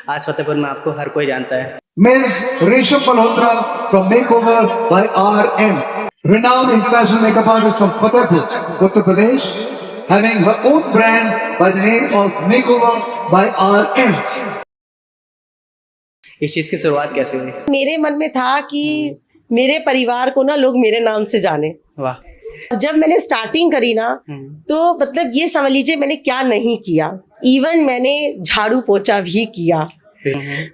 आज फतेहपुर में आपको हर कोई जानता है। Ms. Rishabh Malhotra from Makeover by RM, renowned international makeup artist from Fatehpur, Uttar Pradesh, having her own brand by the name of Makeover by RM. इस चीज़ की शुरुआत कैसे हुई? मेरे मन में था कि मेरे परिवार को ना लोग मेरे नाम से जाने। वाह। जब मैंने स्टार्टिंग करी ना तो मतलब ये समझ लीजिए मैंने क्या नहीं किया। इवन मैंने झाड़ू पोछा भी किया।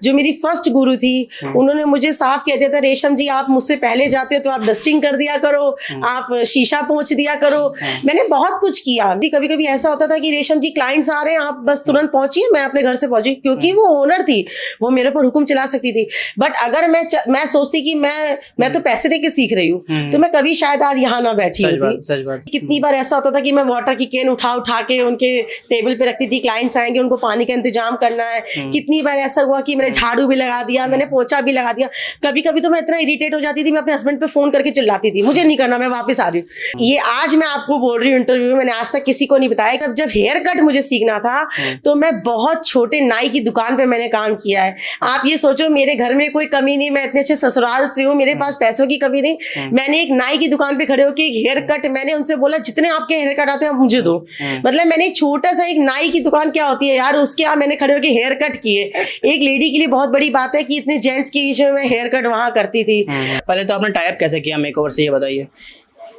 जो मेरी फर्स्ट गुरु थी उन्होंने मुझे साफ कह दिया था, रेशम जी आप मुझसे पहले जाते हो तो आप डस्टिंग कर दिया करो, आप शीशा पोंछ दिया करो। मैंने बहुत कुछ किया। कभी कभी ऐसा होता था कि रेशम जी क्लाइंट्स आ रहे हैं, आप बस तुरंत पहुंचिए, मैं अपने घर से पहुंची, क्योंकि वो ओनर थी, वो मेरे पर हुक्म चला सकती थी। बट अगर मैं सोचती कि मैं तो पैसे दे के सीख रही हूँ तो मैं कभी शायद आज यहाँ ना बैठी होती। सच बात। कितनी बार ऐसा होता था कि मैं वाटर की कैन उठा के उनके टेबल पे रखती थी, क्लाइंट्स आएंगे उनको पानी का इंतजाम करना है। कितनी बार ऐसा हुआ कि मैंने झाड़ू भी लगा दिया, मैंने पोछा भी लगा दिया। कभी कभी तो मैं इतना इरिटेट हो जाती थी, मैं अपने हस्बैंड पे फोन करके चिल्लाती थी, मुझे नहीं करना, मैं वापस आ रही हूँ। ये आज मैं आपको बोल रही हूँ इंटरव्यू में, मैंने आज तक किसी को नहीं बताया। जब हेयर कट मुझे सीखना था तो मैं बहुत छोटे नाई की दुकान पे मैंने काम किया है। आप ये सोचो मेरे घर में कोई कमी नहीं, मैं इतने अच्छे ससुराल से हूँ, मेरे पास पैसों की कमी नहीं। मैंने एक नाई की दुकान पे खड़े होकर एक हेयर कट, मैंने उनसे बोला जितने आपके हेयर कट आते हैं आप मुझे दो। मतलब मैंने छोटा सा, एक नाई की दुकान क्या होती है यार, उसके यहाँ मैंने खड़े होकर हेयर कट किए। एक लेडी के लिए बहुत बड़ी बात है कि इतने जेंट्स के बीच में मैं हेयर कट वहां करती थी। पहले तो आपने टाइप कैसे किया मेकओवर से, ये बताइए।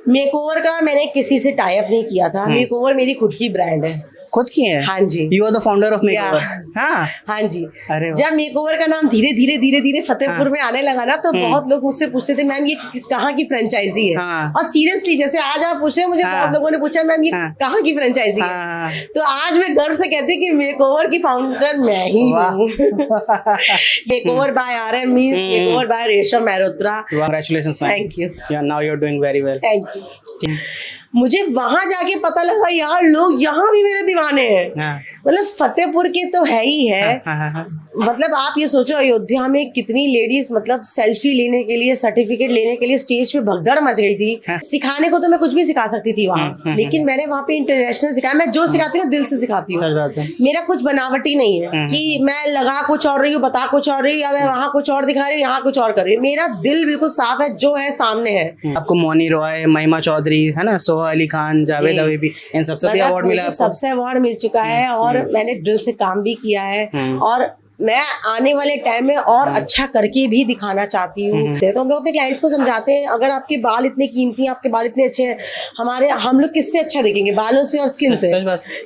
मेकओवर का मैंने किसी से टाई अप नहीं किया था। मेकओवर मेरी खुद की ब्रांड है। खुद की है? हाँ जी। You are the founder of Makeover. हाँ हाँ जी। अरे जब मेकओवर का नाम धीरे धीरे फतेहपुर में आने लगा ना तो बहुत लोग मुझसे पूछते थे मैम ये कहाँ की फ्रेंचाइजी है। और सीरियसली जैसे आज आप पूछ रहे हैं, मुझे बहुत लोगों ने पूछा मैम ये कहाँ की फ्रेंचाइजी है। तो आज मैं गर्व से कहती हूँ कि मेकओवर की फाउंडर मैं ही हूँ। Makeover by RM means makeover by Resham Mehrotra. Congratulations ma'am. Thank you. Now you are doing very well. Thank you. मुझे वहां जाके पता लगा यार लोग यहाँ भी मेरे दीवाने हैं। मतलब फतेहपुर के तो है ही है। मतलब आप ये सोचो अयोध्या में कितनी लेडीज मतलब सेल्फी लेने के लिए, सर्टिफिकेट लेने के लिए स्टेज पे भगदड़ मच गई थी। सिखाने को तो मैं कुछ भी सिखा सकती थी वहाँ, लेकिन मैंने वहाँ पे इंटरनेशनल सिखाया। मैं जो सिखाती हूँ दिल से सिखाती हूँ। मेरा कुछ बनावटी नहीं है कि मैं लगा कुछ और रही हूँ, बता कुछ और रही हूँ, या मैं वहाँ कुछ और दिखा रही हूँ, यहाँ कुछ और कर रही हूँ। मेरा दिल बिल्कुल साफ है, जो है सामने है। आपको मौनी रॉय, महिमा चौधरी, है ना, सोहा अली खान, जावेद हबीबी, इन सबसे भी अवार्ड मिला? सबसे अवार्ड मिल चुका है और मैंने दिल से काम भी किया है और मैं आने वाले टाइम में और अच्छा करके भी दिखाना चाहती हूँ। तो हम लोग अपने क्लाइंट्स को समझाते हैं अगर आपके बाल इतने कीमती हैं, आपके बाल इतने अच्छे हैं, हम लोग किससे अच्छा दिखेंगे? बालों से और स्किन से।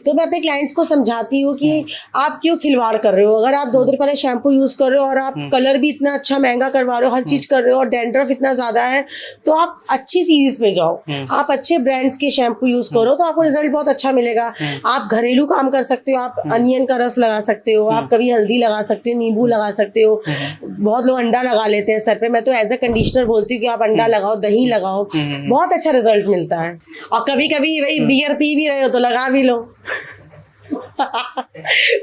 तो मैं अपने क्लाइंट्स को समझाती हूँ कि आप क्यों खिलवाड़ कर रहे हो। अगर आप 2 दिन पहले शैम्पू यूज कर रहे हो और आप कलर भी इतना अच्छा महंगा करवा रहे हो, हर चीज कर रहे हो और डैंड्रफ इतना ज्यादा है, तो आप अच्छी सीरीज पे जाओ, आप अच्छे ब्रांड्स के शैम्पू यूज करो तो आपको रिजल्ट बहुत अच्छा मिलेगा। आप घरेलू काम कर सकते हो, आप अनियन का रस लगा सकते हो, आप कभी हल्दी लगा सकते हो, नींबू लगा सकते हो। बहुत लोग अंडा लगा लेते हैं सर पे, मैं तो एज ए कंडीशनर बोलती हूँ कि आप अंडा लगाओ, दही लगाओ, बहुत अच्छा रिजल्ट मिलता है। और कभी कभी भाई बियर पी भी रहे हो तो लगा भी लो।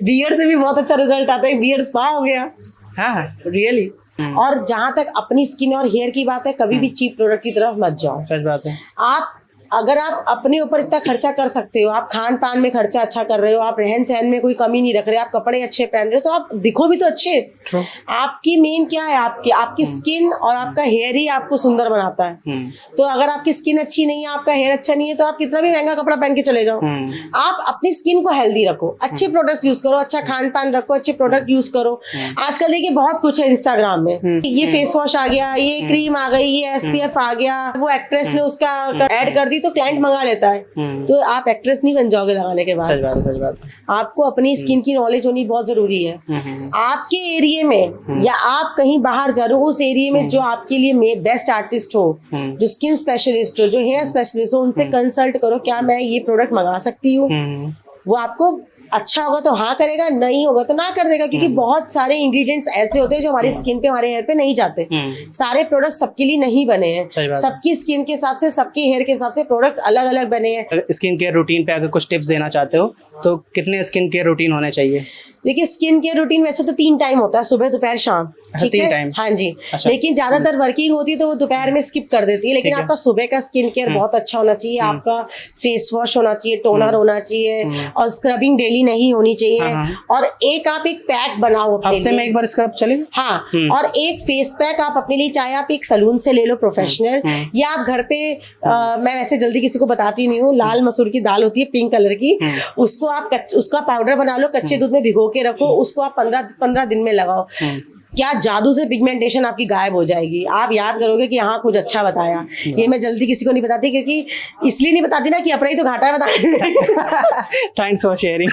बियर से भी बहुत अच्छा रिजल्ट आता है। बियर स्पा हो गया। हाँ रियली। और जहां तक अपनी स्किन और हेयर की बात है, कभी भी चीप प्रोडक्ट की तरफ मत जाओ। सच बात है। अगर आप अपने ऊपर इतना खर्चा कर सकते हो, आप खान पान में खर्चा अच्छा कर रहे हो, आप रहन सहन में कोई कमी नहीं रख रहे, आप कपड़े अच्छे पहन रहे हो, तो आप दिखो भी तो अच्छे। आपकी मेन क्या है? आपकी स्किन और आपका हेयर ही आपको सुंदर बनाता है। तो अगर आपकी स्किन अच्छी नहीं है, आपका हेयर अच्छा नहीं है, तो आप कितना भी महंगा कपड़ा पहन के चले जाओ। आप अपनी स्किन को हेल्दी रखो, अच्छे प्रोडक्ट्स यूज करो, अच्छा खान पान रखो, अच्छे प्रोडक्ट यूज करो। आजकल देखिए बहुत कुछ है इंस्टाग्राम में, ये फेस वॉश आ गया, ये क्रीम आ गई, ये SPF आ गया, वो एक्ट्रेस ने उसका ऐड कर दी तो क्लाइंट मंगा लेता है। तो आप एक्ट्रेस नहीं बन जाओगे लगाने के बाद। सच बात है, सच बात है। आपको अपनी स्किन की नॉलेज होनी बहुत जरूरी है। आपके एरिया में या आप कहीं बाहर जा रहे हो, उस एरिया में जो आपके लिए बेस्ट आर्टिस्ट हो, जो स्किन स्पेशलिस्ट हो, जो हेयर स्पेशलिस्ट हो, उनसे कंसल्ट करो, क्या मैं ये प्रोडक्ट मंगा सकती हूँ। वो आपको अच्छा होगा तो हाँ करेगा, नहीं होगा तो ना कर देगा, क्योंकि बहुत सारे इंग्रेडिएंट्स ऐसे होते हैं जो हमारी स्किन पे, हमारे हेयर पे नहीं जाते। सारे प्रोडक्ट्स सबके लिए नहीं बने हैं। सबकी स्किन के हिसाब से, सबके हेयर के हिसाब से प्रोडक्ट्स अलग अलग बने हैं। स्किन केयर रूटीन पे अगर कुछ टिप्स देना चाहते हो तो कितने स्किन केयर रूटीन होने चाहिए? देखिए स्किन केयर रूटीन वैसे तो 3 टाइम होता है, सुबह दोपहर शाम, ठीक 3 है। टाइम। हाँ जी। अच्छा। लेकिन ज्यादातर वर्किंग होती है तो वो दोपहर में स्किप कर देती है, लेकिन ठीक है। आपका सुबह का स्किन केयर बहुत अच्छा होना चाहिए, आपका फेस वॉश होना चाहिए, टोनर होना चाहिए, और स्क्रबिंग डेली नहीं होनी चाहिए, हाँ। और आप एक पैक बनाओ अपने हफ्ते लिए। में एक बार स्क्रब चलेगा? हाँ, और एक फेस पैक आप अपने लिए, चाहे आप एक सलून से ले लो प्रोफेशनल, या आप घर पे मैं वैसे जल्दी किसी को बताती नहीं हूँ, लाल मसूर की दाल होती है पिंक कलर की, उसको आप उसका पाउडर बना लो, कच्चे दूध में भिगो के रखो, उसको आप 15 दिन में लगाओ, क्या जादू से पिगमेंटेशन आपकी गायब हो जाएगी। आप याद करोगे कि हाँ कुछ अच्छा बताया। ये मैं जल्दी किसी को नहीं बताती, क्योंकि इसलिए नहीं बताती ना कि अपना ही तो घाटा है बताने। Thanks for sharing.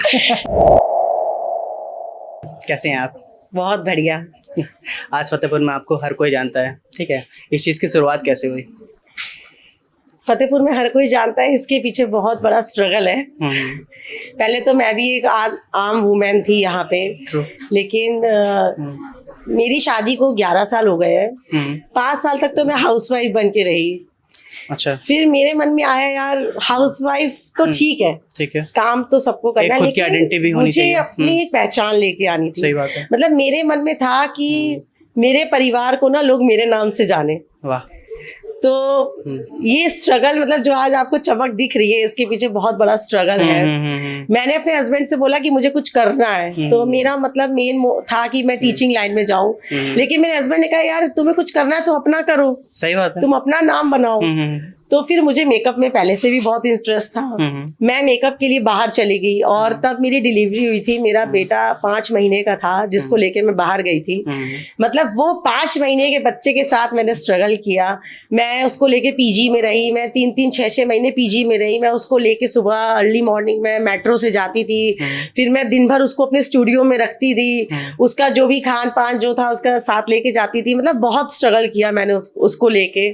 कैसे हैं आप? बहुत बढ़िया। आज फतेहपुर में आपको हर कोई जानता है, ठीक है, इस चीज़ की शुरुआत कैसे हुई? फतेहपुर में हर कोई जानता है, इसके पीछे बहुत बड़ा स्ट्रगल है। पहले तो मैं भी एक आम वुमेन थी यहाँ पे, True. लेकिन मेरी शादी को 11 साल हो गए हैं। 5 साल तक तो मैं हाउसवाइफ बन के रही। अच्छा, फिर मेरे मन में आया यार हाउसवाइफ तो ठीक है, ठीक है, काम तो सबको करना है, खुद की आइडेंटिटी भी होनी मुझे चाहिए। अपनी एक पहचान लेके आनी थी। सही बात है। मतलब मेरे मन में था कि मेरे परिवार को ना लोग मेरे नाम से जाने। वाह। तो ये स्ट्रगल, मतलब जो आज आपको चमक दिख रही है, इसके पीछे बहुत बड़ा स्ट्रगल है। मैंने अपने हस्बैंड से बोला कि मुझे कुछ करना है, तो मेरा मतलब मेन था कि मैं टीचिंग लाइन में जाऊं, लेकिन मेरे हस्बैंड ने कहा यार तुम्हें कुछ करना है तो अपना करो, सही बात है। तुम अपना नाम बनाओ। तो फिर मुझे मेकअप में पहले से भी बहुत इंटरेस्ट था। मैं मेकअप के लिए बाहर चली गई, और तब मेरी डिलीवरी हुई थी, मेरा बेटा 5 महीने का था, जिसको लेके मैं बाहर गई थी। मतलब वो 5 महीने के बच्चे के साथ मैंने स्ट्रगल किया। मैं उसको लेके पीजी में रही, मैं 3-3, 6-6 महीने पीजी में रही। मैं उसको लेके सुबह अर्ली मॉर्निंग में मेट्रो से जाती थी, फिर मैं दिन भर उसको अपने स्टूडियो में रखती थी, उसका जो भी खान पान जो था उसका साथ लेके जाती थी। मतलब बहुत स्ट्रगल किया मैंने उसको लेके,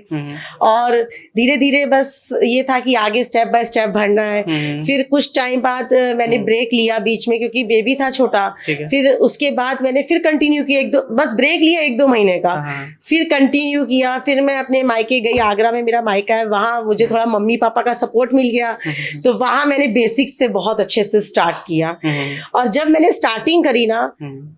और धीरे धीरे बस ये था कि आगे स्टेप बाय स्टेप बढ़ना है। फिर कुछ टाइम बाद मैंने ब्रेक लिया बीच में, क्योंकि बेबी था छोटा। फिर उसके बाद मैंने फिर कंटिन्यू किया, बस ब्रेक लिया 1-2 महीने का, फिर कंटिन्यू किया। फिर मैं अपने मायके गई, आगरा में मेरा मायका है, वहां मुझे थोड़ा मम्मी पापा का सपोर्ट मिल गया, तो वहां मैंने बेसिक्स से बहुत अच्छे से स्टार्ट किया। और जब मैंने स्टार्टिंग करी ना,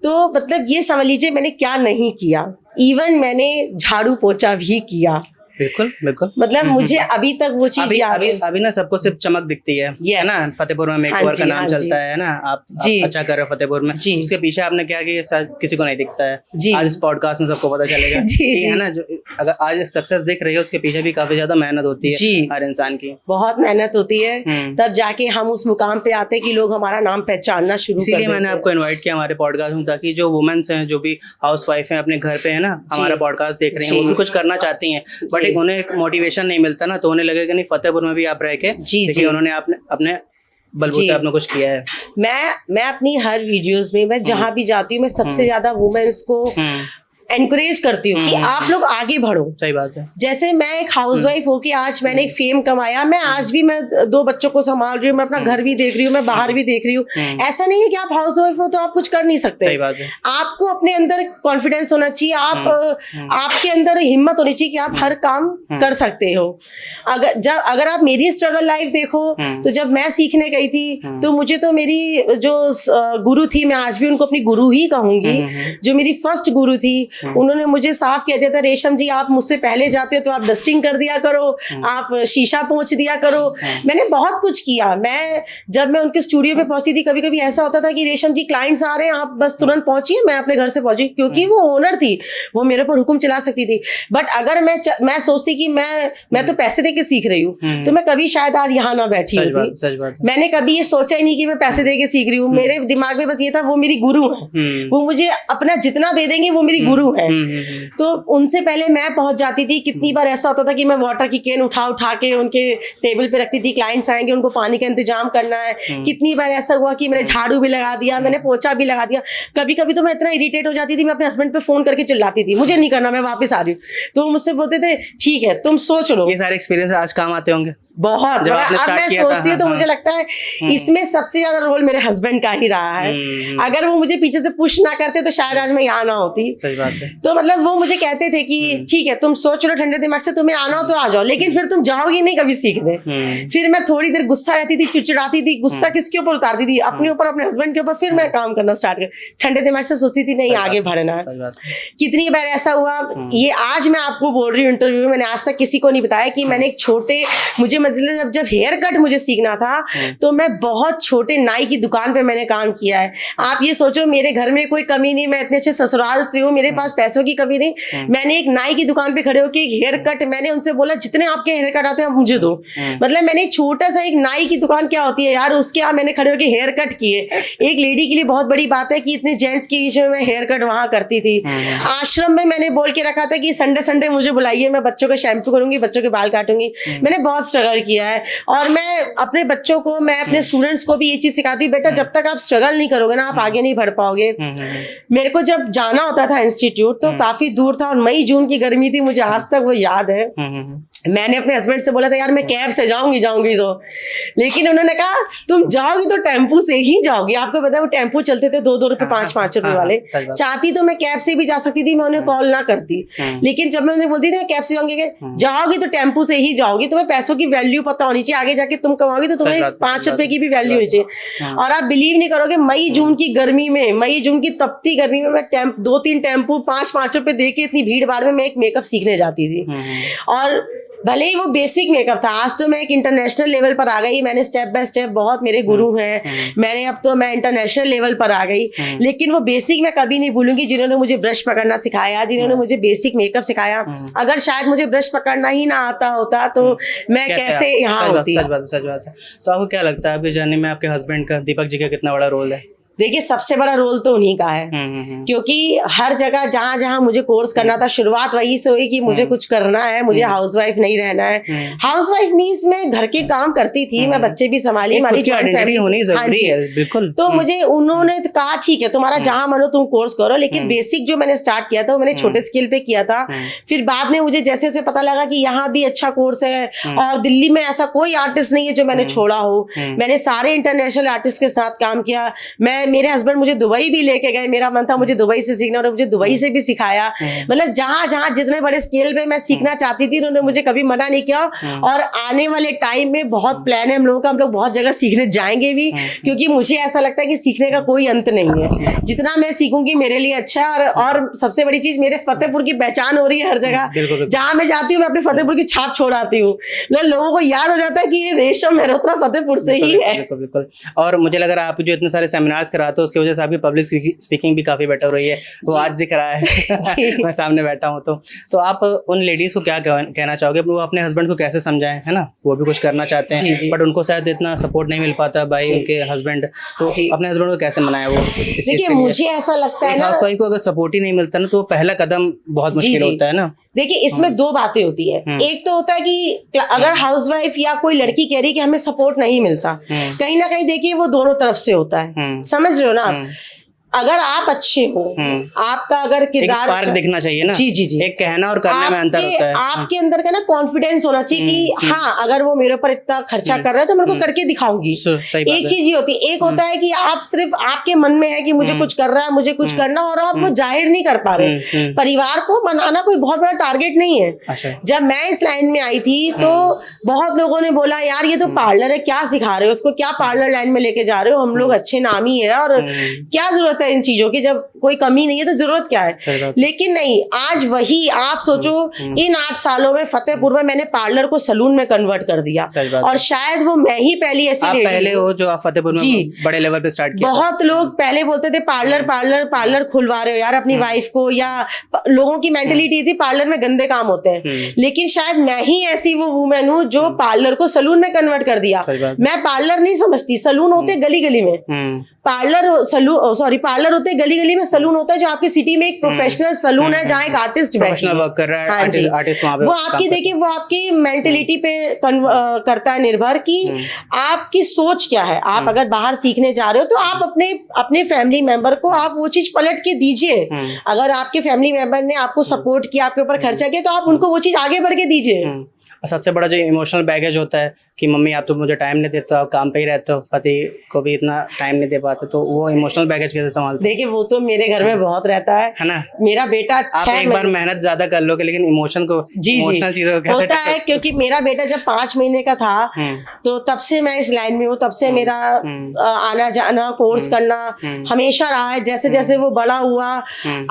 तो मतलब ये समझ लीजिए मैंने क्या नहीं किया, इवन मैंने झाड़ू पोछा भी किया। बिल्कुल बिल्कुल। मतलब मुझे अभी तक वो चीज याद है। अभी ना सबको सिर्फ चमक दिखती है, है ना, फतेहपुर में मेकओवर का नाम चलता है ना, आप अच्छा कर रहे हो फतेहपुर में, उसके पीछे आपने क्या किया शायद किसी को नहीं दिखता है। आज इस पॉडकास्ट में सबको पता चलेगा, है ना। जो अगर आज सक्सेस दिख रही है, उसके पीछे भी काफी ज्यादा मेहनत होती है हर इंसान की, बहुत मेहनत होती है, तब जाके हम उस मुकाम पे आते कि लोग हमारा नाम पहचानना शुरू कर देते हैं। इसीलिए मैंने आपको इन्वाइट किया हमारे पॉडकास्ट में, ताकि जो वुमेन्स हैं, जो भी हाउस वाइफ हैं, अपने घर पे है ना, हमारा पॉडकास्ट देख रहे हैं, वो भी कुछ करना चाहती हैं, बट उन्हें एक मोटिवेशन नहीं मिलता ना, तो उन्हें लगेगा नहीं फतेहपुर में भी आप रह के, देखिए उन्होंने अपने बलबूते आपने कुछ किया है। मैं अपनी हर वीडियोस में, मैं जहां भी जाती हूँ, मैं सबसे ज्यादा वुमेन्स को एनकरेज करती हूँ कि आप लोग आगे बढ़ो। सही बात है। जैसे मैं एक हाउसवाइफ हूँ कि आज मैंने एक फेम कमाया, मैं आज भी मैं 2 बच्चों को संभाल रही हूँ, मैं अपना घर भी देख रही हूँ, मैं बाहर भी देख रही हूँ। ऐसा नहीं है कि आप हाउसवाइफ हो तो आप कुछ कर नहीं सकते। सही बात है। आपको अपने अंदर कॉन्फिडेंस होना चाहिए, आपके अंदर हिम्मत होनी चाहिए कि आप हर काम कर सकते हो। अगर आप मेरी स्ट्रगल लाइफ देखो, तो जब मैं सीखने गई थी, तो मुझे तो मेरी जो गुरु थी, मैं आज भी उनको अपनी गुरु ही कहूंगी, जो मेरी फर्स्ट गुरु थी, उन्होंने मुझे साफ कह दिया था, रेशम जी आप मुझसे पहले जाते हो तो आप डस्टिंग कर दिया करो, आप शीशा पोंछ दिया करो। मैंने बहुत कुछ किया। जब मैं उनके स्टूडियो पे पहुंची थी, कभी कभी ऐसा होता था कि रेशम जी क्लाइंट्स आ रहे हैं, आप बस तुरंत पहुंचिए, मैं अपने घर से पहुंची, क्योंकि वो ओनर थी, वो मेरे पर हुक्म चला सकती थी। बट अगर मैं सोचती कि मैं तो पैसे दे के सीख रही हूँ, तो मैं कभी शायद आज यहाँ ना बैठी होती। सच बात। मैंने कभी ये सोचा ही नहीं कि मैं पैसे दे के सीख रही हूँ। मेरे दिमाग में बस ये था वो मेरी गुरु है, वो मुझे अपना जितना दे देंगे वो मेरी गुरु है। तो उनसे पहले मैं पहुंच जाती थी। कितनी बार ऐसा होता था कि मैं वाटर की कैन उठा के उनके टेबल पे रखती थी, क्लाइंट्स आएंगे उनको पानी का इंतजाम करना है। कितनी बार ऐसा हुआ कि मैंने झाड़ू भी लगा दिया, मैंने पोछा भी लगा दिया। कभी कभी तो मैं इतना इरिटेट हो जाती थी, मैं अपने हस्बैंड पे फोन करके चिल्लाती थी, मुझे नहीं करना, मैं वापस आ रही हूँ। तो वो मुझसे बोलते थे ठीक है तुम सोच लो। ये सारे एक्सपीरियंस आज काम आते होंगे। बहुत। जब आपने अब स्टार्ट मैं किया सोचती था, हूँ तो मुझे लगता है इसमें सबसे ज्यादा रोल मेरे हस्बैंड का ही रहा है। अगर वो मुझे पीछे से पुश ना करते तो शायद आज मैं यहाँ ना होती। सही बात है। तो मतलब वो मुझे कहते थे कि ठीक है तुम सोच लो ठंडे दिमाग से, तुम्हें आना हो तो आ जाओ, लेकिन फिर तुम जाओगी नहीं कभी सीखने। फिर मैं थोड़ी देर गुस्सा रहती थी, चिड़चिड़ाती थी, गुस्सा किसके ऊपर उतारती थी, अपने ऊपर, अपने हस्बैंड के ऊपर। फिर मैं काम करना स्टार्ट कर, ठंडे दिमाग से सोचती थी नहीं आगे बढ़ना है। कितनी बार ऐसा हुआ, ये आज मैं आपको बोल रही हूँ इंटरव्यू में, मैंने आज तक किसी को नहीं बताया कि मैंने एक छोटे, मुझे मतलब जब हेयर कट मुझे सीखना था तो मैं बहुत छोटे नाई की दुकान पे मैंने काम किया है। आप ये सोचो मेरे घर में कोई कमी नहीं, मैं इतने अच्छे ससुराल से हूँ, मेरे पास पैसों की कमी नहीं। मैंने एक नाई की दुकान पे खड़े होकर हेयर कट, मैंने उनसे बोला जितने आपके हेयर कट आते हैं आप मुझे दो। मतलब मैंने छोटा सा एक नाई की दुकान क्या होती है यार, उसके यहाँ मैंने खड़े होकर हेयर कट किए। एक लेडी के लिए बहुत बड़ी बात है कि इतने जेंट्स के बीच में मैं हेयर कट वहां करती थी। आश्रम में मैंने बोल के रखा था कि संडे संडे मुझे बुलाइए, मैं बच्चों का शैम्पू करूंगी, बच्चों के बाल काटूंगी। मैंने बहुत स्ट्रगल किया है और मैं अपने बच्चों को, मैं अपने स्टूडेंट्स को भी ये चीज सिखाती हूँ, बेटा जब तक आप स्ट्रगल नहीं करोगे ना आप आगे नहीं बढ़ पाओगे। मेरे को जब जाना होता था इंस्टीट्यूट तो काफी दूर था और मई जून की गर्मी थी, मुझे आज तक वो याद है। मैंने अपने हस्बैंड से बोला था यार मैं कैब से जाऊंगी तो, लेकिन उन्होंने कहा तुम जाओगी तो टेम्पू से ही जाओगी। आपको पता है वो टेम्पू चलते थे 2-2 रुपए 5-5 रुपए वाले। चाहती तो मैं कैब से भी जा सकती थी, मैं उन्हें कॉल ना करती, लेकिन जब मैं उन्हें बोलती थी मैं कैब से जाऊंगी, जाओगी तो टेम्पू से ही जाओगी, तुम्हें पैसों की वैल्यू पता होनी चाहिए, आगे जाके तुम कमाओगी तो तुम्हें 5 रुपए की भी वैल्यू होनी चाहिए। और आप बिलीव नहीं करोगे, मई जून की गर्मी में, मई जून की तपती गर्मी में मैं 2-3 टेम्पू 5-5 रुपए दे के इतनी भीड़ भाड़ में मैं एक मेकअप सीखने जाती थी। और भले ही वो बेसिक मेकअप था, आज तो मैं एक इंटरनेशनल लेवल पर आ गई। मैंने स्टेप बाय स्टेप, बहुत मेरे गुरु हैं, मैंने अब तो मैं इंटरनेशनल लेवल पर आ गई। लेकिन वो बेसिक मैं कभी नहीं भूलूंगी जिन्होंने मुझे ब्रश पकड़ना सिखाया, जिन्होंने मुझे बेसिक मेकअप सिखाया। अगर शायद मुझे ब्रश पकड़ना ही ना आता होता तो मैं कैसे यहाँ होती। सच बात है। तो आपको क्या लगता है आपकी जर्नी में आपके हस्बैंड का, दीपक जी का कितना बड़ा रोल है? देखिए सबसे बड़ा रोल तो उन्हीं का है, क्योंकि हर जगह जहां जहां मुझे कोर्स करना था, शुरुआत वही से हुई कि मुझे कुछ करना है, मुझे हाउसवाइफ नहीं रहना है। हाउसवाइफ मींस मैं घर के काम करती थी, मैं बच्चे भी संभाली, हमारी जॉइंट फैमिली होनी जरूरी है बिल्कुल। तो मुझे उन्होंने कहा ठीक है तुम्हारा जहां मन हो तुम कोर्स करो, लेकिन बेसिक जो मैंने स्टार्ट किया था वो मैंने छोटे स्केल पे किया था। फिर बाद में मुझे जैसे जैसे पता लगा कि यहाँ भी अच्छा कोर्स है और दिल्ली में ऐसा कोई आर्टिस्ट नहीं है जो मैंने छोड़ा हो। मैंने सारे इंटरनेशनल आर्टिस्ट के साथ काम किया। मेरे हस्बैंड मुझे दुबई भी लेके गए, मेरा मन था मुझे दुबई से सीखना और मुझे दुबई से भी सिखाया। मतलब जहां जहां जितने बड़े स्केल पे मैं सीखना चाहती थी उन्होंने मुझे कभी मना नहीं किया। और आने वाले टाइम में बहुत प्लान है हम लोगों का, हम लोग बहुत जगह सीखने जाएंगे भी, क्योंकि मुझे ऐसा लगता है कि सीखने का कोई अंत नहीं है। जितना मैं सीखूंगी मेरे लिए अच्छा है। और सबसे बड़ी चीज मेरे फतेहपुर की पहचान हो रही है हर जगह, जहां मैं जाती हूँ मैं अपने फतेहपुर की छाप छोड़ आती हूँ। लोगों को याद हो जाता है कि ये रेशम मेहरोत्रा फतेहपुर से ही है। बिल्कुल। और मुझे लग रहा है आप जो इतने सारे सेमिनार्स कराते हो उसकी वजह से आपकी पब्लिक स्पीकिंग भी काफी बेटर रही है, वो आज दिख रहा है मैं सामने बैठा हूँ। तो आप उन लेडीज को क्या कहना चाहोगे? वो अपने हस्बैंड को कैसे समझाएं, है ना, वो भी कुछ करना चाहते हैं बट उनको शायद इतना सपोर्ट नहीं मिल पाता भाई उनके हस्बैंड, तो अपने हस्बैंड को कैसे मनाया वो? देखिए मुझे ऐसा लगता है ना, हाउसवाइफ को अगर सपोर्ट ही नहीं मिलता ना तो पहला कदम बहुत मुश्किल होता है ना। देखिए इसमें दो बातें होती है। एक तो होता है कि अगर हाउसवाइफ या कोई लड़की कह रही कि हमें सपोर्ट नहीं मिलता, कहीं ना कहीं देखिए वो दोनों तरफ से होता है, समझ रहे हो ना आप? अगर आप अच्छे हो, आपका अगर किरदार दिखना चाहिए ना। जी जी जी, एक कहना और करने में अंतर होता है। आपके अंदर का ना कॉन्फिडेंस होना चाहिए कि हाँ अगर वो मेरे ऊपर इतना खर्चा कर रहा है तो मैं उनको करके दिखाऊंगी। एक चीज ये होती है, एक होता है कि आप सिर्फ आपके मन में है कि मुझे कुछ कर रहा है, मुझे कुछ करना, और आप वो जाहिर नहीं कर पा रहे। परिवार को मनाना कोई बहुत बड़ा टारगेट नहीं है। जब मैं इस लाइन में आई थी तो बहुत लोगों ने बोला यार ये तो पार्लर है, क्या सिखा रहे हो उसको, क्या पार्लर लाइन में लेके जा रहे हो, हम लोग अच्छे नामी है और क्या जरूरत है इन चीजों की, जब कोई कमी नहीं है तो जरूरत क्या है। लेकिन नहीं, आज वही आप सोचो इन 8 सालों में फतेहपुर में मैंने पार्लर को सलून में कन्वर्ट कर दिया, और शायद वो मैं ही पहली ऐसी लेडी पहले हो जो आप फतेहपुर में बड़े लेवल पे स्टार्ट किया। बहुत लोग पहले बोलते थे पार्लर खुलवा रहे हो यार अपनी वाइफ को, या लोगों की मेंटेलिटी थी पार्लर में गंदे काम होते हैं। लेकिन शायद मैं ही ऐसी वो वुमेन हूँ जो पार्लर को सलून में कन्वर्ट कर दिया। मैं पार्लर नहीं समझती, सलून होते गली गली में, पार्लर होते गली गली में, सलून होता है जो आपकी सिटी में एक प्रोफेशनल सलून है जहाँ एक आर्टिस्ट वर्क कर रहा है, आर्टिस्ट वहाँ पे वो आपकी देखिए वो आपकी मेंटेलिटी पे करता है निर्भर कि आपकी सोच क्या है। आप अगर बाहर सीखने जा रहे हो तो आप अपने फैमिली मेंबर को आप वो चीज पलट के दीजिए। अगर आपके फैमिली मेंबर ने आपको सपोर्ट किया, आपके ऊपर खर्चा किया, तो आप उनको वो चीज आगे बढ़ के दीजिए। सबसे बड़ा जो इमोशनल बैगेज होता है कि मम्मी आप तो मुझे टाइम नहीं देते हो, आप काम पे ही रहते हो, पति को भी इतना टाइम नहीं दे पाते, तो वो इमोशनल बैगेज कैसे संभालते? देखिए वो तो मेरे घर में बहुत रहता है ना? मेरा बेटा आप एक बार मेहनत ज्यादा कर लोगे लेकिन इमोशन को, इमोशनल चीजों को कैसे होता है? क्योंकि मेरा बेटा जब 5 महीने का था तो तब से मैं इस लाइन में हूँ, तब से मेरा आना जाना, कोर्स करना हमेशा रहा है। जैसे जैसे वो बड़ा हुआ,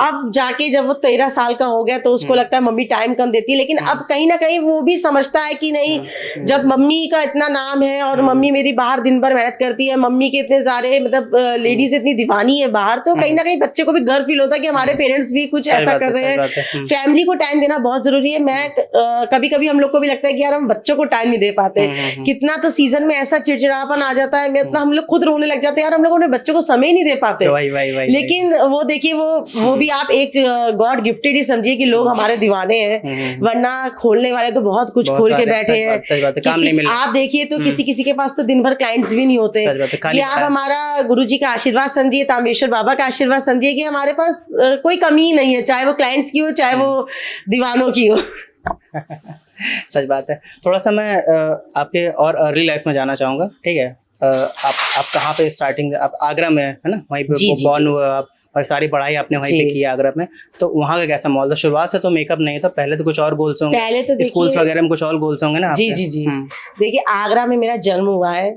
अब जाके जब वो 13 साल का हो गया तो उसको लगता है मम्मी टाइम कम देती है, लेकिन अब कहीं ना कहीं वो भी समझता है कि नहीं, जब मम्मी का इतना नाम है और मम्मी मेरी बाहर दिन भर मेहनत करती है, मम्मी के इतने सारे मतलब लेडीज इतनी दीवानी है बाहर, तो कहीं ना कहीं बच्चे को भी गर्व फील होता है कि हमारे पेरेंट्स भी कुछ ऐसा कर रहे हैं। फैमिली को टाइम देना बहुत जरूरी है। मैं कभी कभी हम लोग को भी लगता है कि यार हम बच्चों को टाइम नहीं दे पाते, कितना तो सीजन में ऐसा चिड़चिड़ापन आ जाता है, मतलब हम लोग खुद रोने लग जाते हैं, यार हम लोग अपने बच्चों को समय नहीं दे पाते। लेकिन वो देखिए वो भी आप एक गॉड गिफ्टेड ही समझिए कि लोग हमारे दीवाने हैं, वरना खोलने वाले तो बहुत कुछ खोल के बैठे हैं। आप देखिए तो किसी के पास तो दिन भर क्लाइंट्स भी नहीं होते। ये आप हमारा गुरुजी का आशीर्वाद समझिए, तामेश्वर बाबा का आशीर्वाद समझिए कि हमारे पास कोई कमी नहीं है, चाहे वो क्लाइंट्स की हो चाहे वो दीवानों की हो। सच बात है। थोड़ा सा मैं आपके और अर्ली लाइफ में जाना चाहूँगा, ठीक है? आप कहाँ पे स्टार्टिंग, आप आगरा में है ना, वहीं पे बॉर्न हुए आप और सारी पढ़ाई आपने वहीं पे की आगरा में, तो वहाँ का कैसा माहौल था? शुरुआत से तो मेकअप नहीं था, पहले तो कुछ और गोल्स होंगे, पहले तो स्कूल्स वगैरह में कुछ और गोल्स होंगे ना? जी जी जी। देखिए आगरा में मेरा जन्म हुआ है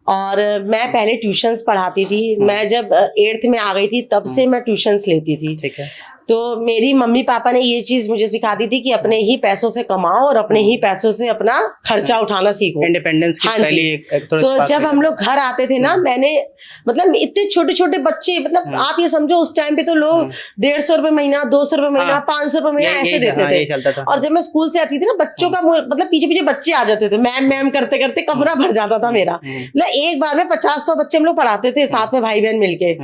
और मैं पहले ट्यूशंस पढ़ाती थी। मैं जब 8th में आ गई थी तब से मैं ट्यूशंस लेती थी। ठीक है। तो मेरी मम्मी पापा ने ये चीज मुझे सिखा दी थी कि अपने ही पैसों से कमाओ और अपने ही पैसों से अपना खर्चा उठाना सीखो। इंडिपेंडेंस की पहली एक तो जब हम लोग घर आते थे ना, मैंने मतलब इतने छोटे छोटे बच्चे, मतलब आप ये समझो उस टाइम पे तो लोग 150 रुपए महीना, 200 रुपए महीना, 500 रुपए महीना ऐसे देते थे। और जब मैं स्कूल से आती थी ना, बच्चों का मतलब पीछे पीछे बच्चे आ जाते थे, मैम मैम करते करते कमरा भर जाता था मेरा। मतलब एक बार में 50-100 बच्चे हम लोग पढ़ाते थे साथ में, भाई बहन मिलके।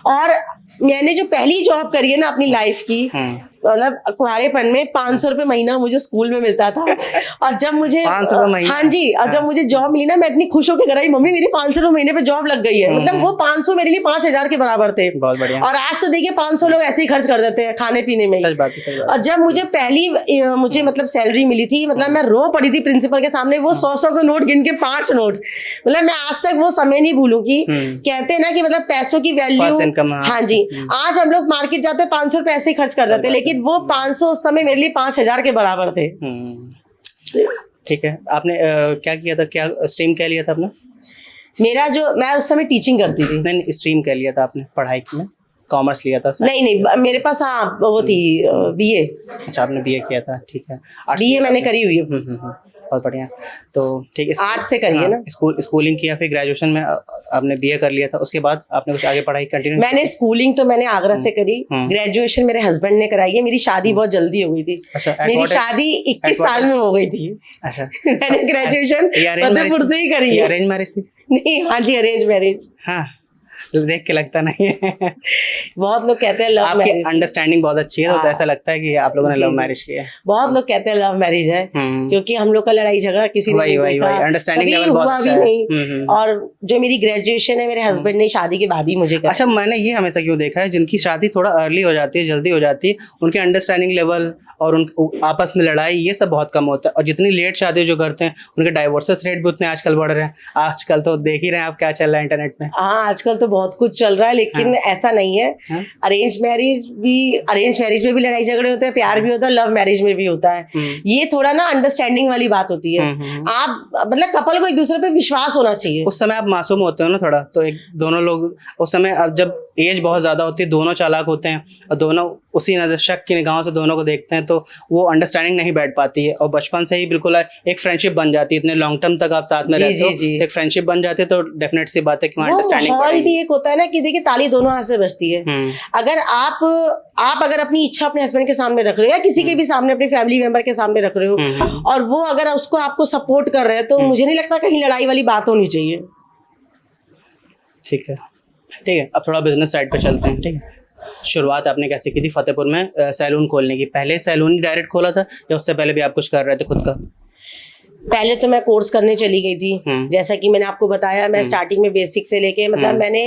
और मैंने जो पहली जॉब करी है ना अपनी लाइफ की, मतलब कुआरेपन में 500 रुपए महीना मुझे स्कूल में मिलता था। और जब मुझे हाँ जी, और जब मुझे जॉब मिली ना, मैं इतनी खुश होकर घर आई, मम्मी मेरी 500 रुपए महीने पे जॉब लग गई है। मतलब वो 500 मेरे लिए 5000 के बराबर थे। बहुत बढ़िया। और आज तो देखिए 500 लोग ऐसे ही खर्च कर देते हैं खाने पीने में। सच बात है। और जब मुझे पहली मुझे मतलब सैलरी मिली थी, मतलब मैं रो पड़ी थी प्रिंसिपल के सामने, वो 100-100 के नोट गिन के 5 नोट, मतलब मैं आज तक वो समय नहीं भूलूंगी। कहते हैं ना कि मतलब पैसों की वैल्यू, हाँ जी, आज हम लोग मार्केट जाते 500 रुपए ऐसे ही खर्च कर देते, लेकिन वो 500 उस समय मेरे लिए 5000 के बराबर थे। ठीक है। आपने क्या किया था, क्या स्ट्रीम क्या लिया था आपने? मेरा जो, मैं उस समय टीचिंग करती थी। नहीं, स्ट्रीम क्या लिया था आपने पढ़ाई में? कॉमर्स लिया था? नहीं, मेरे पास हाँ वो थी बीए। अच्छा, आपने बीए किया था, ठीक है। बीए मैंने करी हुई है। बहुत बढ़िया। तो ठीक है, आर्ट से करी है ना। स्कूलिंग किया, फिर ग्रेजुएशन में आपने बीए कर लिया था, उसके बाद आपने कुछ आगे पढ़ाई कंटिन्यू? मैंने स्कूलिंग तो मैंने आगरा से करी, ग्रेजुएशन मेरे हस्बैंड ने कराई है। मेरी शादी बहुत जल्दी हो गई थी। अच्छा, मेरी शादी 21 साल में हो गई थी। अच्छा। मैंने ग्रेजुएशन फतेहपुर से ही करी है। अरेंज मैरिज थी? नहीं, हाँ जी, अरेंज मैरिज। हाँ, देख के लगता नहीं है। बहुत लोग कहते हैं लव मैरिज। अंडरस्टैंडिंग बहुत अच्छी है, तो ऐसा लगता है कि आप लोगों ने लव मैरिज किया है। बहुत लोग कहते हैं लव मैरिज है, क्योंकि हम लोग का लड़ाई झगड़ा किसी ने नहीं देखा, अंडरस्टैंडिंग लेवल बहुत अच्छा है। और जो मेरी ग्रेजुएशन है, मेरे हस्बैंड ने शादी के बाद ही मुझे करा। अच्छा, मैंने ये हमेशा क्यों देखा है, जिनकी शादी थोड़ा अर्ली हो जाती है, जल्दी हो जाती है, उनके अंडरस्टैंडिंग लेवल और उन आपस में लड़ाई ये सब बहुत कम होता है। और जितनी लेट शादी जो करते हैं, उनके डाइवोर्सेस रेट भी उतने आजकल बढ़ रहे हैं। आजकल तो देख ही रहे हैं आप क्या चल रहा है इंटरनेट में। हाँ, आजकल तो बहुत कुछ चल रहा है, लेकिन ऐसा नहीं है। अरेंज मैरिज में भी लड़ाई झगड़े होते हैं, प्यार भी होता है, लव मैरिज में भी होता है। ये थोड़ा ना अंडरस्टैंडिंग वाली बात होती है। आप मतलब कपल को एक दूसरे पे विश्वास होना चाहिए। उस समय आप मासूम होते हो ना थोड़ा, तो एक दोनों लोग उस समय, अब जब एज बहुत ज्यादा होती है, दोनों चालाक होते हैं और दोनों उसी नजर शक की निगाहों से दोनों को देखते हैं, तो वो अंडरस्टैंडिंग नहीं बैठ पाती है। और बचपन से ही बिल्कुल एक फ्रेंडशिप बन जाती है, इतने लॉन्ग टर्म तक आप साथ में रहते हो, एक फ्रेंडशिप बन जाती है, तो डेफिनेट सी बात है कि अंडरस्टैंडिंग भी एक होता है ना कि देखिए ताली दोनों हाथ से बजती है। अगर आप अगर अपनी इच्छा अपने हस्बैंड के सामने रख रहे हो या किसी के भी सामने, अपने फैमिली मेंबर के सामने रख रहे हो, और वो अगर उसको आपको सपोर्ट कर रहे हैं, तो मुझे नहीं लगता कहीं लड़ाई वाली बात होनी चाहिए। ठीक है, ठीक है। अब थोड़ा बिजनेस साइड पे चलते हैं, ठीक है। शुरुआत आपने कैसे की थी फतेहपुर में सैलून खोलने की? पहले सैलून ही डायरेक्ट खोला था या उससे पहले भी आप कुछ कर रहे थे खुद का? पहले तो मैं कोर्स करने चली गई थी, जैसा कि मैंने आपको बताया। मैं स्टार्टिंग में बेसिक से लेके, मतलब मैंने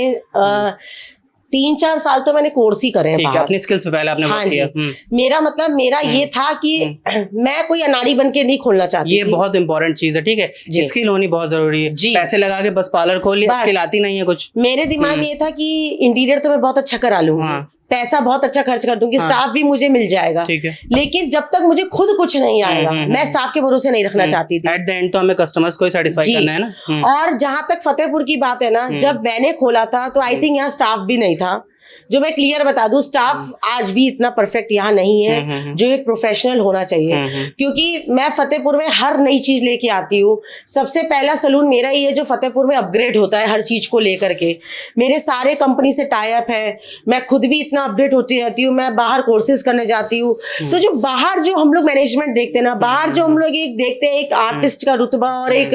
3-4 साल तो मैंने कोर्स ही करे हैं ठीक है, बाहर। अपनी स्किल्स पे पहले आपने हाँ वर्क जी, किया। मेरा मतलब मेरा ये था कि मैं कोई अनाड़ी बन के नहीं खोलना चाहती ये थी। बहुत इंपॉर्टेंट चीज है, ठीक है, स्किल होनी बहुत जरूरी है। जी। पैसे लगा के बस पार्लर खोल लिया, बस। स्किल आती नहीं है कुछ। मेरे दिमाग में ये था कि इंटीरियर तो मैं बहुत अच्छा करा लूंगी, हाँ। पैसा बहुत अच्छा खर्च कर दूंगी, स्टाफ भी मुझे मिल जाएगा, ठीक है। लेकिन जब तक मुझे खुद कुछ नहीं आएगा मैं स्टाफ के भरोसे नहीं रखना चाहती थी। एट द एंड तो हमें कस्टमर्स को ही सेटिस्फाई करना है ना। और जहां तक फतेहपुर की बात है ना, जब मैंने खोला था तो आई थिंक यहाँ स्टाफ भी नहीं था। जो मैं क्लियर बता दूं, स्टाफ आज भी इतना परफेक्ट यहाँ नहीं है जो एक प्रोफेशनल होना चाहिए। क्योंकि मैं फतेहपुर में हर नई चीज लेके आती हूँ। सबसे पहला सलून मेरा ही है जो फतेहपुर में अपग्रेड होता है हर चीज को लेकर के। मेरे सारे कंपनी से टाई अप है, मैं खुद भी इतना अपडेट होती रहती हूँ, मैं बाहर कोर्सेज करने जाती हूँ। तो जो बाहर जो हम लोग मैनेजमेंट देखते हैं ना, बाहर जो हम लोग एक देखते हैं एक आर्टिस्ट का रुतबा और एक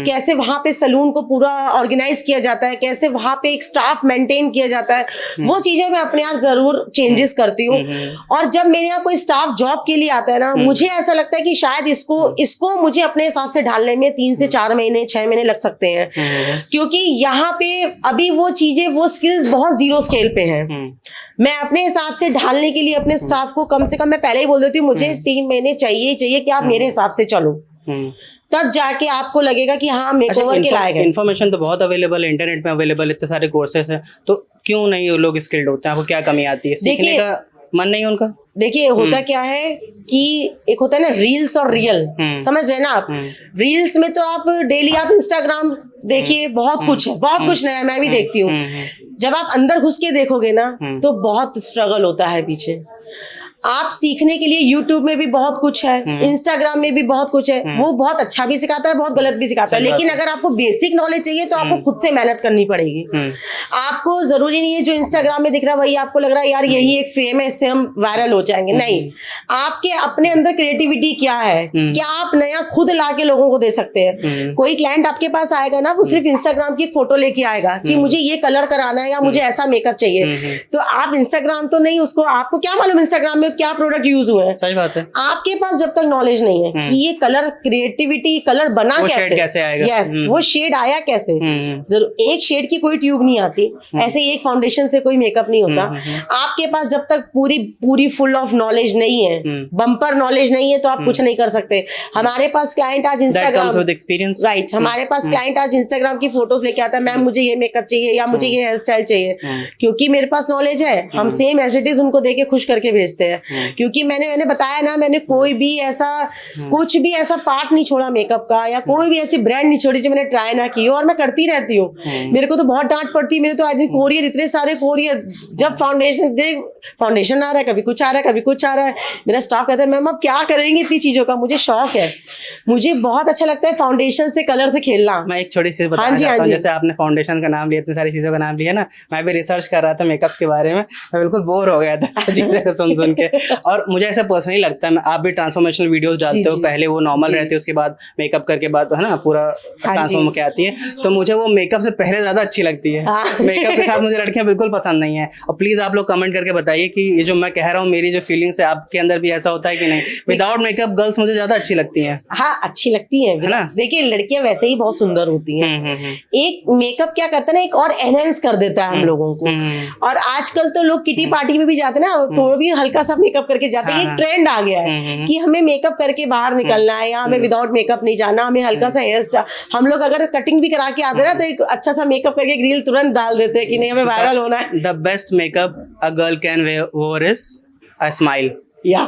कैसे वहां पे सलून को पूरा ऑर्गेनाइज किया जाता है, कैसे वहां पे एक स्टाफ मेंटेन किया जाता है, वो चीजें मैं अपने यहाँ जरूर चेंजेस करती हूँ। और जब मेरे यहाँ कोई स्टाफ जॉब के लिए आता है ना, मुझे ऐसा लगता है कि शायद इसको मुझे अपने हिसाब से ढालने में 3 से 4 महीने 6 महीने लग सकते हैं, क्योंकि यहाँ पे अभी वो चीजें वो स्किल्स बहुत जीरो स्केल पे हैं। मैं अपने हिसाब से ढालने के लिए अपने स्टाफ को कम से कम मैं पहले ही बोल देती हूँ, मुझे 3 महीने चाहिए कि आप मेरे हिसाब से चलो, तब जाके आपको लगेगा कि हाँ मेकओवर के लायक है। इन्फॉर्मेशन तो बहुत अवेलेबल है, इंटरनेट में अवेलेबल इतने सारे कोर्सेस हैं, तो क्यों नहीं वो लोग स्किल्ड होते हैं? आपको क्या कमी आती है? सीखने का मन नहीं है उनका? देखिए होता क्या है कि एक होता है ना रील्स और रियल, समझ रहे ना आप? रील्स में तो आप डेली आप इंस्टाग्राम देखिए, बहुत कुछ है, बहुत कुछ नया, मैं भी देखती हूँ। जब आप अंदर घुस के देखोगे ना तो बहुत स्ट्रगल होता है पीछे। आप सीखने के लिए यूट्यूब में भी बहुत कुछ है, इंस्टाग्राम में भी बहुत कुछ है, वो बहुत अच्छा भी सिखाता है, बहुत गलत भी सिखाता है, लेकिन अगर आपको बेसिक नॉलेज चाहिए तो आपको खुद से मेहनत करनी पड़ेगी। आपको जरूरी नहीं है जो इंस्टाग्राम में दिख रहा है वही आपको लग रहा है यार यही एक फेम है, इससे हम वायरल हो जाएंगे। नहीं, आपके अपने अंदर क्रिएटिविटी क्या है, क्या आप नया खुद ला के लोगों को दे सकते हैं। कोई क्लाइंट आपके पास आएगा ना, वो सिर्फ इंस्टाग्राम की एक फोटो लेके आएगा कि मुझे ये कलर कराना है या मुझे ऐसा मेकअप चाहिए, तो आप इंस्टाग्राम तो नहीं, उसको आपको क्या मालूम इंस्टाग्राम में क्या प्रोडक्ट यूज हुए हैं। सही बात है। आपके पास जब तक नॉलेज नहीं है कि ये कलर क्रिएटिविटी कलर बना वो कैसे, शेड कैसे आएगा, यस वो शेड आया कैसे, जरूर एक शेड की कोई ट्यूब नहीं आती, ऐसे ही एक फाउंडेशन से कोई मेकअप नहीं होता। आपके पास जब तक पूरी फुल ऑफ नॉलेज नहीं है, बम्पर नॉलेज नहीं है, तो आप कुछ नहीं कर सकते। हमारे पास क्लाइंट आज इंस्टाग्राम, राइट, हमारे पास क्लाइंट आज इंस्टाग्राम की फोटोज लेके आता है, मैम मुझे ये मेकअप चाहिए या मुझे ये हेयर स्टाइल चाहिए, क्योंकि मेरे पास नॉलेज है, हम सेम एज इट इज उनको देके खुश करके भेजते हैं। क्योंकि मैंने बताया ना, मैंने कोई भी ऐसा कुछ भी ऐसा पार्ट नहीं छोड़ा मेकअप का, या कोई भी ऐसी ब्रांड नहीं छोड़ी जो मैंने ट्राई ना की हो, और मैं करती रहती हूँ। मेरे को तो बहुत डांट पड़ती है, मेरे तो आदमी कोरियर, इतने सारे कोरियर, जब फाउंडेशन आ रहा है, कभी कुछ आ रहा है, कभी कुछ आ रहा है, मेरा स्टाफ कहता है मैम अब क्या करेंगे इतनी चीजों का। मुझे शौक है, मुझे बहुत अच्छा लगता है फाउंडेशन से कलर से खेलना। मैं एक छोटी सी बताना चाहता हूँ, जैसे आपने फाउंडेशन का नाम लिया, इतनी सारी चीजों का नाम लिया ना, मैं भी रिसर्च कर रहा था मेकअप्स के बारे में, मैं बिल्कुल बोर हो गया था चीजें सुन के। और मुझे ऐसा पर्सनली लगता है, आप भी ट्रांसफॉर्मेशनल वीडियोस डालते हो, पहले वो नॉर्मल रहती है, उसके बाद मेकअप करके बाद है ना पूरा ट्रांसफॉर्म होकर आती है, तो मुझे वो मेकअप से पहले ज्यादा अच्छी लगती है। मेकअप के साथ मुझे लड़कियां बिल्कुल पसंद नहीं है। और प्लीज आप लोग कमेंट करके बताइए कि ये जो मैं कह रहा हूँ, मेरी जो फीलिंग्स है, आपके अंदर भी ऐसा होता है कि नहीं? विदाउट मेकअप गर्ल्स मुझे ज्यादा अच्छी लगती हैं। हाँ, अच्छी लगती हैं, है ना? देखिए लड़कियां वैसे ही बहुत सुंदर होती हैं। एक मेकअप क्या करता है ना, एक और एनहेंस कर देता है हम लोगों को। और आजकल तो लोग किटी पार्टी में भी जाते हैं ना, थोड़ा भी हल्का सा मेकअप करके जाते हैं। एक ट्रेंड आ गया है कि हमें मेकअप करके बाहर निकलना है, या हमें विदाउट मेकअप नहीं जाना, हमें हल्का सा हेयर स्टाइल, हम लोग अगर कटिंग भी करा के आते हैं ना, तो एक अच्छा सा मेकअप करके रील तुरंत डाल देते हैं कि नहीं हमें वायरल होना है। The best makeup a girl can wear is a smile. या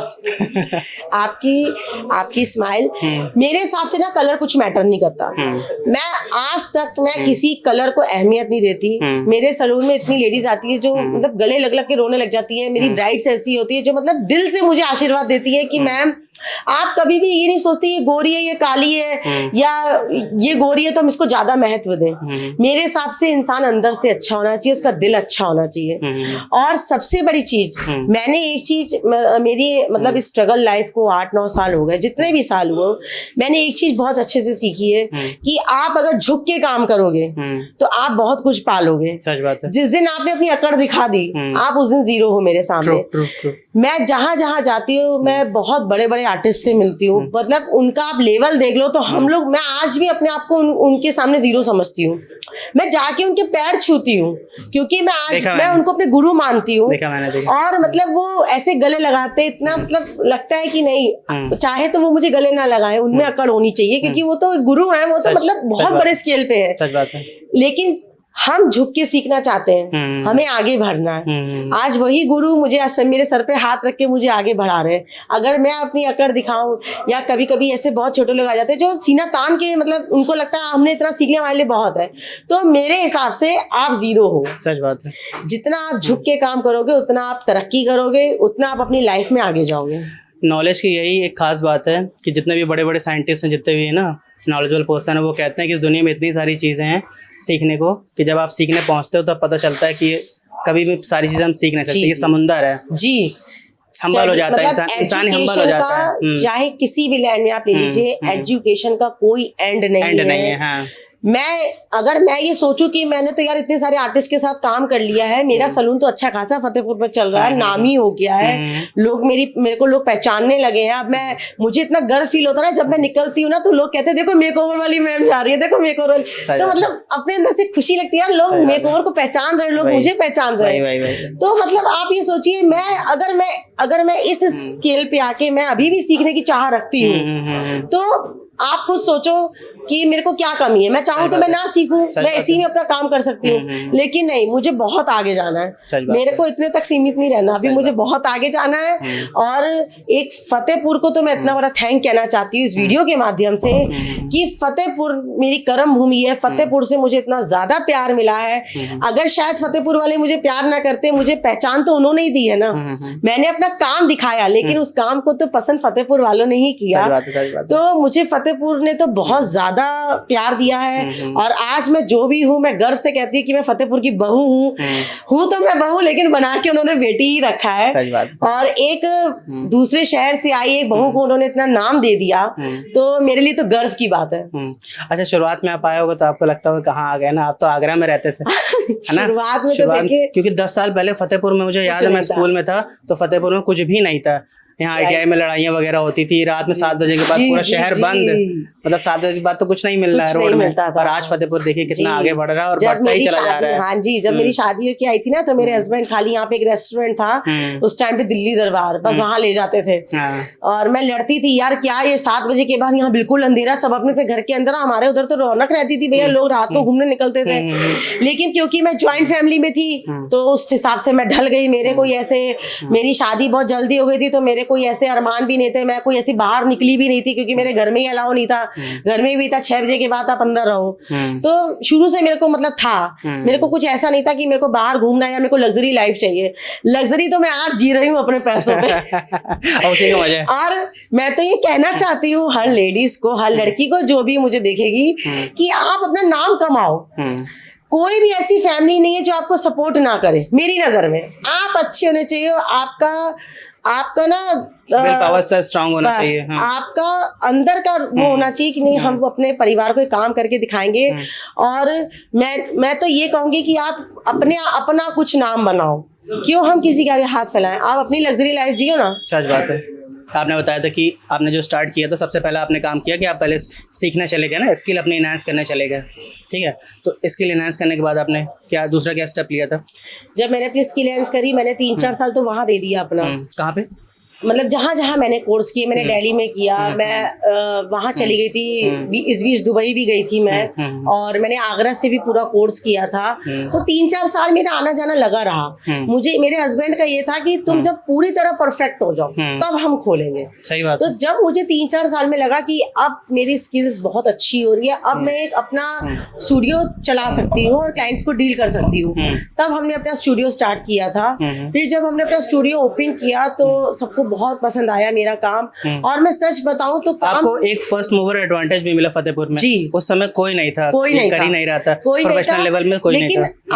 आपकी स्माइल, मेरे हिसाब से ना कलर कुछ मैटर नहीं करता। मैं आज तक किसी कलर को अहमियत नहीं देती। मेरे सलून में इतनी लेडीज आती है जो मतलब गले लग के रोने लग जाती है। मेरी ब्राइड्स ऐसी होती है जो मतलब दिल से मुझे आशीर्वाद देती है कि मैम आप कभी भी ये नहीं सोचती ये गोरी है, ये काली है, या ये गोरी है तो हम इसको ज्यादा महत्व दें। मेरे हिसाब से इंसान अंदर से अच्छा होना चाहिए, उसका दिल अच्छा होना चाहिए। और सबसे बड़ी चीज, मैंने एक चीज, मेरी ये मतलब इस स्ट्रगल लाइफ को 8-9 साल हो गए, जितने भी साल हुए, मैंने एक चीज बहुत अच्छे से सीखी है कि आप अगर झुक के काम करोगे तो आप बहुत कुछ पालोगे। सच बात है। जिस दिन आपने अपनी अकड़ दिखा दी, आप उस दिन जीरो हो मेरे सामने। ट्रू। मैं जहां जहां जाती हूँ, मैं बहुत बड़े बड़े आर्टिस्ट से मिलती हूँ, मतलब उनका आप लेवल देख लो तो हम लोग, मैं आज भी अपने आप को उनके सामने जीरो समझती हूँ। मैं जाके उनके पैर छूती हूँ क्योंकि मैं उनको अपने गुरु मानती हूँ। और मतलब वो ऐसे गले लगाते, इतना मतलब लगता है कि नहीं, चाहे तो वो मुझे गले ना लगाए, उनमें अकड़ होनी चाहिए क्योंकि वो तो गुरु है, वो तो मतलब बहुत बड़े स्केल पे है। सच बात है। लेकिन हम झुक के सीखना चाहते हैं, हमें आगे बढ़ना है। आज वही गुरु मुझे मेरे सर पे हाथ रख के मुझे आगे बढ़ा रहे हैं। अगर मैं अपनी अकड़ दिखाऊं, या कभी कभी ऐसे बहुत छोटे लोग आ जाते हैं जो सीना तान के, मतलब उनको लगता है हमने इतना सीखने हमारे लिए बहुत है, तो मेरे हिसाब से आप जीरो हो। सच बात है। जितना आप झुक के काम करोगे उतना आप तरक्की करोगे, उतना आप अपनी लाइफ में आगे जाओगे। नॉलेज की यही एक खास बात है कि जितने भी बड़े बड़े साइंटिस्ट हैं, जितने भी है ना नॉलेजेबल पर्सन है, वो कहते हैं कि इस दुनिया में इतनी सारी चीज़ें हैं सीखने को कि जब आप सीखने पहुंचते हो तब पता चलता है कि कभी भी सारी चीज़ें हम सीख नहीं सकते। ये समुंदर है जी। हम्बल हो जाता है इंसान हम्बल हो जाता है। चाहे किसी भी लाइन में आप ले लीजिए, एजुकेशन का कोई एंड नहीं है। हाँ। अगर मैं ये सोचूं कि मैंने तो यार इतने सारे आर्टिस्ट के साथ काम कर लिया है, मेरा सलून तो अच्छा खासा फतेहपुर में चल रहा है, नामी हो गया है, लोग मेरे को लोग पहचानने लगे हैं। अब मुझे इतना गर्व फील होता है जब मैं निकलती हूँ ना, तो लोग कहते हैं देखो मेकओवर वाली मैम जा रही है, देखो मेकओवर। तो मतलब अपने अंदर से खुशी लगती है यार, लोग मेकओवर को पहचान रहे हैं, लोग मुझे पहचान रहे हैं। तो मतलब आप ये सोचिए, अगर मैं इस स्केल पे आके मैं अभी भी सीखने की चाह रखती हूँ, तो आप खुद सोचो कि मेरे को क्या कमी है। मैं चाहूँ तो मैं ना सीखूं, मैं इसी में अपना काम कर सकती हूँ, लेकिन नहीं, मुझे बहुत आगे जाना है। मेरे को इतने तक सीमित नहीं रहना, अभी मुझे बहुत आगे जाना है। और एक फतेहपुर को तो मैं इतना बड़ा थैंक कहना चाहती हूँ इस वीडियो के माध्यम से कि फतेहपुर मेरी कर्म भूमि है। फतेहपुर से मुझे इतना ज्यादा प्यार मिला है। अगर शायद फतेहपुर वाले मुझे प्यार ना करते, मुझे पहचान तो उन्होंने ही दी है ना, मैंने अपना काम दिखाया, लेकिन उस काम को तो पसंद फतेहपुर वालों ने ही किया। तो मुझे फतेहपुर ने तो बहुत ज्यादा प्यार दिया है। और आज मैं जो भी हूँ, मैं गर्व से कहती हूँ कि मैं फतेहपुर की बहू हूँ तो मैं बहू, लेकिन बना के उन्होंने बेटी ही रखा है। सच बात। और एक दूसरे शहर से आई एक बहू को उन्होंने इतना नाम दे दिया, तो मेरे लिए तो गर्व की बात है। अच्छा, शुरुआत में आप आए होगा तो आपको लगता होगा कहाँ आ गए ना, आप तो आगरा में रहते थे है ना? शुरुआत में तो देखिए, क्योंकि 10 साल पहले फतेहपुर में, मुझे याद है मैं स्कूल में था तो फतेहपुर में कुछ भी नहीं था। यहाँ ITI में लड़ाइयाँ वगैरह होती थी, रात में 7 बजे के बाद पूरा शहर बंद, मतलब 7 बजे के बाद तो कुछ नहीं मिल रहा है रोड में। और आज फतेहपुर देखिए कितना आगे बढ़ रहा है और बढ़ता ही चला जा रहा है। हाँ जी, जब मेरी शादी की आई थी ना, तो मेरे हस्बैंड खाली यहाँ पे एक रेस्टोरेंट था उस टाइम पे, दिल्ली दरबार, बस वहाँ ले जाते थे। और मैं लड़ती थी यार, क्या ये 7 बजे के बाद यहाँ बिल्कुल अंधेरा, सब अपने अपने घर के अंदर। हमारे उधर तो रौनक रहती थी भैया, लोग रात को घूमने निकलते थे। लेकिन क्योंकि मैं ज्वाइंट फैमिली में थी तो उस हिसाब से मैं ढल गई। मेरे कोई ऐसे, मेरी शादी बहुत जल्दी हो गई थी, तो मेरे कोई ऐसे अरमान भी नहीं थे, मैं कोई ऐसी बाहर निकली भी नहीं थी क्योंकि मेरे घर में ही अलाउ नहीं था। घर में भी था 6 बजे के बाद आप अंदर रहो। तो शुरू से मेरे को मतलब था, मेरे को कुछ ऐसा नहीं था कि मेरे को बाहर घूमना है या मेरे को लग्जरी लाइफ चाहिए। लग्जरी तो मैं आज जी रही हूँ अपने पैसों पे और मैं तो ये कहना चाहती हूँ हर लेडीज को, हर लड़की को जो भी मुझे देखेगी, कि आप अपना नाम कमाओ। कोई भी ऐसी फैमिली नहीं है जो आपको सपोर्ट ना करे। मेरी नजर में आप अच्छे होने चाहिए, आपका ना पावर स्ट्रांग होना चाहिए। आपका अंदर का वो होना चाहिए कि नहीं, हम अपने परिवार को काम करके दिखाएंगे। और मैं तो ये कहूंगी कि आप अपना कुछ नाम बनाओ, क्यों हम किसी के आगे हाथ फैलाएं। आप अपनी लग्जरी लाइफ जियो ना। सच बात है। आपने बताया था कि आपने जो स्टार्ट किया था, सबसे पहले आपने काम किया कि आप पहले सीखने चले गए ना, स्किल अपनी इनहांस करने चले गए, ठीक है? तो स्किल इनहांस करने के बाद आपने दूसरा क्या स्टेप लिया था? जब मैंने अपनी स्किल इनहांस करी, मैंने 3-4 साल तो वहाँ दे दिया अपना। कहाँ पे? मतलब जहाँ मैंने कोर्स किए, मैंने दिल्ली में किया, मैं वहाँ चली गई थी, इस बीच दुबई भी गई थी मैं, और मैंने आगरा से भी पूरा कोर्स किया था। तो 3-4 साल मेरा आना जाना लगा रहा। मुझे, मेरे हस्बैंड का ये था कि तुम जब पूरी तरह परफेक्ट हो जाओ तब हम खोलेंगे। सही बात। तो जब मुझे 3-4 साल में लगा कि अब मेरी स्किल्स बहुत अच्छी हो रही है, अब मैं एक अपना स्टूडियो चला सकती हूँ और क्लाइंट्स को डील कर सकती हूँ, तब हमने अपना स्टूडियो स्टार्ट किया था। फिर जब हमने अपना स्टूडियो ओपन किया तो सबको बहुत पसंद आया मेरा काम। और मैं सच बताऊं तो आपको एक फर्स्ट मूवर एडवांटेज भी मिला फतेहपुर में। जी, उस समय कोई नहीं था, कोई नहीं कर ही नहीं रहा था, कोई प्रोफेशनल लेवल में कोई नहीं था। लेकिन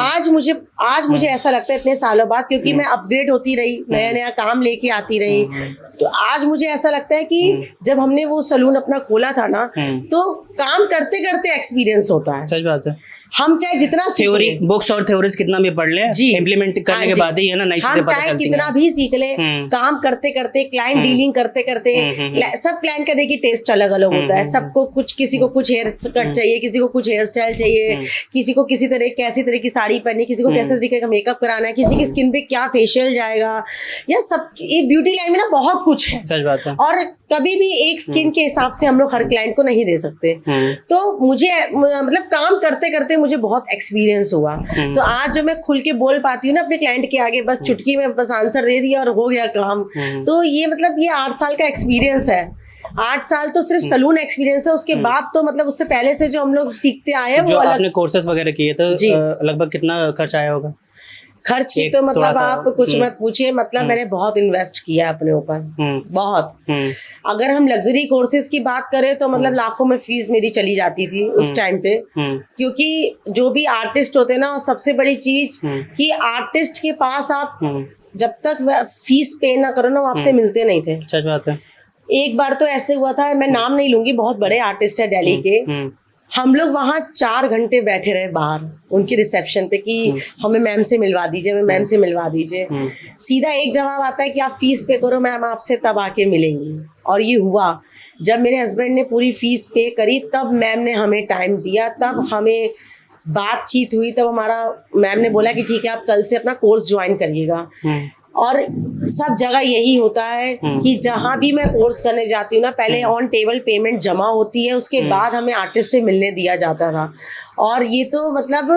आज मुझे ऐसा लगता है इतने सालों बाद, क्योंकि मैं अपग्रेड होती रही, नया नया काम लेके आती रही, तो आज मुझे ऐसा लगता है कि जब हमने वो सलून अपना खोला था ना, तो काम करते करते एक्सपीरियंस होता है। सच बात है। हम चाहे जितना थ्योरी बुक्स और थ्योरीज कितना भी पढ़ ले, इम्प्लीमेंट करने के बाद ही है ना नई चीजें पता चलती हैं। कितना भी सीख ले, काम करते करते, क्लाइंट डीलिंग करते करते, सब क्लाइंट का देखिए टेस्ट अलग अलग होता है। सबको कुछ, किसी को कुछ हेयर कट चाहिए, किसी को कुछ हेयर स्टाइल चाहिए, किसी को कैसी तरह की साड़ी पहननी, किसी को कैसे तरीके का मेकअप कराना है, किसी की स्किन पे क्या फेशियल जाएगा, या सब ब्यूटी लाइन में ना बहुत कुछ है। सच बात है। और कभी भी एक स्किन के हिसाब से हम लोग हर क्लाइंट को नहीं दे सकते। तो मुझे मतलब काम करते करते मुझे बहुत एक्सपीरियंस हुआ। तो आज जो मैं खुल के बोल पाती हूँ ना अपने क्लाइंट के आगे, बस चुटकी में बस आंसर दे दिया और हो गया काम। तो ये मतलब ये 8 साल का एक्सपीरियंस है। 8 साल तो सिर्फ सलून एक्सपीरियंस है, उसके बाद तो मतलब उससे पहले से जो हम लोग सीखते आए हैं, जो वो अलग। आपने कोर्सेज वगैरह किए तो लगभग कितना खर्च आया होगा? खर्च की तो मतलब आप कुछ मत पूछिए, मतलब मैंने बहुत इन्वेस्ट किया अपने ऊपर, बहुत। अगर हम लग्जरी कोर्सेज की बात करें तो मतलब लाखों में फीस मेरी चली जाती थी उस टाइम पे, क्योंकि जो भी आर्टिस्ट होते ना, सबसे बड़ी चीज कि आर्टिस्ट के पास आप जब तक फीस पे ना करो ना, वो आपसे मिलते नहीं थे। सच बात है। एक बार तो ऐसे हुआ था, मैं नाम नहीं लूंगी, बहुत बड़े आर्टिस्ट है दिल्ली के, हम लोग वहाँ 4 घंटे बैठे रहे बाहर उनकी रिसेप्शन पे कि हमें मैम से मिलवा दीजिए, हमें मैम से मिलवा दीजिए। सीधा एक जवाब आता है कि आप फीस पे करो, मैम आपसे तब आके मिलेंगी। और ये हुआ जब मेरे हस्बैंड ने पूरी फीस पे करी, तब मैम ने हमें टाइम दिया, तब हमें बातचीत हुई, तब हमारा मैम ने बोला कि ठीक है आप कल से अपना कोर्स ज्वाइन करिएगा। और सब जगह यही होता है कि जहां भी मैं कोर्स करने जाती हूँ ना, पहले ऑन टेबल पेमेंट जमा होती है, उसके बाद हमें आर्टिस्ट से मिलने दिया जाता था। और ये तो मतलब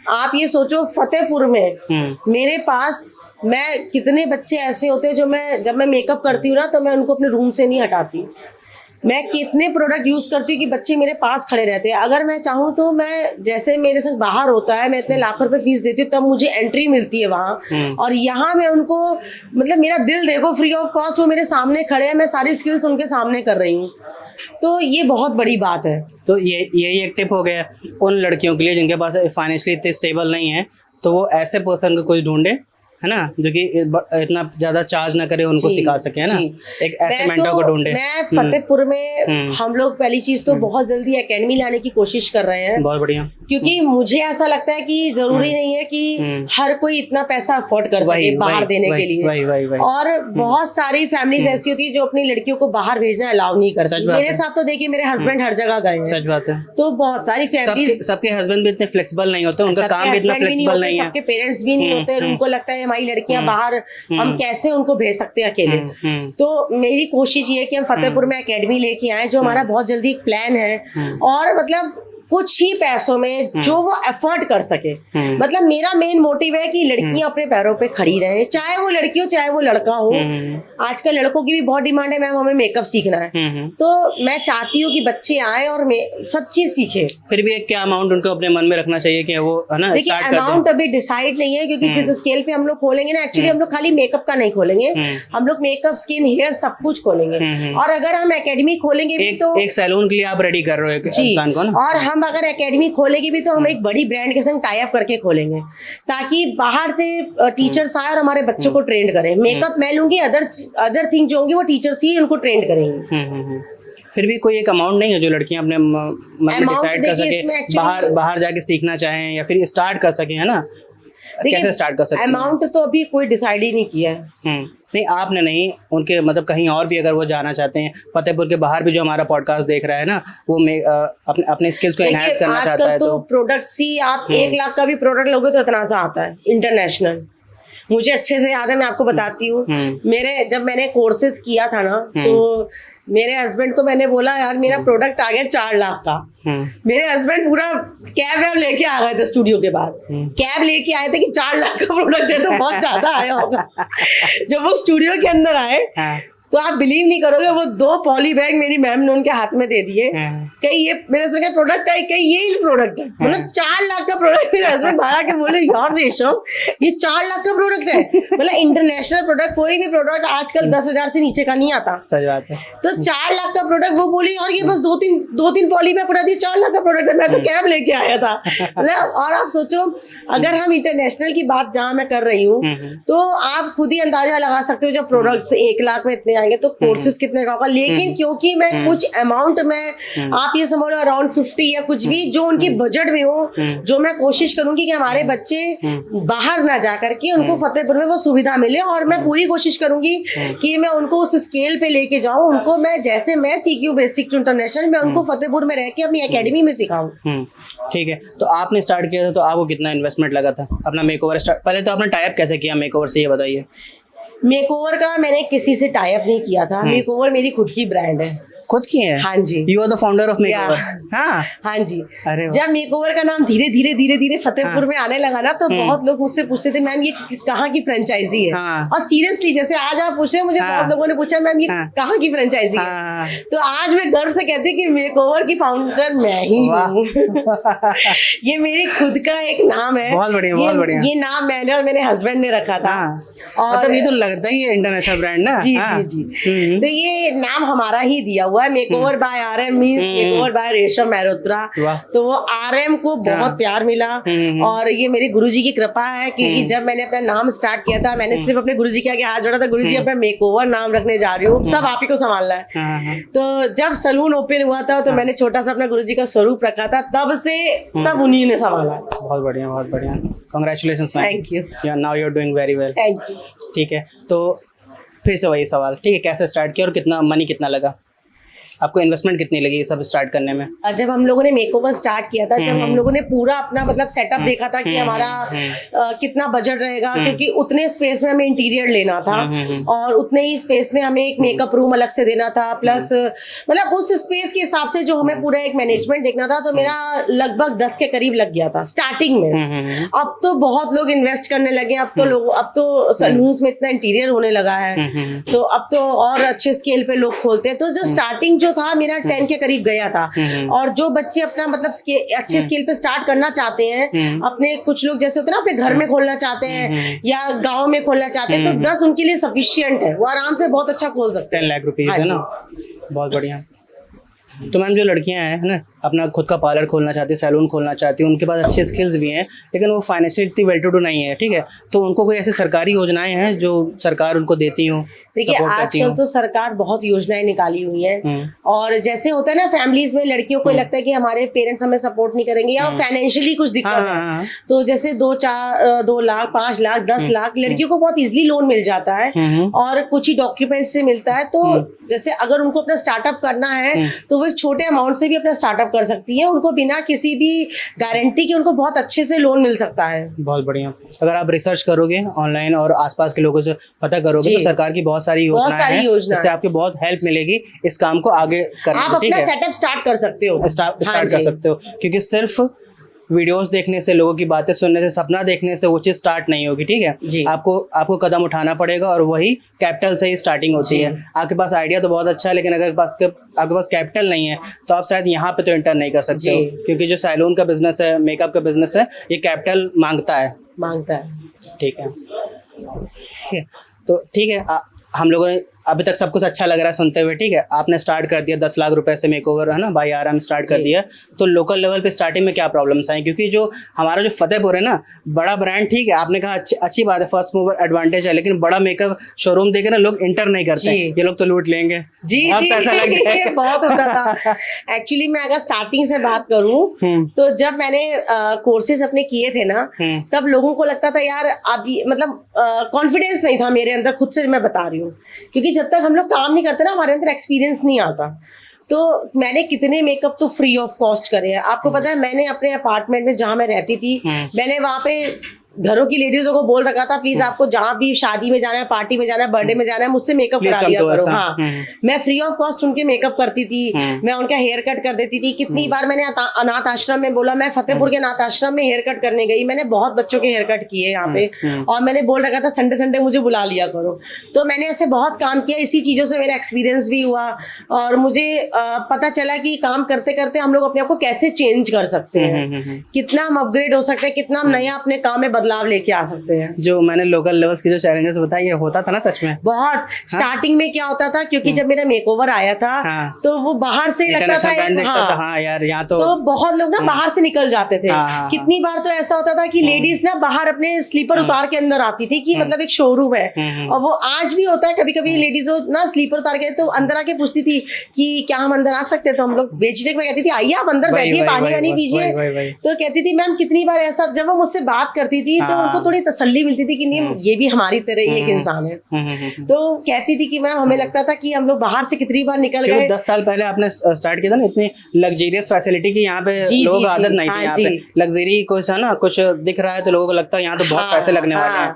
आप ये सोचो, फतेहपुर में मेरे पास मैं कितने बच्चे ऐसे होते हैं जो जब मैं मेकअप करती हूँ ना, तो मैं उनको अपने रूम से नहीं हटाती। मैं कितने प्रोडक्ट यूज करती हूँ कि बच्चे मेरे पास खड़े रहते हैं। अगर मैं चाहूँ तो मैं, जैसे मेरे संग बाहर होता है, मैं इतने लाखों रुपए फीस देती हूँ, तब मुझे एंट्री मिलती है वहाँ। और यहाँ मैं उनको, मतलब मेरा दिल देखो, फ्री ऑफ कॉस्ट वो मेरे सामने खड़े हैं, मैं सारी स्किल्स उनके सामने कर रही हूँ। तो ये बहुत बड़ी बात है। तो यही एक टिप हो गया उन लड़कियों के लिए जिनके पास फाइनेंशियली इतने स्टेबल नहीं है, तो वो ऐसे पर्सन को कोई ढूंढे, है ना, जो कि इतना ज्यादा चार्ज ना करे, उनको सिखा सके, है ना, एक ऐसे मेंटर को ढूंढे। मैं फतेहपुर में हम लोग पहली चीज तो बहुत जल्दी एकेडमी लाने की कोशिश कर रहे हैं। बहुत बढ़िया। क्योंकि मुझे ऐसा लगता है कि जरूरी नहीं है कि हर कोई इतना पैसा अफोर्ड कर सके बाहर देने के लिए। और बहुत सारी फैमिलीज ऐसी होती है जो अपनी लड़कियों को बाहर भेजना अलाउ नहीं करती। मेरे साथ तो देखिए मेरे हस्बैंड हर जगह गए हैं। सच बात है। तो बहुत सारी फैमिलीज, सबके हस्बैंड भी इतने फ्लेक्सिबल नहीं होते, उनका काम भी इतना फ्लेक्सिबल नहीं है, सबके पेरेंट्स भी नहीं होते, उनको लगता है हमारी लड़कियां बाहर, हम कैसे उनको भेज सकते हैं अकेले। तो मेरी कोशिश ये है कि हम फतेहपुर में एकेडमी लेके आए, जो हमारा बहुत जल्दी एक प्लान है, और मतलब कुछ ही पैसों में जो वो अफोर्ड कर सके। मतलब मेरा मेन मोटिव है कि लड़कियां अपने पैरों पे खड़ी रहें, चाहे वो लड़की हो चाहे वो लड़का हो। आजकल लड़कों की भी बहुत डिमांड है, मैम हमें मेकअप सीखना है, तो मैं चाहती हूँ कि बच्चे आए और सब चीज सीखे। फिर भी एक क्या अमाउंट उनको अपने मन में रखना चाहिए कि वो, है ना, देखिए अमाउंट अभी डिसाइड नहीं है, क्योंकि जिस स्केल पे हम लोग खोलेंगे ना, एक्चुअली हम लोग खाली मेकअप का नहीं खोलेंगे, हम लोग मेकअप, स्किन, हेयर सब कुछ खोलेंगे। और अगर हम एकेडमी खोलेंगे भी तो एक सैलून के लिए आप रेडी कर रहे हो इंसान को ना, और हम अगर एकेडमी खोलेगी भी तो हम एक बड़ी ब्रांड के संग टाई अप करके खोलेंगे, ताकि बाहर से टीचर्स आए और हमारे बच्चों को ट्रेंड करें। मेकअप मैं लूंगी, अदर थिंग जो होंगी वो टीचर्स ही उनको ट्रेंड करेंगे। फिर भी कोई एक अमाउंट नहीं है जो लड़कियां अपने मन में डिसाइड कर सके, बाहर जाके सीखना चाहें या फिर स्टार्ट कर सके, है ना, कैसे स्टार्ट कर सकते हैं? अमाउंट तो अभी कोई डिसाइड ही नहीं किया है। नहीं, आपने नहीं, उनके मतलब कहीं और भी अगर वो जाना चाहते हैं, फतेहपुर के बाहर भी जो हमारा पॉडकास्ट देख रहा है ना, वो अपने स्किल्स को एनहांस करना चाहता है, तो प्रोडक्ट्स ही आप 1 लाख का भी प्रोडक्ट लोगे तो इतना सा आता है इंटरनेशनल। मुझे अच्छे से याद है, मैं आपको बताती हूँ, जब मैंने कोर्सेज किया था ना, तो मेरे हस्बैंड को मैंने बोला यार मेरा प्रोडक्ट आ गया 4 लाख का। मेरे हस्बैंड पूरा कैब वैब लेके आ गए थे स्टूडियो के बाद, कैब लेके आए थे कि 4 लाख का प्रोडक्ट है तो बहुत ज्यादा आया होगा। जब वो स्टूडियो के अंदर आए तो आप बिलीव नहीं करोगे, वो 2 पॉली बैग मेरी मैम ने उनके हाथ में दे दिए। कहीं ये मेरे हस्बैंड का प्रोडक्ट है, कहीं ये प्रोडक्ट है, मतलब 4 लाख का प्रोडक्ट। मेरे हस्बैंड बाहर के बोले यार रेशम ये 4 लाख का प्रोडक्ट है, मतलब इंटरनेशनल प्रोडक्ट, कोई भी प्रोडक्ट आजकल 10,000 से नीचे का नहीं आता। सही बात है। तो 4 लाख का प्रोडक्ट, वो बोली और ये बस 2-3 पॉली बैग पड़ा दिए, 4 लाख का प्रोडक्ट है। मैं तो कैब लेके आया था, मतलब। और आप सोचो अगर हम इंटरनेशनल की बात जहां मैं कर रही हूँ, तो आप खुद ही अंदाजा लगा सकते हो, जो प्रोडक्ट्स 1 लाख में इतने आएंगे तो कोर्सेज कितने का होगा। लेकिन क्योंकि मैं कुछ अमाउंट में, आप ये समझ लो अराउंड 50 या कुछ भी जो उनकी बजट में हो, जो मैं कोशिश करूंगी कि हमारे बच्चे बाहर ना जा करके उनको फतेहपुर में वो सुविधा मिले, और मैं पूरी कोशिश करूंगी कि मैं उनको उस स्केल पे लेके जाऊं। उनको मैं जैसे मैं सीखी हूँ बेसिक टू इंटरनेशनल, मैं उनको फतेहपुर में रह के अपनी एकेडमी में सिखाऊं। ठीक है। तो आपने स्टार्ट किया था तो आपको कितना इन्वेस्टमेंट लगा था अपना मेकओवर स्टार्ट? पहले तो आपने टाइप कैसे किया मेकओवर से, ये बताइए। मेकओवर का मैंने किसी से टाई अप नहीं किया था। मेकओवर मेरी खुद की ब्रांड है, खुद की है? हाँ जी। You are the founder of Makeover? हाँ हाँ जी। अरे जब मेकओवर का नाम धीरे धीरे फतेहपुर में आने लगा ना, तो बहुत लोग मुझसे पूछते थे मैम ये कहाँ की फ्रेंचाइजी है। और सीरियसली जैसे आज आप पूछ रहे हैं, मुझे बहुत लोगों ने पूछा मैम ये कहाँ की फ्रेंचाइजी है। तो आज मैं गर्व से कहती हूँ कि मेकओवर की फाउंडर मैं ही हूँ। ये मेरे खुद का एक नाम है। बहुत बढ़िया, बहुत बढ़िया। ये नाम मैंने और मेरे हस्बैंड ने रखा था। और मतलब ये तो लगता ही है इंटरनेशनल ब्रांड ना। जी जी जी। तो ये नाम हमारा ही दिया हुआ है, makeover by RM means makeover by Resham Mehrotra. तो वो RM को बहुत प्यार मिला, और ये मेरे गुरुजी की कृपा है, क्योंकि जब मैंने अपना नाम स्टार्ट किया था, मैंने सिर्फ अपने गुरुजी के आगे हाथ जोड़ा था, गुरुजी अपना मेकओवर नाम रखने जा रही हूँ, सब आप ही को संभालना है। तो जब सलून ओपन हुआ था, तो मैंने छोटा सा अपना गुरुजी का स्वरूप रखा था, तब से सब उन्हीं ने संभाला। बहुत बढ़िया, बहुत बढ़िया। Congratulations ma'am. Thank you. Now you are doing very well. Thank you. ठीक है, तो फिर से वही सवाल, ठीक है, कैसे स्टार्ट किया और कितना मनी कितना लगा आपको, इन्वेस्टमेंट कितनी लगी ये सब स्टार्ट करने में? जब हम लोगों ने मेकओवर स्टार्ट किया था, जब हम लोगों ने पूरा अपना मतलब सेटअप देखा था कि हमारा कितना बजट रहेगा, क्योंकि उतने स्पेस में हमें इंटीरियर लेना था, और उतने ही स्पेस में हमें एक मेकअप रूम अलग से देना था, प्लस मतलब उस स्पेस के हिसाब से जो हमें पूरा एक मैनेजमेंट देखना था। तो मेरा लगभग 10 के करीब लग गया था स्टार्टिंग में। अब तो बहुत लोग इन्वेस्ट करने लगे, अब तो सलून्स में इतना इंटीरियर होने लगा है, तो अब तो और अच्छे स्केल पे लोग खोलते हैं। तो जो स्टार्टिंग जो था मेरा 10 के करीब गया था। और जो बच्चे अपना मतलब अच्छे स्केल पे स्टार्ट करना चाहते हैं, अपने कुछ लोग जैसे होते हैं ना अपने घर में खोलना चाहते हैं या गांव में खोलना चाहते हैं, तो 10 उनके लिए सफिशिएंट है, वो आराम से बहुत अच्छा खोल सकते हैं। 10 लाख रुपीज है ना, बहुत बढ़िया। तो मैम जो लड़कियां हैं है ना, अपना खुद का पार्लर खोलना चाहती है, सैलून खोलना चाहती है, उनके पास अच्छे स्किल्स भी हैं, लेकिन वो फाइनेंशियल इतनी वेल टू डू नहीं है, ठीक है, तो उनको कोई ऐसी सरकारी योजनाएं हैं जो सरकार उनको देती हो? देखिए आजकल तो सरकार बहुत योजनाएं निकाली हुई हैं, और जैसे होता है ना फैमिलीज में लड़कियों को लगता है कि हमारे पेरेंट्स हमें सपोर्ट नहीं करेंगे या फाइनेंशियली कुछ दिक्कत है, तो जैसे 2 लाख 5 लाख 10 लाख लड़कियों को बहुत इजिली लोन मिल जाता है, और कुछ ही डॉक्यूमेंट से मिलता है। तो जैसे अगर उनको अपना स्टार्टअप करना है, तो वो एक छोटे अमाउंट से भी अपना स्टार्टअप कर सकती है, उनको बिना किसी भी गारंटी के उनको बहुत अच्छे से लोन मिल सकता है। बहुत बढ़िया। अगर आप रिसर्च करोगे ऑनलाइन और आसपास के लोगों से पता करोगे, तो सरकार की बहुत सारी योजनाएं हैं, इससे आपकी बहुत हेल्प मिलेगी इस काम को आगे करने में। आप अपना सेटअप स्टार्ट कर सकते हो, स्टार्ट कर सकते हो, क्योंकि सिर्फ वीडियोस देखने से, लोगों की बातें सुनने से, सपना देखने से वो चीज स्टार्ट नहीं होगी, ठीक है। आपको कदम उठाना पड़ेगा, और वही कैपिटल से ही स्टार्टिंग होती है। आपके पास आइडिया तो बहुत अच्छा है, लेकिन अगर आपके पास कैपिटल नहीं है, तो आप शायद यहाँ पे तो एंटर नहीं कर सकते हो, क्योंकि जो सैलून का बिजनेस है, मेकअप का बिजनेस है, ये कैपिटल मांगता है। ठीक है, तो ठीक है, हम लोगों ने अभी तक सब कुछ अच्छा लग रहा है सुनते हुए, ठीक है। आपने स्टार्ट कर दिया 10 लाख रुपए से मेकओवर, है ना, बाय RM स्टार्ट कर दिया। तो लोकल लेवल पे स्टार्टिंग में क्या प्रॉब्लम्स आई? क्योंकि जो हमारा जो फतेहपुर है ना, बड़ा ब्रांड, ठीक है, आपने कहा अच्छी बात है, फर्स्ट मूवर एडवांटेज है, लेकिन बड़ा मेकअप शोरूम देखे ना लोग इंटर नहीं करते, ये लोग तो लूट लेंगे, बहुत पैसा लग जाएगा। बहुत होता था। एक्चुअली मैं अगर स्टार्टिंग से बात करूं, तो जब मैंने कोर्सेज अपने किए थे ना, तब लोगों को लगता था यार अभी मतलब कॉन्फिडेंस नहीं था मेरे अंदर, खुद से मैं बता रही हूँ, क्योंकि जब तक हम लोग काम नहीं करते ना, हमारे अंदर एक्सपीरियंस नहीं आता। तो मैंने कितने मेकअप तो फ्री ऑफ कॉस्ट करे हैं। आपको पता है, मैंने अपने अपार्टमेंट में जहाँ मैं रहती थी, मैंने वहां पे घरों की लेडीजों को बोल रखा था, प्लीज आपको जहाँ भी शादी में जाना है, पार्टी में जाना है, बर्थडे में जाना है, मुझसे मेकअप करा लिया करो। हाँ, मैं फ्री ऑफ कॉस्ट उनके मेकअप करती थी, मैं उनका हेयर कट कर देती थी। कितनी बार मैंने अनाथ आश्रम में बोला, मैं फतेहपुर के अनाथ आश्रम में हेयर कट करने गई, मैंने बहुत बच्चों के हेयर कट किए यहाँ पे, और मैंने बोल रखा था संडे संडे मुझे बुला लिया करो। तो मैंने ऐसे बहुत काम किया, इसी चीजों से मेरा एक्सपीरियंस भी हुआ, और मुझे पता चला कि काम करते करते हम लोग अपने आप को कैसे चेंज कर सकते हैं, कितना हम अपग्रेड हो सकते हैं, कितना हम नया अपने काम में बदलाव लेके आ सकते हैं। जो मैंने लोकल लेवल्स की जो चैलेंजेस बताई, ये होता था ना सच में बहुत। स्टार्टिंग में क्या होता था, क्योंकि जब मेरा मेकओवर आया था तो वो बाहर से लगता था, हाँ यार यहाँ तो बहुत लोग ना बाहर से निकल जाते थे। कितनी बार तो ऐसा होता था कि लेडीज ना बाहर अपने स्लीपर उतार के अंदर आती थी, कि मतलब एक शोरूम है, और वो आज भी होता है, कभी कभी लेडीज ना स्लीपर उतार के तो अंदर आके पूछती थी कि क्या हम अंदर आ सकते हैं, तो हम लोग बेझिझक में कहती थी आइए आप अंदर बैठिए, पानी वानी पीजिए। तो कहती थी मैम कितनी बार ऐसा, जब वो मुझसे बात करती थी तो उनको थोड़ी तसल्ली मिलती थी कि नहीं ये भी हमारी तरह ही एक इंसान है। तो कहती थी कि मैम हमें लगता था कि हम लोग बाहर से कितनी बार निकल गए। 10 साल पहले आपने स्टार्ट किया था ना, इतनी लग्जरियस फैसिलिटी की यहाँ पे लोगों को आदत नहीं थी। यहाँ पे लग्जरी कुछ है ना, कुछ दिख रहा है तो लोगों को लगता है यहाँ तो बहुत पैसे लगने वाले हैं।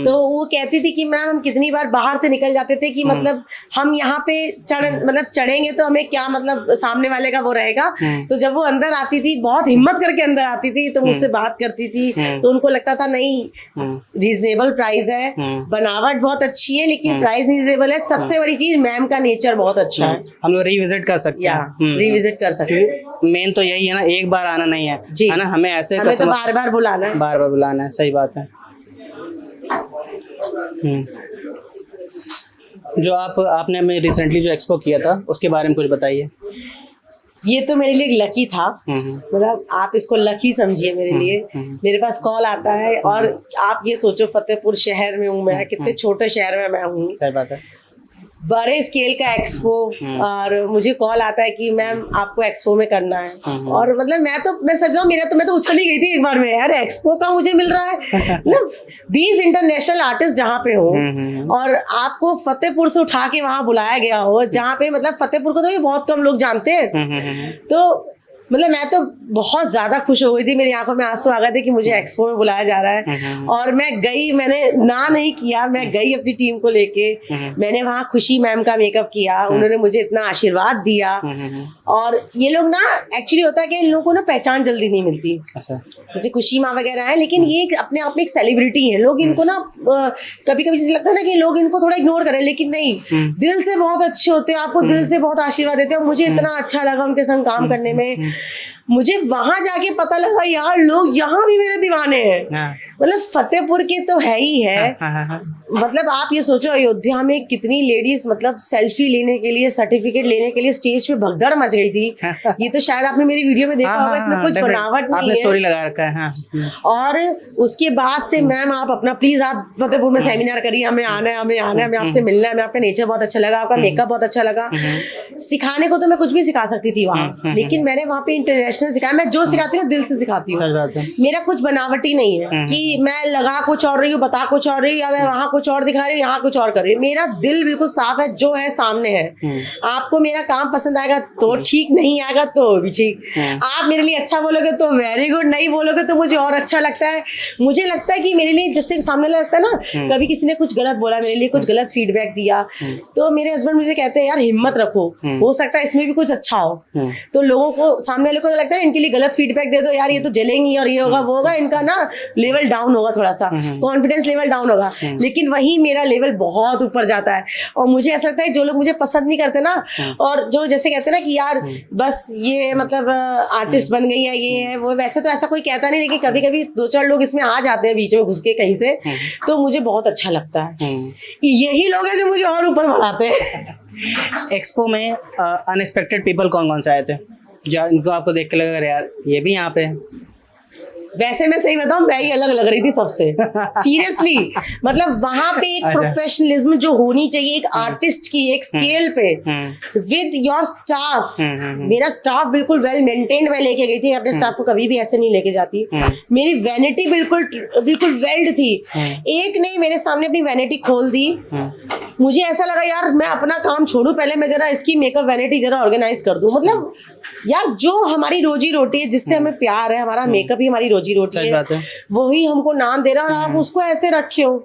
तो वो कहती थी कि मैम हम कितनी बार बाहर से निकल जाते थे कि मतलब हम यहाँ पे चढ़ेंगे तो हमें क्या, मतलब सामने वाले का वो रहेगा। तो जब वो अंदर आती थी, बहुत हिम्मत करके अंदर आती थी, तो मुझसे बात करती थी, तो उनको लगता था नहीं रीजनेबल प्राइस है, बनावट बहुत अच्छी है, लेकिन प्राइस रीजनेबल है। सबसे बड़ी चीज मैम का नेचर बहुत अच्छा है, हम लोग रिविजिट कर सकते हैं, रिविजिट कर सकते हैं। मेन तो यही है ना, एक बार आना नहीं है ना, हमें ऐसे तो बार बार बुलाना है, बार बार बुलाना है। सही बात है। जो आपने हमें रिसेंटली जो एक्सपो किया था उसके बारे में कुछ बताइए। ये तो मेरे लिए लकी था, मतलब आप इसको लकी समझिए मेरे लिए। मेरे पास कॉल आता है, और आप ये सोचो फतेहपुर शहर में हूँ मैं, कितने छोटे शहर में मैं हूँ, सही बात है, बड़े स्केल का एक्सपो, और मुझे कॉल आता है कि मैम आपको एक्सपो में करना है। और मतलब मैं सच रहा हूँ, मैं तो उछल ही गई थी एक बार में, यार एक्सपो का मुझे मिल रहा है, मतलब 20 इंटरनेशनल आर्टिस्ट जहाँ पे हो, और आपको फतेहपुर से उठा के वहां बुलाया गया हो, जहाँ पे मतलब फतेहपुर को तो ये बहुत कम लोग जानते हैं। तो मतलब मैं तो बहुत ज्यादा खुश हो गई थी, मेरी आंखों में आंसू आ गए थे कि मुझे एक्सपो में बुलाया जा रहा है। और मैं गई, मैंने ना नहीं किया, मैं गई अपनी टीम को लेके, मैंने वहाँ खुशी मैम का मेकअप किया, उन्होंने मुझे इतना आशीर्वाद दिया। और ये लोग ना, एक्चुअली होता है कि इन लोगों को ना पहचान जल्दी नहीं मिलती, जैसे खुशी माँ वगैरह है, लेकिन ये अपने आप में एक सेलिब्रिटी है। लोग इनको ना कभी कभी जैसे लगता है ना कि लोग इनको थोड़ा इग्नोर करें, लेकिन नहीं, दिल से बहुत अच्छे होते हैं, आपको दिल से बहुत आशीर्वाद देते हैं। मुझे इतना अच्छा लगा उनके संग काम करने में। मुझे वहां जाके पता लगा यार लोग यहाँ भी मेरे दीवाने हैं। मतलब फतेहपुर के तो है ही है। मतलब आप ये सोचो, अयोध्या में कितनी लेडीज मतलब सेल्फी लेने के लिए, सर्टिफिकेट लेने के लिए स्टेज पे भगदड़ मच गई थी। ये तो शायद आपने मेरी वीडियो में देखा होगा, इसमें कुछ बनावट नहीं है, स्टोरी लगा रखा है। और उसके बाद से मैम आप अपना प्लीज आप फतेहपुर में सेमिनार करिए, हमें आना है, हमें आपसे मिलना है, हमें आपका नेचर बहुत अच्छा लगा, आपका मेकअप बहुत अच्छा लगा। सिखाने को तो मैं कुछ भी सिखा सकती थी वहाँ, लेकिन मैंने वहाँ पे इंटरनेशनल सिखाया। मैं जो सिखाती हूँ दिल से सिखाती हूँ, मेरा कुछ बनावटी नहीं है कि मैं लगा कुछ और रही हूँ, बता कुछ और रही हूँ, या मैं वहाँ कुछ और दिखा रही हूँ, यहाँ कुछ और कर रही हूँ। मेरा दिल बिल्कुल साफ है, जो है सामने है। आपको मेरा काम पसंद आएगा तो ठीक, नहीं आएगा तो भी ठीक। आप मेरे लिए अच्छा बोलोगे तो वेरी गुड, नहीं बोलोगे तो मुझे और अच्छा लगता है। मुझे लगता है कि मेरे लिए जैसे सामने लगता है ना, कभी किसी ने कुछ गलत बोला, मेरे लिए कुछ गलत फीडबैक दिया, तो मेरे हस्बैंड मुझे कहते हैं यार हिम्मत रखो, हो सकता है इसमें भी कुछ अच्छा हो। तो लोगों को, सामने वाले को लगता है इनके लिए गलत फीडबैक दे दो, यार ये तो जलेंगी और ये होगा वो होगा, इनका ना लेवल डाउन होगा, थोड़ा सा कॉन्फिडेंस लेवल डाउन होगा। लेकिन वही मेरा लेवल बहुत ऊपर जाता है। और मुझे ऐसा लगता है जो लोग मुझे पसंद नहीं करते ना, और जो जैसे कहते हैं ना कि यार बस ये मतलब आर्टिस्ट बन गई है, ये है वो, वैसे तो ऐसा कोई कहता नहीं, लेकिन कभी कभी 2-4 लोग इसमें आ जाते हैं बीच में घुस के कहीं से, तो मुझे बहुत अच्छा लगता है। यही लोग हैं जो मुझे और ऊपर बढ़ाते हैं। एक्सपो में अनएक्सपेक्टेड पीपल कौन कौन से आए थे, जो इनको आपको देख के लगा यार ये भी यहाँ पे? वैसे मैं सही बताऊं, मैं ही अलग लग रही थी सबसे, सीरियसली। मतलब वहां पे एक प्रोफेशनलिज्म जो होनी चाहिए एक आर्टिस्ट की एक स्केल पे, विद योर स्टाफ। मेरा स्टाफ बिल्कुल वेल मेंटेन्ड मैं लेके गई थी, अपने स्टाफ को कभी भी ऐसे नहीं लेके जाती। मेरी वैनिटी बिल्कुल बिल्कुल वेल्ड थी, एक नहीं मेरे सामने अपनी वैनिटी खोल दी। मुझे ऐसा लगा यार मैं अपना काम छोड़ू, पहले मैं जरा इसकी मेकअप वैनिटी जरा ऑर्गेनाइज कर दूं। मतलब यार जो हमारी रोजी रोटी है, जिससे हमें प्यार है, हमारा मेकअप ही हमारी रोजी रोटी है, वही हमको नाम दे रहा है और आप उसको ऐसे रखे हो।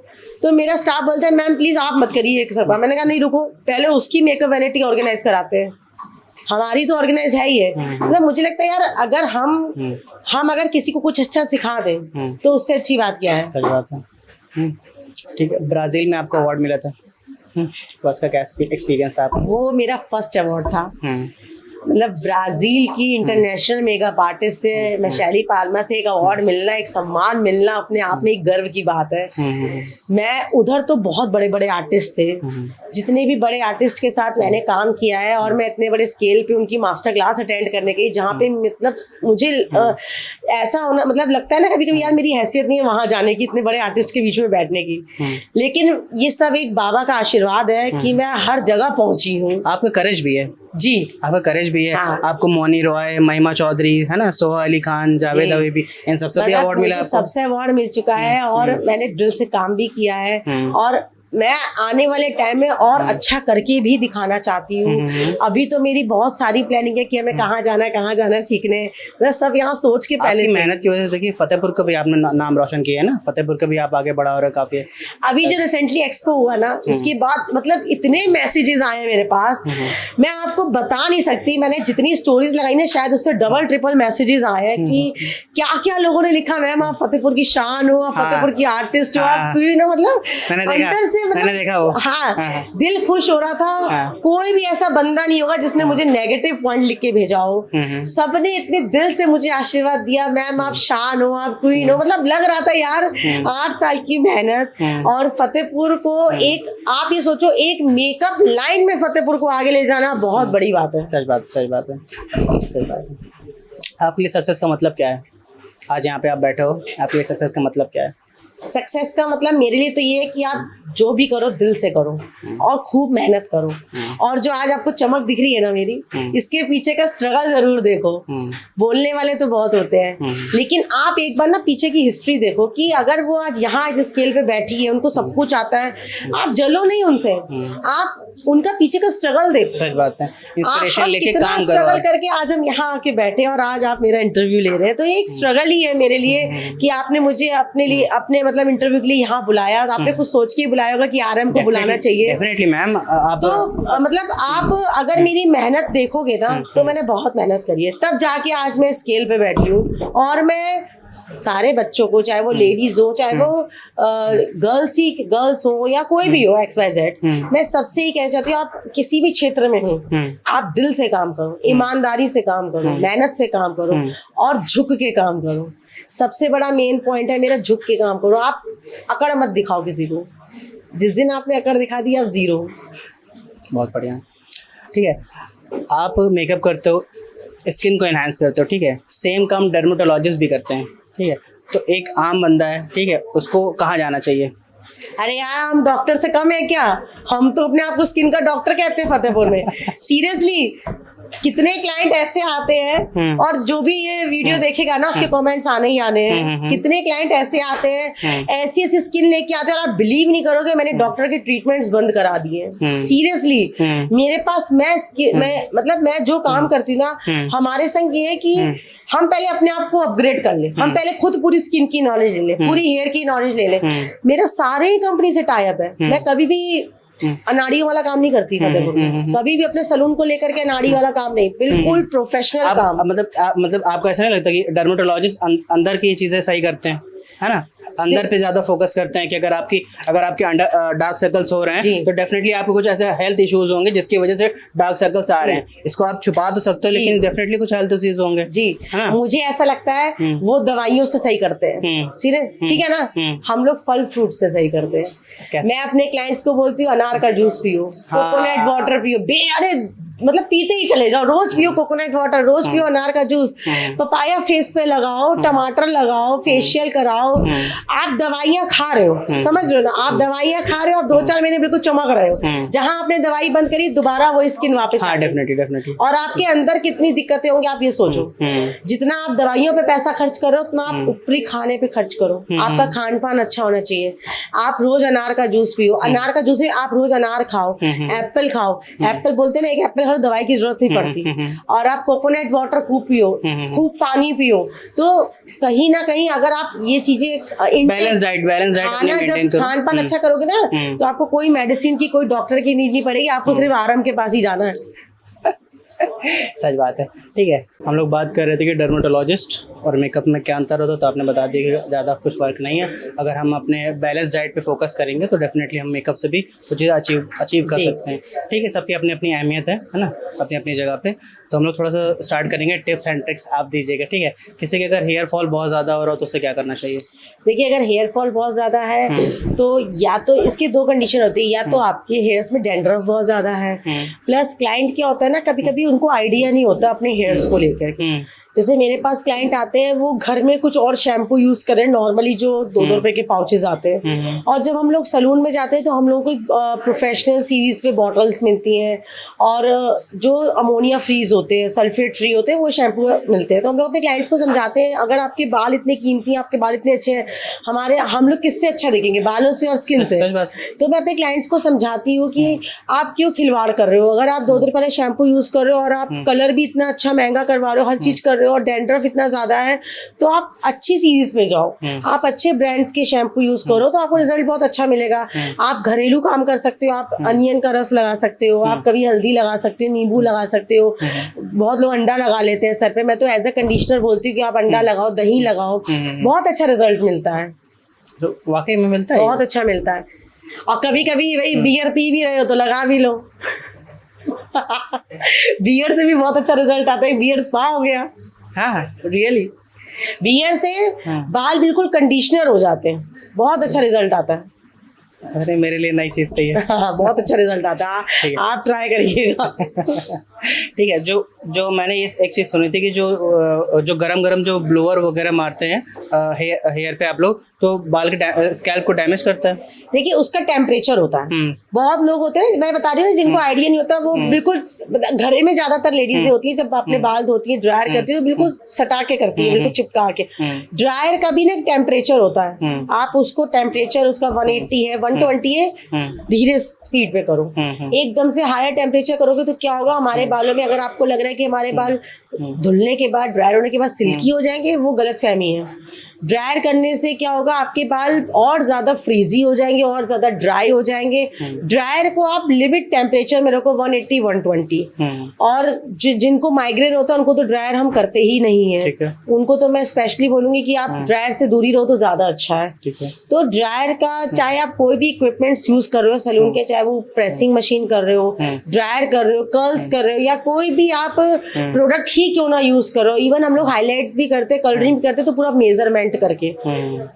तो मेरा स्टाफ बोलता है मैम प्लीज आप मत करिए एक सब। मैंने कहा नहीं रुको, पहले उसकी मेकअप वैनिटी ऑर्गेनाइज कराते हैं, हमारी तो ऑर्गेनाइज है ही है। मतलब मुझे लगता है यार अगर हम अगर किसी को कुछ अच्छा सिखा दें तो उससे अच्छी बात क्या है। सही बात है। ठीक है, ब्राजील में आपको अवार्ड मिला था, उसका क्या एक्सपीरियंस था आपका? वो मेरा फर्स्ट अवार्ड था। मतलब ब्राजील की इंटरनेशनल मेकअप आर्टिस्ट से मिशेली पाल्मा से एक अवार्ड मिलना, एक सम्मान मिलना, अपने आप में एक गर्व की बात है। मैं उधर तो बहुत बड़े बड़े आर्टिस्ट थे, जितने भी बड़े आर्टिस्ट के साथ मैंने काम किया है, और मैं इतने बड़े स्केल पे उनकी मास्टर क्लास अटेंड करने गई जहाँ पे मतलब मुझे ऐसा होना, मतलब लगता है ना कभी कभी यार मेरी हैसियत नहीं है वहां जाने की, इतने बड़े आर्टिस्ट के बीच में बैठने की। लेकिन ये सब एक बाबा का आशीर्वाद है कि मैं हर जगह पहुंची हूँ। आपका करेज भी है जी, आपका करेज भी है। हाँ। आपको मौनी रॉय, महिमा चौधरी, है ना, सोहा अली खान, जावेद हबीबी, इन सबसे भी अवार्ड मिला आपको? सबसे अवार्ड मिल चुका है और मैंने दिल से काम भी किया है, और मैं आने वाले टाइम में और अच्छा करके भी दिखाना चाहती हूँ। अभी तो मेरी बहुत सारी प्लानिंग है कि हमें कहाँ जाना है सीखने, मैं सब यहाँ सोच के पहले मेहनत की वजह से देखिए फतेहपुर का भी आपने नाम रोशन किया है ना, फतेहपुर का भी आप आगे बढ़ा हो रहे काफी। अभी जो रिसेंटली एक्सपो हुआ ना, उसके बाद मतलब इतने मैसेजेस आए हैं मेरे पास, मैं आपको बता नहीं सकती। मैंने जितनी स्टोरीज लगाई ना, शायद उससे डबल ट्रिपल मैसेजेस आए हैं कि क्या क्या लोगों ने लिखा, मैम आप फतेहपुर की शान हो, आप फतेहपुर की आर्टिस्ट हो, आप मतलब अंदर से मैंने देखा वो। हाँ, दिल खुश हो रहा था। कोई भी ऐसा बंदा नहीं होगा जिसने मुझे नेगेटिव पॉइंट लिख के भेजा हो। सबने इतने दिल से मुझे आशीर्वाद दिया, मैम आप शान हो, आप क्वीन हो। मतलब लग रहा था यार 8 साल की मेहनत और फतेहपुर को एक, आप ये सोचो एक मेकअप लाइन में फतेहपुर को आगे ले जाना बहुत बड़ी बात है। सही बात है, सही बात है। आपके लिए सक्सेस का मतलब क्या है? आज यहाँ पे आप बैठे हो, आपके लिए सक्सेस का मतलब क्या है? सक्सेस का मतलब मेरे लिए तो ये है कि आप जो भी करो दिल से करो और खूब मेहनत करो, और जो आज आपको चमक दिख रही है ना मेरी, इसके पीछे का स्ट्रगल जरूर देखो। बोलने वाले तो बहुत होते हैं, लेकिन आप एक बार ना पीछे की हिस्ट्री देखो कि अगर वो आज यहाँ इस स्केल पे बैठी है, उनको सब कुछ आता है, आप जलो नहीं उनसे, आप उनका पीछे का स्ट्रगल देखो। सच बात है, इंस्पिरेशन लेके काम करो। स्ट्रगल करके आज हम यहाँ आके बैठे और आज आप मेरा इंटरव्यू ले रहे हैं, तो एक स्ट्रगल ही है मेरे लिए कि आपने मुझे अपने लिए अपने मतलब इंटरव्यू के लिए यहाँ बुलाया। आपने कुछ सोच के बुलाया होगा कि आरएम को बुलाना चाहिए। Definitely ma'am. आप तो मतलब आप अगर मेरी मेहनत देखोगे ना, तो मैंने बहुत मेहनत करी है, तब जाके आज मैं स्केल पे बैठी हूँ। और मैं सारे बच्चों को, चाहे वो लेडीज हो, चाहे वो गर्ल्स हो या कोई भी हो XYZ, मैं सबसे ही कहना चाहती हूँ आप किसी भी क्षेत्र में हो, आप दिल से काम करो, ईमानदारी से काम करो, मेहनत से काम करो और झुक के काम करो। सबसे बड़ा मेन पॉइंट है मेरा, झुक के काम करो। आप अकड़ मत दिखाओ किसी को, जिस दिन आपने अकड़ दिखा दी आप जीरो। बहुत बढ़िया, ठीक है। आप मेकअप करते हो, स्किन को एनहांस करते हो, ठीक है, सेम काम डर्मेटोलॉजिस्ट भी करते हैं, ठीक है। तो एक आम बंदा है, ठीक है, उसको कहाँ जाना चाहिए? अरे यार हम डॉक्टर से कम है क्या? हम तो अपने आप को स्किन का डॉक्टर कहते हैं फतेहपुर में। सीरियसली कितने क्लाइंट ऐसे आते हैं, और जो भी ये वीडियो देखेगा ना उसके कमेंट्स आने ही आने हैं। कितने क्लाइंट ऐसे आते हैं, ऐसी ऐसी स्किन लेके आते हैं, और आप बिलीव नहीं करोगे मैंने डॉक्टर के ट्रीटमेंट्स बंद करा दिए। सीरियसली मेरे पास मैं मतलब मैं जो काम करती हूँ ना, हमारे संग ये है कि हम पहले अपने आप को अपग्रेड कर ले, हम पहले खुद पूरी स्किन की नॉलेज ले ले, पूरी हेयर की नॉलेज ले ले। मेरा सारे ही कंपनी से टाई अप है। मैं कभी भी अनाड़ियों वाला काम नहीं करती फतेहपुर में, कभी भी अपने सलून को लेकर के अनाड़ी वाला काम नहीं, बिल्कुल प्रोफेशनल काम। मतलब आपको ऐसा नहीं लगता कि डर्मेटोलॉजिस्ट अंदर की चीजें सही करते हैं, है ना, अंदर पे ज्यादा फोकस करते हैं कि अगर आपके डार्क सर्कल्स हो रहे हैं तो डेफिनेटली आपको कुछ ऐसे हेल्थ इश्यूज होंगे जिसकी वजह से डार्क सर्कल्स आ रहे हैं। इसको आप छुपा तो सकते हो, लेकिन डेफिनेटली कुछ हेल्थ इश्यूज होंगे जी। मुझे ऐसा लगता है वो दवाइयों से सही करते हैं, सीरियस, ठीक है ना। हम लोग फल फ्रूट से सही करते हैं। मैं अपने क्लाइंट्स को बोलती हूँ अनार का जूस पियो, कोकोनट वाटर पियो, अरे मतलब पीते ही चले जाओ, रोज पियो कोकोनट वाटर, रोज पियो अनार का जूस, पपाया फेस पे लगाओ, टमाटर लगाओ, फेशियल कराओ। आप दवाइयाँ खा रहे हो, समझ रहे हो ना, आप दवाइयाँ खा रहे हो, आप 2-4 महीने बिल्कुल चमक रहे हो, जहाँ आपने दवाई बंद करी दोबारा वो स्किन वापस आ गई। डेफिनेटली। और आपके अंदर कितनी दिक्कतें होंगी आप ये सोचो। जितना आप दवाइयों पे पैसा खर्च करो उतना आप ऊपरी खाने पे खर्च करो। आपका खान पान अच्छा होना चाहिए। आप रोज अनार का जूस पियो, अनार का जूस आप रोज अनार खाओ, एप्पल खाओ। एप्पल बोलते ना, एक एप्पल खाओ दवाई की जरूरत नहीं पड़ती। और आप कोकोनट वाटर खूब पियो, खूब पानी पियो। तो कहीं ना कहीं अगर आप ये चीजें बैलेंस डाइट खाना जब खान पान अच्छा करोगे ना, तो आपको कोई मेडिसिन की, कोई डॉक्टर की नीड नहीं पड़ेगी। आपको सिर्फ आराम के पास ही जाना है। सच बात है। ठीक है, हम लोग बात कर रहे थे कि डर्मेटोलॉजिस्ट और मेकअप में क्या अंतर होता है, तो आपने बता दिया कि ज़्यादा कुछ फ़र्क नहीं है। अगर हम अपने बैलेंस डाइट पे फोकस करेंगे तो डेफिनेटली हम मेकअप से भी कुछ चीज़ अचीव कर सकते हैं। ठीक है, सबकी अपनी अपनी अहमियत है ना, अपनी अपनी जगह पे। तो हम लोग थोड़ा सा स्टार्ट करेंगे, टिप्स एंड ट्रिक्स आप दीजिएगा। ठीक है, किसी के अगर हेयर फॉल बहुत ज़्यादा हो रहा हो तो उससे क्या करना चाहिए? देखिए, अगर हेयर फॉल बहुत ज़्यादा है तो या तो इसकी 2 कंडीशन होती है, या तो आपके हेयर्स में डैंड्रफ बहुत ज़्यादा है, प्लस क्लाइंट क्या होता है ना, कभी कभी उनको आइडिया नहीं होता अपने हेयर्स को लेकर। जैसे मेरे पास क्लाइंट आते हैं, वो घर में कुछ और शैम्पू यूज करें, नॉर्मली जो 2-2 रुपए के पाउचेस आते हैं, और जब हम लोग सलून में जाते हैं तो हम लोगों को प्रोफेशनल सीरीज पे बॉटल्स मिलती हैं, और जो अमोनिया फ्रीज होते हैं, सल्फेट फ्री होते हैं, वो शैम्पू मिलते हैं। तो हम लोग अपने क्लाइंट्स को समझाते हैं, अगर आपके बाल इतने कीमती हैं, आपके बाल इतने अच्छे हैं, हम लोग किससे अच्छा दिखेंगे, बालों से और स्किन से। तो मैं अपने क्लाइंट्स को समझाती हूँ कि आप क्यों खिलवाड़ कर रहे हो। अगर आप 2-2 रुपए शैम्पू यूज कर रहे हो और आप कलर भी इतना अच्छा महंगा करवा रहे हो, हर चीज कर रहे हो, और डैंड्रफ इतना ज्यादा है, तो आप अच्छी सीरीज पे जाओ, आप अच्छे ब्रांड्स के शैम्पू यूज करो, तो आपको रिजल्ट बहुत अच्छा मिलेगा। आप घरेलू काम कर सकते हो, आप अनियन का रस लगा सकते हो, आप कभी हल्दी लगा सकते हो, नींबू लगा सकते हो। बहुत लोग अंडा लगा लेते हैं सर पे, मैं तो एज ए कंडीशनर बोलती हूँ कि आप अंडा लगाओ, दही लगाओ, बहुत अच्छा रिजल्ट मिलता है। तो वाकई में मिलता है, बहुत अच्छा मिलता है। और कभी कभी वही बियर पी भी रहे हो तो लगा भी लो। बियर से भी बहुत अच्छा रिजल्ट आता है। बियर स्पा हो गया। हाँ, रियली बियर से बाल बिल्कुल कंडीशनर हो जाते हैं, बहुत अच्छा रिजल्ट आता है। अरे मेरे लिए नई चीज थी। हाँ, बहुत अच्छा रिजल्ट आता है, आप ट्राई करिएगा। ठीक है, जो मैंने ये एक चीज सुनी थी कि जो गरम जो ब्लोअर वगैरह मारते हैं हेयर पे आप लोग, तो बाल के स्कैल्प को डैमेज करता है। देखिए, उसका टेम्परेचर होता है। बहुत लोग होते हैं, मैं बता रही हूँ, जिनको आइडिया नहीं होता, वो बिल्कुल घरे में ज्यादातर लेडीज होती है, जब अपने बाल धोती है, ड्रायर करती है, तो बिल्कुल सटा के करती है, बिल्कुल चिपका के। ड्रायर का भी ना टेम्परेचर होता है, आप उसको टेम्परेचर उसका 180 है, 120 है, धीरे स्पीड पे करो। एकदम से हायर टेम्परेचर करोगे तो क्या होगा, हमारे बालों में अगर आपको लग रहा है कि हमारे बाल धुलने के बाद, ड्रायर होने के बाद सिल्की हो जाएंगे, वो गलत फहमी है। ड्रायर करने से क्या होगा, आपके बाल और ज्यादा फ्रीजी हो जाएंगे और ज्यादा ड्राई हो जाएंगे। ड्रायर को आप लिमिट टेम्परेचर में रखो, 180 120। और जिनको माइग्रेन होता है उनको तो ड्रायर हम करते ही नहीं है। उनको तो मैं स्पेशली बोलूंगी कि आप ड्रायर से दूरी रहो तो ज्यादा अच्छा है। तो ड्रायर का, चाहे आप कोई भी इक्विपमेंट्स यूज कर रहे हो सैलून के, चाहे वो प्रेसिंग मशीन कर रहे हो, ड्रायर कर रहे हो, कर्ल्स कर रहे हो, या कोई भी आप प्रोडक्ट ही क्यों ना यूज करो। इवन हम लोग हाईलाइट्स भी करते, कलरिंग भी करते, तो पूरा मेजरमेंट करके,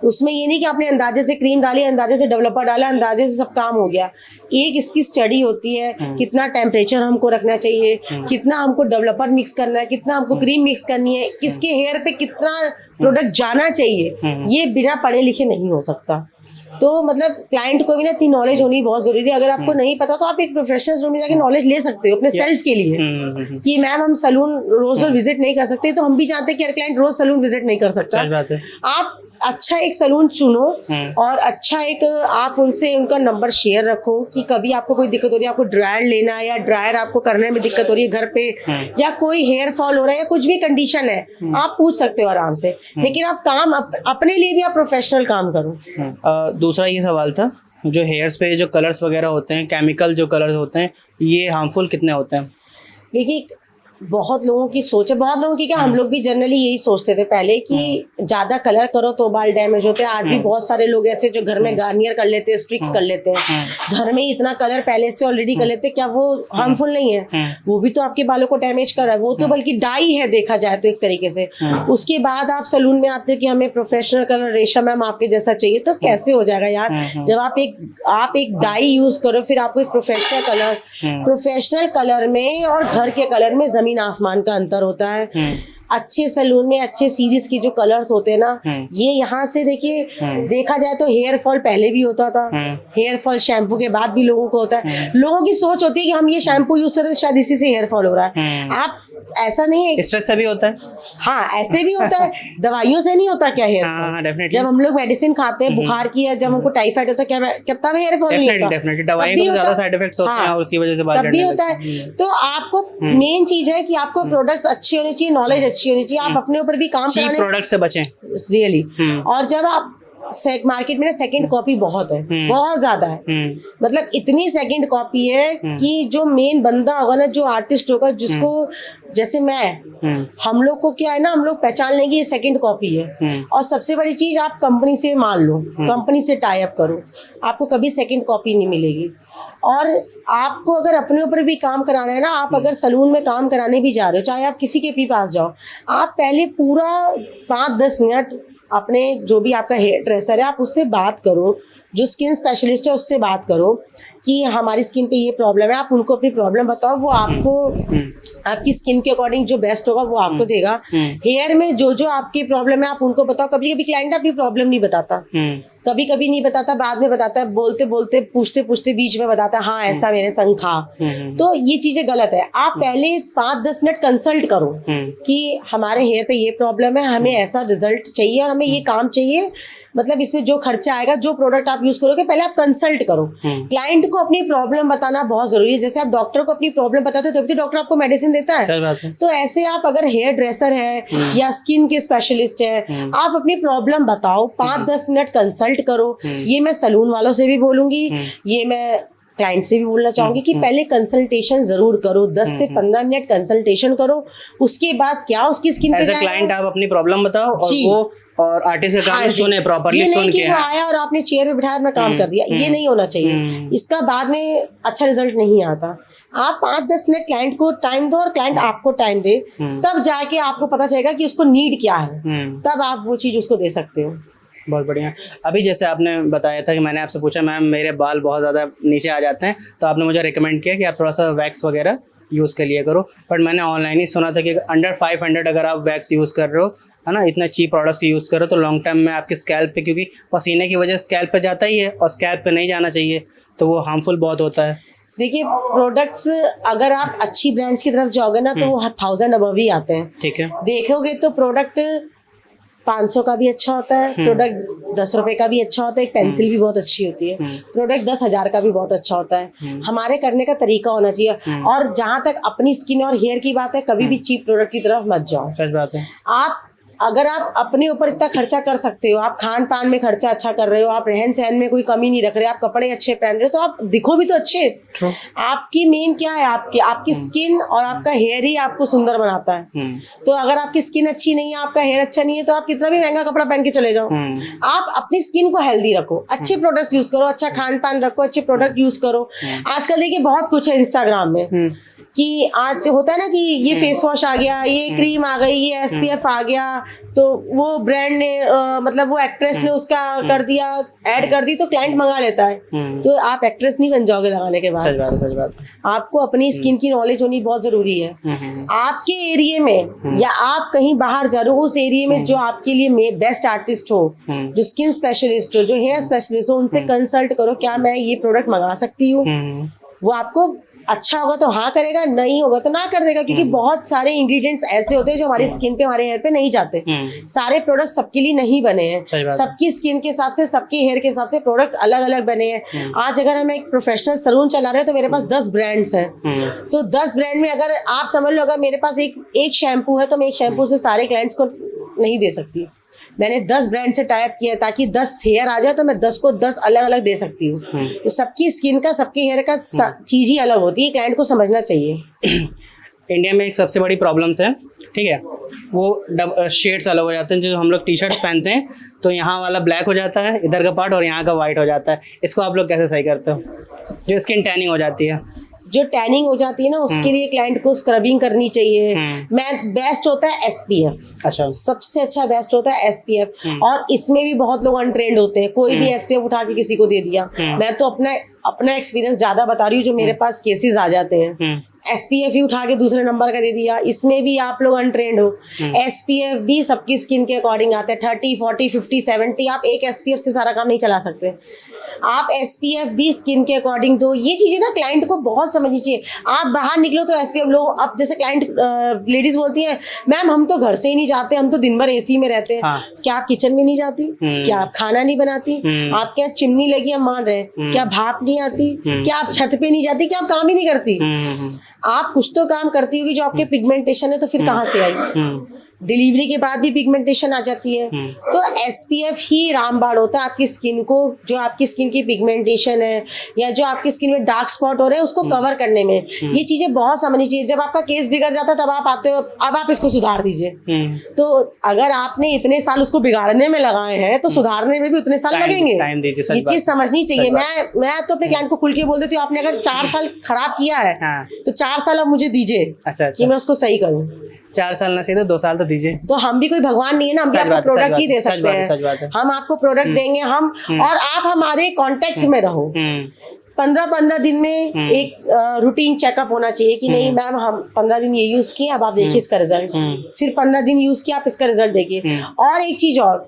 उसमें ये नहीं कि आपने अंदाजे से क्रीम डाली, अंदाजे से डेवलपर डाला, अंदाजे से सब काम हो गया। एक इसकी स्टडी होती है, कितना टेम्परेचर हमको रखना चाहिए, कितना हमको डेवलपर मिक्स करना है, कितना हमको क्रीम मिक्स करनी है, किसके हेयर पे कितना प्रोडक्ट जाना चाहिए, ये बिना पढ़े लिखे नहीं हो सकता। तो मतलब क्लाइंट को भी ना इतनी नॉलेज होनी बहुत जरूरी है। अगर आपको नहीं पता तो आप एक प्रोफेशनल रूम में जाके नॉलेज ले सकते हो अपने सेल्फ के लिए, कि मैम हम सलून रोज विजिट नहीं कर सकते, तो हम भी जानते हैं कि हर क्लाइंट रोज सलून विजिट नहीं कर सकता। आप अच्छा एक सलून चुनो, और अच्छा एक आप उनसे उनका नंबर शेयर रखो कि कभी आपको कोई दिक्कत हो रही है, आपको ड्रायर लेना है या ड्रायर आपको करने में दिक्कत हो रही है घर पे, या कोई हेयर फॉल हो रहा है या कुछ भी कंडीशन है, आप पूछ सकते हो आराम से। लेकिन आप काम अपने लिए भी आप प्रोफेशनल काम करो। दूसरा ये सवाल था, जो हेयर्स पे जो कलर्स वगैरह होते हैं, केमिकल जो कलर्स होते हैं, ये हार्मफुल कितने होते हैं? देखिए, बहुत लोगों की सोच है, बहुत लोगों की क्या, हम लोग भी जनरली यही सोचते थे पहले कि ज्यादा कलर करो तो बाल डैमेज होते हैं। आज भी बहुत सारे लोग ऐसे जो घर में गार्नियर कर लेते हैं, स्ट्रिक्स कर लेते हैं, घर में इतना कलर पहले से ऑलरेडी कर लेते हैं, क्या वो हार्मफुल नहीं है? वो भी तो आपके बालों को डैमेज कर रहा है, वो तो बल्कि डाई है देखा जाए तो एक तरीके से। उसके बाद आप सलून में आते हो कि हमें प्रोफेशनल कलर, रेशा मैम आपके जैसा चाहिए, तो कैसे हो जाएगा यार? जब आप एक डाई यूज करो, फिर आपको एक प्रोफेशनल कलर में और घर के कलर में जमीन आसमान का अंतर होता है। अच्छे सलून में अच्छे सीरीज की जो कलर्स होते हैं ना, ये यहाँ से देखिए, देखा जाए तो हेयर फॉल पहले भी होता था, हेयर फॉल शैम्पू के बाद भी लोगों को होता है। लोगों की सोच होती है कि हम ये शैम्पू यूज करते हैं शायद इसी से हेयर फॉल हो रहा है। आप ऐसा नहीं है, स्ट्रेस से भी होता है। हाँ, ऐसे भी होता है, दवाइयों से नहीं होता क्या हेयर फॉल? जब हम लोग मेडिसिन खाते हैं बुखार की, या जब हमको टाइफाइड होता है, क्या तब हेयर फॉल नहीं होता? डेफिनेटली दवाई को ज्यादा साइड इफेक्ट्स होते हैं और उसकी वजह से बाल तब भी होता है। तो आपको मेन चीज है कि आपको प्रोडक्ट्स अच्छी होनी चाहिए, नॉलेज अच्छी होनी चाहिए, आप अपने ऊपर भी काम चीप प्रोडक्ट से बचें रियली। और जब आप मार्केट में ना सेकंड कॉपी बहुत है, बहुत ज्यादा है, मतलब इतनी सेकंड कॉपी है कि जो मेन बंदा होगा ना, जो आर्टिस्ट होगा, जिसको जैसे मैं, हम लोग को क्या है ना, हम लोग पहचान लेंगे ये सेकंड कॉपी है। और सबसे बड़ी चीज, आप कंपनी से मान लो, कंपनी से टाई अप करो, आपको कभी सेकंड कॉपी नहीं मिलेगी। और आपको अगर अपने ऊपर भी काम कराना है ना, आप अगर सलून में काम कराने भी जा रहे हो, चाहे आप किसी के भी पास जाओ, आप पहले पूरा 5-10 मिनट अपने जो भी आपका हेयर ड्रेसर है, आप उससे बात करो, जो स्किन स्पेशलिस्ट है उससे बात करो कि हमारी स्किन पे ये प्रॉब्लम है। आप उनको अपनी प्रॉब्लम बताओ, वो आपको आपकी स्किन के अकॉर्डिंग जो बेस्ट होगा वो आपको देगा। हेयर में जो जो आपकी प्रॉब्लम है आप उनको बताओ। कभी कभी क्लाइंट अपनी प्रॉब्लम नहीं बताता, कभी कभी नहीं बताता, बाद में बताता है, बोलते बोलते पूछते पूछते बीच में बताता है, हाँ ऐसा मेरे संग था। तो ये चीजें गलत है। आप पहले 5-10 मिनट कंसल्ट करो कि हमारे हेयर पे ये प्रॉब्लम है, हमें ऐसा रिजल्ट चाहिए और हमें ये काम चाहिए, मतलब इसमें जो खर्चा आएगा, जो प्रोडक्ट आप यूज करोगे, पहले आप कंसल्ट करो। क्लाइंट को अपनी प्रॉब्लम बताना बहुत जरूरी है। जैसे आप डॉक्टर को अपनी प्रॉब्लम बताते हो तभी तो डॉक्टर आपको मेडिसिन देता है। तो ऐसे आप अगर हेयर ड्रेसर है या स्किन के स्पेशलिस्ट है, आप अपनी प्रॉब्लम बताओ, 5-10 मिनट कंसल्ट करो। ये मैं सलून वालों से भी बोलूंगी, ये मैं क्लाइंट से भी बोलना चाहूंगी कि पहले कंसल्टेशन जरूर करो, 10 से 15 मिनट कंसल्टेशन करो। उसके बाद क्या उसकी स्किन पे क्लाइंट आप अपनी प्रॉब्लम बताओ और वो और आर्टिस्ट का काम सुने, प्रॉपर्ली सुन के। वो आया और आपने चेयर पे बिठाया, मैं काम कर दिया, ये नहीं होना चाहिए। इसका बाद में अच्छा रिजल्ट नहीं आता। आप 5-10 मिनट क्लाइंट को टाइम दो और क्लाइंट आपको टाइम दे, तब जाके आपको पता चलेगा कि उसको नीड क्या है, तब आप वो चीज उसको दे सकते हो। बहुत बढ़िया। अभी जैसे आपने बताया था कि मैंने आपसे पूछा मैम मेरे बाल बहुत ज़्यादा नीचे आ जाते हैं, तो आपने मुझे रिकमेंड किया कि आप थोड़ा सा वैक्स वगैरह यूज़ कर लिया करो। बट मैंने ऑनलाइन ही सुना था कि अंडर 500 अगर आप वैक्स यूज़ कर रहे हो, है ना, इतना चीप प्रोडक्ट्स को यूज़ कर रहे हो, तो लॉन्ग टर्म में आपके स्कैल्प पे, क्योंकि पसीने की वजह से स्कैल्प पे जाता ही है और स्कैल्प पे नहीं जाना चाहिए, तो वो हार्मफुल बहुत होता है। देखिए, प्रोडक्ट्स अगर आप अच्छी ब्रांड्स की तरफ जाओगे ना, तो वो 1000 अबव ही आते हैं। ठीक है। देखोगे तो प्रोडक्ट 500 का भी अच्छा होता है, प्रोडक्ट 10 रुपए का भी अच्छा होता है, एक पेंसिल भी बहुत अच्छी होती है, प्रोडक्ट 10,000 का भी बहुत अच्छा होता है। हमारे करने का तरीका होना चाहिए। और जहां तक अपनी स्किन और हेयर की बात है, कभी भी चीप प्रोडक्ट की तरफ मत जाओ। सच बात है। अगर आप अपने ऊपर इतना खर्चा कर सकते हो, आप खान पान में खर्चा अच्छा कर रहे हो, आप रहन सहन में कोई कमी नहीं रख रहे, आप कपड़े अच्छे पहन रहे हो, तो आप दिखो भी तो अच्छे। आपकी मेन क्या है, आपकी स्किन और आपका हेयर ही आपको सुंदर बनाता है। तो अगर आपकी स्किन अच्छी नहीं है, आपका हेयर अच्छा नहीं है, तो आप कितना भी महंगा कपड़ा पहन के चले जाओ। आप अपनी स्किन को हेल्दी रखो, अच्छे प्रोडक्ट्स यूज करो, अच्छा खान पान रखो, अच्छे प्रोडक्ट यूज करो। आजकल देखिए बहुत कुछ है इंस्टाग्राम में कि आज होता है ना कि ये फेस वॉश आ गया, ये क्रीम आ गई, ये SPF आ गया, तो वो ब्रांड ने मतलब वो एक्ट्रेस ने उसका कर दिया, ऐड कर दी, तो क्लाइंट मंगा लेता है। तो आप एक्ट्रेस नहीं बन जाओगे लगाने के बाद। सच बात है, सच बात है। आपको अपनी स्किन की नॉलेज होनी बहुत जरूरी है। आपके एरिया में या आप कहीं बाहर जा रहे हो, उस एरिया में जो आपके लिए बेस्ट आर्टिस्ट हो, जो स्किन स्पेशलिस्ट हो, जो हेयर स्पेशलिस्ट हो, उनसे कंसल्ट करो, क्या मैं ये प्रोडक्ट मंगा सकती हूँ। वो आपको अच्छा होगा तो हाँ करेगा, नहीं होगा तो ना कर देगा, क्योंकि बहुत सारे इंग्रेडिएंट्स ऐसे होते हैं जो हमारी स्किन पे, हमारे हेयर पे नहीं जाते। सारे प्रोडक्ट्स सबके लिए नहीं बने हैं, सबकी स्किन के हिसाब से, सबके हेयर के हिसाब से प्रोडक्ट्स अलग अलग बने हैं। आज अगर हम एक प्रोफेशनल सलून चला रहे हैं तो मेरे पास 10 ब्रांड्स हैं, तो 10 ब्रांड में अगर आप समझ लो, अगर मेरे पास एक शैम्पू है तो मैं एक शैम्पू से सारे क्लाइंट्स को नहीं दे सकती। मैंने 10 ब्रांड से टाइप किया है ताकि 10 हेयर आ जाए तो मैं 10 को 10 अलग अलग दे सकती हूँ। सबकी स्किन का, सबके हेयर का चीज ही अलग होती है, क्लाइंट को समझना चाहिए। इंडिया में एक सबसे बड़ी प्रॉब्लम्स है, ठीक है, वो शेड्स अलग हो जाते हैं। जो हम लोग टी शर्ट्स पहनते हैं तो यहाँ वाला ब्लैक हो जाता है इधर का पार्ट, और यहाँ का वाइट हो जाता है। इसको आप लोग कैसे सही करते हो? जो स्किन टैनिंग हो जाती है, जो टैनिंग हो जाती है ना, उसके लिए क्लाइंट को स्क्रबिंग करनी चाहिए। मैं बेस्ट होता है SPF। अच्छा, सबसे अच्छा बेस्ट होता है SPF। और इसमें भी बहुत लोग अनट्रेंड होते हैं, कोई भी SPF उठा के किसी को दे दिया। मैं तो अपना एक्सपीरियंस ज्यादा बता रही हूँ, जो मेरे पास केसेस आ जाते हैं। SPF ही उठा के दूसरे नंबर का दे दिया। इसमें भी आप लोग अनट्रेंड हो। SPF भी सबकी स्किन के अकॉर्डिंग आता है, 30, 40, 50, 70। आप एक SPF से सारा काम नहीं चला सकते। आप SPF भी स्किन के अकॉर्डिंग दो। ये चीजें ना क्लाइंट को बहुत समझनी चाहिए। आप बाहर निकलो तो SPF लो। अब जैसे क्लाइंट लेडीज बोलती हैं, मैम हम तो घर से ही नहीं जाते, हम तो दिन भर AC में रहते हैं। हाँ। क्या आप किचन में नहीं जाती? क्या आप खाना नहीं बनाती? आप क्या चिमनी लगी हम मान रहे हैं? क्या भाप नहीं आती? क्या आप छत पे नहीं जाती? क्या आप काम ही नहीं करती? आप कुछ तो काम करती होगी। जो आपके पिगमेंटेशन है तो फिर कहाँ से आई? डिलीवरी के बाद भी पिगमेंटेशन आ जाती है। तो SPF ही रामबाण होता है आपकी स्किन को, जो आपकी स्किन की पिगमेंटेशन है या जो आपकी स्किन में डार्क स्पॉट हो रहे हैं उसको कवर करने में। ये चीजें बहुत समझनी चाहिए। जब आपका केस बिगड़ जाता है तब आप आते हो, अब आप इसको सुधार दीजिए। तो अगर आपने इतने साल उसको बिगाड़ने में लगाए हैं तो सुधारने में भी उतने साल लगेंगे। ये चीज समझनी चाहिए। मैं तो अपने क्लाइंट को खुल के बोल देती हूँ, आपने अगर 4 साल खराब किया है तो 4 साल अब मुझे दीजिए कि मैं उसको सही करूँ। 4 साल ना सही तो 2 साल तो दीजिए। तो हम भी कोई भगवान नहीं है ना, हम भी आपको प्रोडक्ट ही दे सकते हैं। हम आपको प्रोडक्ट देंगे हम, और आप हमारे कांटेक्ट में रहो। 15-15 दिन में एक रूटीन चेकअप होना चाहिए कि नहीं मैम हम 15 दिन ये यूज किए, अब आप देखिए इसका रिजल्ट। फिर 15 दिन यूज किया, आप इसका रिजल्ट देखिए। और एक चीज और,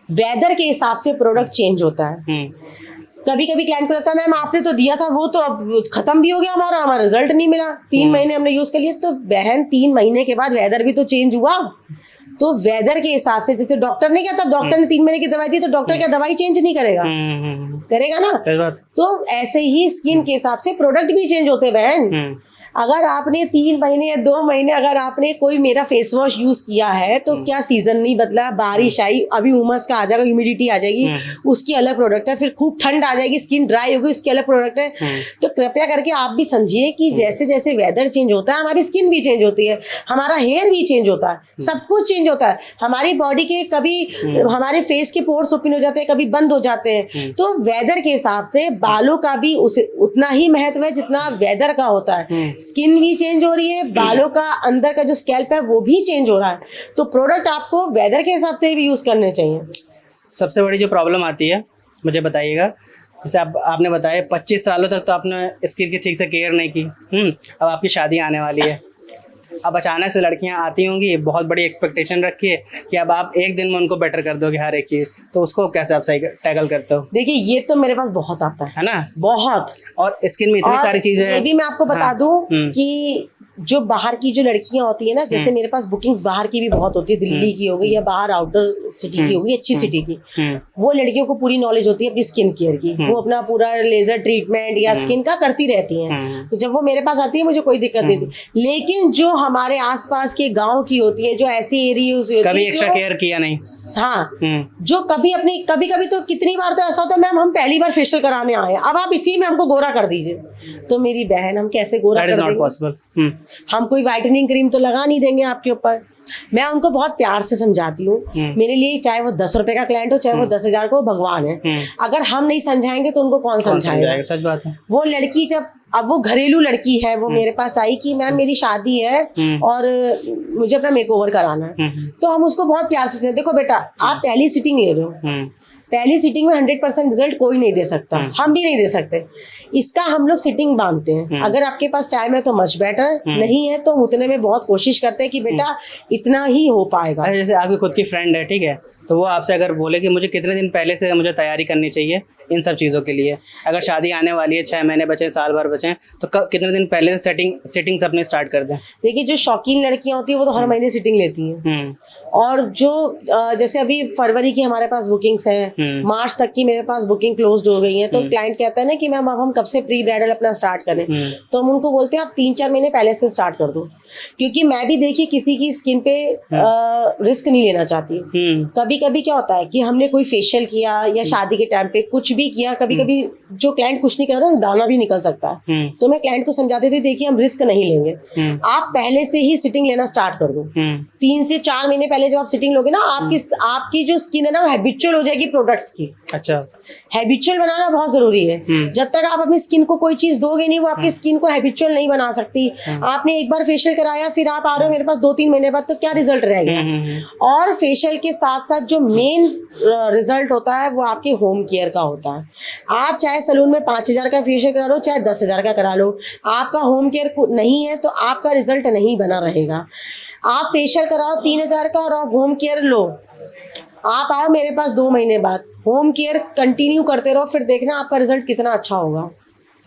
वेदर के हिसाब से प्रोडक्ट चेंज होता है। कभी कभी क्लाइंट को लगता है मैम आपने तो दिया था वो तो अब खत्म भी हो गया, हमारा रिजल्ट नहीं मिला। 3 महीने हमने यूज कर लिया। तो बहन 3 महीने के बाद वेदर भी तो चेंज हुआ। तो वेदर के हिसाब से, जैसे डॉक्टर ने कहता, डॉक्टर ने 3 महीने की दवाई दी तो डॉक्टर क्या दवाई चेंज नहीं करेगा? करेगा ना। तो ऐसे ही स्किन के हिसाब से प्रोडक्ट भी चेंज होते हैं बहन। अगर आपने 3 महीने या 2 महीने अगर आपने कोई मेरा फेस वॉश यूज किया है तो क्या सीजन नहीं बदला, बारिश आई, अभी उमस का आ जाएगा, ह्यूमिडिटी आ जाएगी, उसकी अलग प्रोडक्ट है। फिर खूब ठंड आ जाएगी, स्किन ड्राई होगी, उसकी अलग प्रोडक्ट है। तो कृपया करके आप भी समझिए कि जैसे जैसे वेदर चेंज होता है हमारी स्किन भी चेंज होती है, हमारा हेयर भी चेंज होता है, सब कुछ चेंज होता है। हमारी बॉडी के कभी हमारे फेस के पोर्स ओपन हो जाते हैं, कभी बंद हो जाते हैं। तो वेदर के हिसाब से बालों का भी उतना ही महत्व है जितना वेदर का होता है। स्किन भी चेंज हो रही है, बालों का अंदर का जो स्कैल्प है वो भी चेंज हो रहा है। तो प्रोडक्ट आपको वेदर के हिसाब से भी यूज करने चाहिए। सबसे बड़ी जो प्रॉब्लम आती है मुझे बताइएगा, जैसे आपने बताया 25 सालों तक तो आपने स्किन की ठीक से केयर नहीं की। अब आपकी शादी आने वाली है, अब अचानक से लड़कियां आती होंगी, बहुत बड़ी एक्सपेक्टेशन रखी है कि अब आप एक दिन में उनको बेटर कर दोगे हर एक चीज, तो उसको कैसे आप सही टैकल करते हो? देखिए ये तो मेरे पास बहुत आता है ना, बहुत। और स्किन में इतनी सारी चीजें हैं। ये भी मैं आपको बता दूं कि जो बाहर की जो लड़कियां होती है ना, जैसे मेरे पास बुकिंग्स बाहर की भी बहुत होती है, दिल्ली की हो गई या बाहर आउटर सिटी की हो गई, अच्छी सिटी की, वो लड़कियों को पूरी नॉलेज होती है अपनी स्किन केयर की। वो अपना पूरा लेजर ट्रीटमेंट या स्किन का करती रहती हैं। तो जब वो मेरे पास आती है मुझे कोई दिक्कत नहीं थी। लेकिन जो हमारे आसपास के गाँव की होती है, जो ऐसी एरियाज कभी एक्स्ट्रा केयर किया नहीं, हाँ, जो कभी कभी तो कितनी बार तो ऐसा होता है मैम हम पहली बार फेशियल कराने आए, अब आप इसी में हमको गोरा कर दीजिए। तो मेरी बहन हम कैसे गोरा कर देंगे? हम कोई व्हाइटनिंग क्रीम तो लगा नहीं देंगे आपके ऊपर। मैं उनको बहुत प्यार से समझाती हूँ। मेरे लिए चाहे वो 10 रुपए का क्लाइंट हो, चाहे वो 10,000 को, भगवान है। अगर हम नहीं समझाएंगे तो उनको कौन समझाएगा? सच बात है। वो लड़की जब, अब वो घरेलू लड़की है, वो मेरे पास आई कि मैम मेरी शादी है और मुझे अपना मेकओवर कराना है। तो हम उसको बहुत प्यार से, देखो बेटा आप पहली सिटिंग ले रहे हो, पहली सिटिंग में 100% रिजल्ट कोई नहीं दे सकता, हम भी नहीं दे सकते। इसका हम लोग सिटिंग बांधते हैं। अगर आपके पास टाइम है तो मच बेटर, नहीं है तो उतने में बहुत कोशिश करते हैं कि बेटा इतना ही हो पाएगा। जैसे आपकी खुद की फ्रेंड है, ठीक है, तो वो आपसे अगर बोले कि मुझे कितने दिन पहले से मुझे तैयारी करनी चाहिए इन सब चीज़ों के लिए, अगर शादी आने वाली है, 6 महीने बचे, साल भर बचे, तो कितने दिन पहले से सेटिंग्स अपने स्टार्ट कर दें? देखिए जो शौकीन लड़कियां होती है वो तो हर महीने सिटिंग लेती हैं। और जो जैसे अभी फरवरी की हमारे पास बुकिंग्स है, मार्च तक की मेरे पास बुकिंग क्लोज हो गई है। तो क्लाइंट कहता है ना कि मैम अब हम कब से प्री ब्राइडल अपना स्टार्ट करें, तो हम उनको बोलते हैं आप 3-4 महीने पहले से स्टार्ट कर दो। क्योंकि मैं भी देखिए किसी की स्किन पे रिस्क नहीं लेना चाहती। कभी कभी क्या होता है कि हमने कोई फेशियल किया या शादी के टाइम पे कुछ भी किया, कभी कभी जो क्लाइंट कुछ नहीं कर रहा था दाना भी निकल सकता है। तो मैं क्लाइंट को समझाती थी, देखिए हम रिस्क नहीं लेंगे, आप पहले से ही सिटिंग लेना स्टार्ट कर दो। 3 से 4 महीने पहले जब आप सिटिंग लोगे ना, आपकी जो स्किन है ना वो हैबिचुअल हो जाएगी प्रोडक्ट्स की। अच्छा, हैबिचुअल बनाना बहुत जरूरी है। जब तक आप अपनी स्किन को कोई चीज दोगे नहीं, वो आपकी स्किन को हैबिचुअल नहीं बना सकती। आपने एक बार फेशियल कराया, फिर आप आ रहे हो मेरे पास 2-3 महीने बाद, तो क्या रिजल्ट रहेगा। और फेशियल के साथ साथ जो मेन रिजल्ट होता है वो आपके होम केयर का होता है। आप चाहे सलून में 5,000 का फेशियल करा लो, चाहे 10,000 का करा लो, आपका होम केयर नहीं है तो आपका रिजल्ट नहीं बना रहेगा। आप फेशियल कराओ 3,000 का और आप होम केयर लो, आप आओ मेरे पास 2 महीने बाद, होम केयर कंटिन्यू करते रहो, फिर देखना आपका रिजल्ट कितना अच्छा होगा।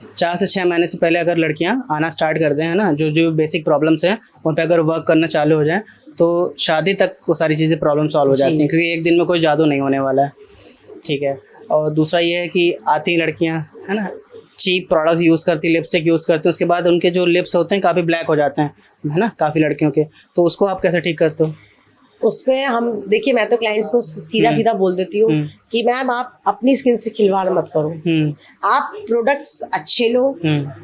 4 से 6 महीने से पहले अगर लड़कियां आना स्टार्ट कर दें, है ना, जो बेसिक प्रॉब्लम्स हैं उन पे अगर वर्क करना चालू हो जाए तो शादी तक वो सारी चीज़ें प्रॉब्लम सॉल्व हो जाती हैं, क्योंकि एक दिन में कोई जादू नहीं होने वाला है। ठीक है। और दूसरा ये है कि आती लड़कियां, है ना, चीप प्रोडक्ट यूज़ करती, लिपस्टिक यूज़ करती, उसके बाद उनके जो लिप्स होते हैं काफ़ी ब्लैक हो जाते हैं, है ना, काफ़ी लड़कियों के, तो उसको आप कैसे ठीक करते हो? उसमें हम देखिए, मैं तो क्लाइंट्स को सीधा सीधा बोल देती हूँ कि मैम आप अपनी स्किन से खिलवाड़ मत करो, आप प्रोडक्ट्स अच्छे लो।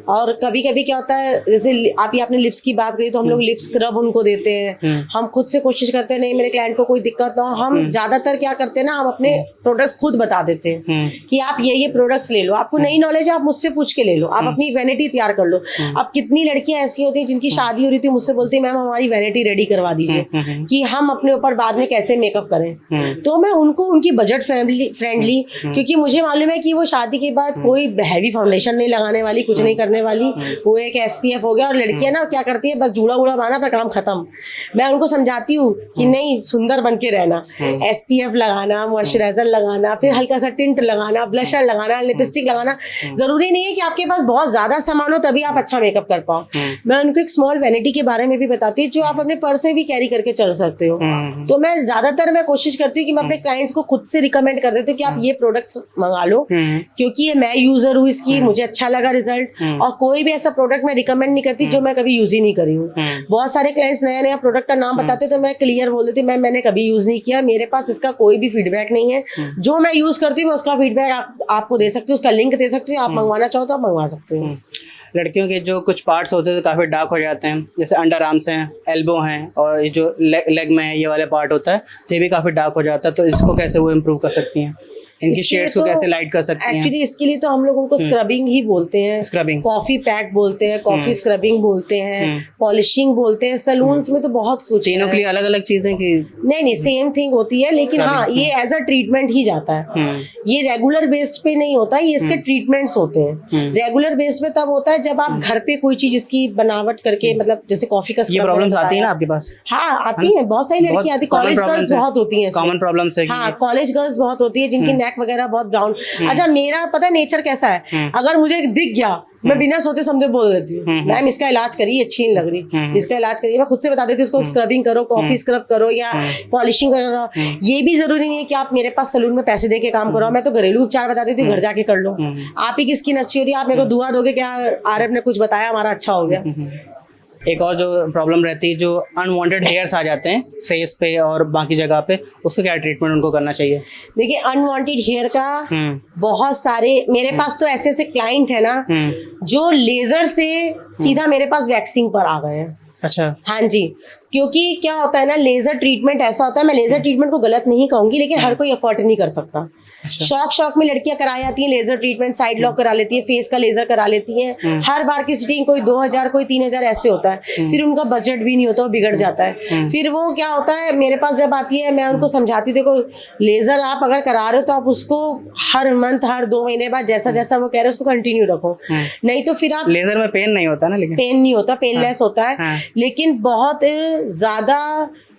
और कभी कभी क्या होता है, जैसे आपने लिप्स की बात करी, तो हम लोग लिप्स स्क्रब उनको देते हैं। हम खुद से कोशिश करते हैं नहीं मेरे क्लाइंट को कोई दिक्कत ना हो। हम ज्यादातर क्या करते हैं ना, हम अपने प्रोडक्ट्स खुद बता देते हैं कि आप ये प्रोडक्ट्स ले लो, आपको नई नॉलेज है आप मुझसे पूछ के ले लो, आप अपनी वैनिटी तैयार कर लो। अब कितनी लड़कियां ऐसी होती हैं जिनकी शादी हो रही थी, मुझसे बोलती है मैम हमारी वैनिटी रेडी करवा दीजिए कि हम अपने ऊपर बाद में कैसे मेकअप करें। तो मैं उनको उनकी बजट फ्रेंडली, क्योंकि मुझे मालूम है कि वो शादी के बाद कोई हैवी फाउंडेशन नहीं लगाने वाली, कुछ नहीं करने वाली, वो एक SPF हो गया। और लड़कियां ना क्या करती है, बस जूड़ा उड़ा बांधा पर काम खत्म। मैं उनको समझाती हूँ कि नहीं, सुंदर बन के रहना, SPF लगाना, मॉइस्चराइजर लगाना, फिर हल्का सा टिंट लगाना, ब्लशर लगाना, लिपस्टिक लगाना। जरूरी नहीं है कि आपके पास बहुत ज्यादा सामान हो तभी आप अच्छा मेकअप कर पाओ। मैं उनको एक स्मॉल वैनिटी के बारे में भी बताती हूँ जो आप अपने पर्स में भी कैरी करके चल सकते हो। तो मैं ज्यादातर कोशिश करती हूँ कि मैं अपने क्लाइंट्स को खुद से रिकमेंड कर देती हूँ कि आप ये प्रोडक्ट्स मंगा लो, क्योंकि ये मैं यूजर हूँ इसकी, मुझे अच्छा लगा रिजल्ट। और कोई भी ऐसा प्रोडक्ट मैं रिकमेंड नहीं करती जो मैं कभी यूज ही नहीं करी हूँ। बहुत सारे क्लाइंट्स नया नया प्रोडक्ट का नाम बताते तो मैं क्लियर बोल देती हूँ मैंने कभी यूज नहीं किया, मेरे पास इसका कोई भी फीडबैक नहीं है। जो मैं यूज करती हूँ उसका फीडबैक आपको दे सकती हूँ, उसका लिंक दे सकती हूँ, आप मंगवाना चाहो तो आप मंगवा सकते हो। लड़कियों के जो कुछ पार्ट्स होते हैं तो काफ़ी डार्क हो जाते हैं, जैसे अंडर आर्म्स हैं, एल्बो हैं, और ये जो लेग में है ये वाले पार्ट होता है तो ये भी काफ़ी डार्क हो जाता है, तो इसको कैसे वो इम्प्रूव कर सकती हैं? इनकी शेड्स को कैसे लाइट कर सकती हैं? एक्चुअली इसके लिए तो हम लोग उनको स्क्रबिंग ही बोलते हैं, स्क्रबिंग, कॉफी पैक बोलते हैं, कॉफी स्क्रबिंग बोलते हैं, पॉलिशिंग बोलते हैं। सलून्स में तो बहुत कुछ, तीनों के लिए अलग अलग चीजें की नहीं सेम थिंग होती है, लेकिन हाँ ये एज अ ट्रीटमेंट ही जाता है। ये रेगुलर बेस्ड पे नहीं होता, ये इसके ट्रीटमेंट्स होते हैं। रेगुलर बेस्ड पे तब होता है जब आप घर पे कोई चीज इसकी बनावट करके, मतलब जैसे कॉफी का ये प्रॉब्लम्स आती है ना आपके पास? हाँ आती है, बहुत सारी लड़कियां आती है, कॉलेज गर्ल्स बहुत होती है, कॉमन प्रॉब्लम्स है। हाँ कॉलेज गर्ल्स बहुत होती है जिनकी नेक वगैरह बहुत ब्राउन। अच्छा मेरा पता है नेचर कैसा है, अगर मुझे दिख गया मैं बिना सोचे समझे बोल देती हूँ मैम इसका इलाज करिए, अच्छी नहीं लग रही, इसका इलाज करिए। मैं खुद से बता देती हूँ इसको स्क्रबिंग करो, कॉफी स्क्रब करो या पॉलिशिंग करो। ये भी जरूरी नहीं है कि आप मेरे पास सलून में पैसे दे के काम करो, मैं तो घरेलू उपचार बता देती हूँ, घर जाके कर लो। आप ही की स्किन अच्छी हो रही है, आप मेरे को दुआ दोगे क्या आरएफ ने कुछ बताया हमारा अच्छा हो गया। एक और जो प्रॉब्लम रहती है, जो अनवांटेड हेयर्स आ जाते हैं फेस पे और बाकी जगह पे, उसका क्या ट्रीटमेंट उनको करना चाहिए? देखिए अनवांटेड हेयर का बहुत सारे मेरे पास तो ऐसे ऐसे क्लाइंट है ना जो लेजर से सीधा मेरे पास वैक्सिंग पर आ गए हैं। अच्छा, हाँ जी, क्योंकि क्या होता है ना, लेजर ट्रीटमेंट ऐसा होता है, मैं लेजर ट्रीटमेंट को गलत नहीं कहूंगी, लेकिन हर कोई अफोर्ड नहीं कर सकता। शौक में लड़कियां कराई जाती हैं लेजर ट्रीटमेंट, साइड लॉक करा लेती है, फेस का लेजर करा लेती हैं। हर बार की सिटिंग कोई 2000 कोई 3000 ऐसे होता है, फिर उनका बजट भी नहीं होता, वो बिगड़ जाता है। फिर वो क्या होता है, मेरे पास जब आती है मैं उनको समझाती, देखो लेजर आप अगर करा रहे हो तो आप उसको हर मंथ, हर 2 महीने बाद जैसा जैसा वो कह रहे हैं उसको कंटिन्यू रखो, नहीं तो फिर आप लेजर में पेन नहीं होता ना, लेकिन पेन नहीं होता, पेनलेस होता है। लेकिन बहुत ज्यादा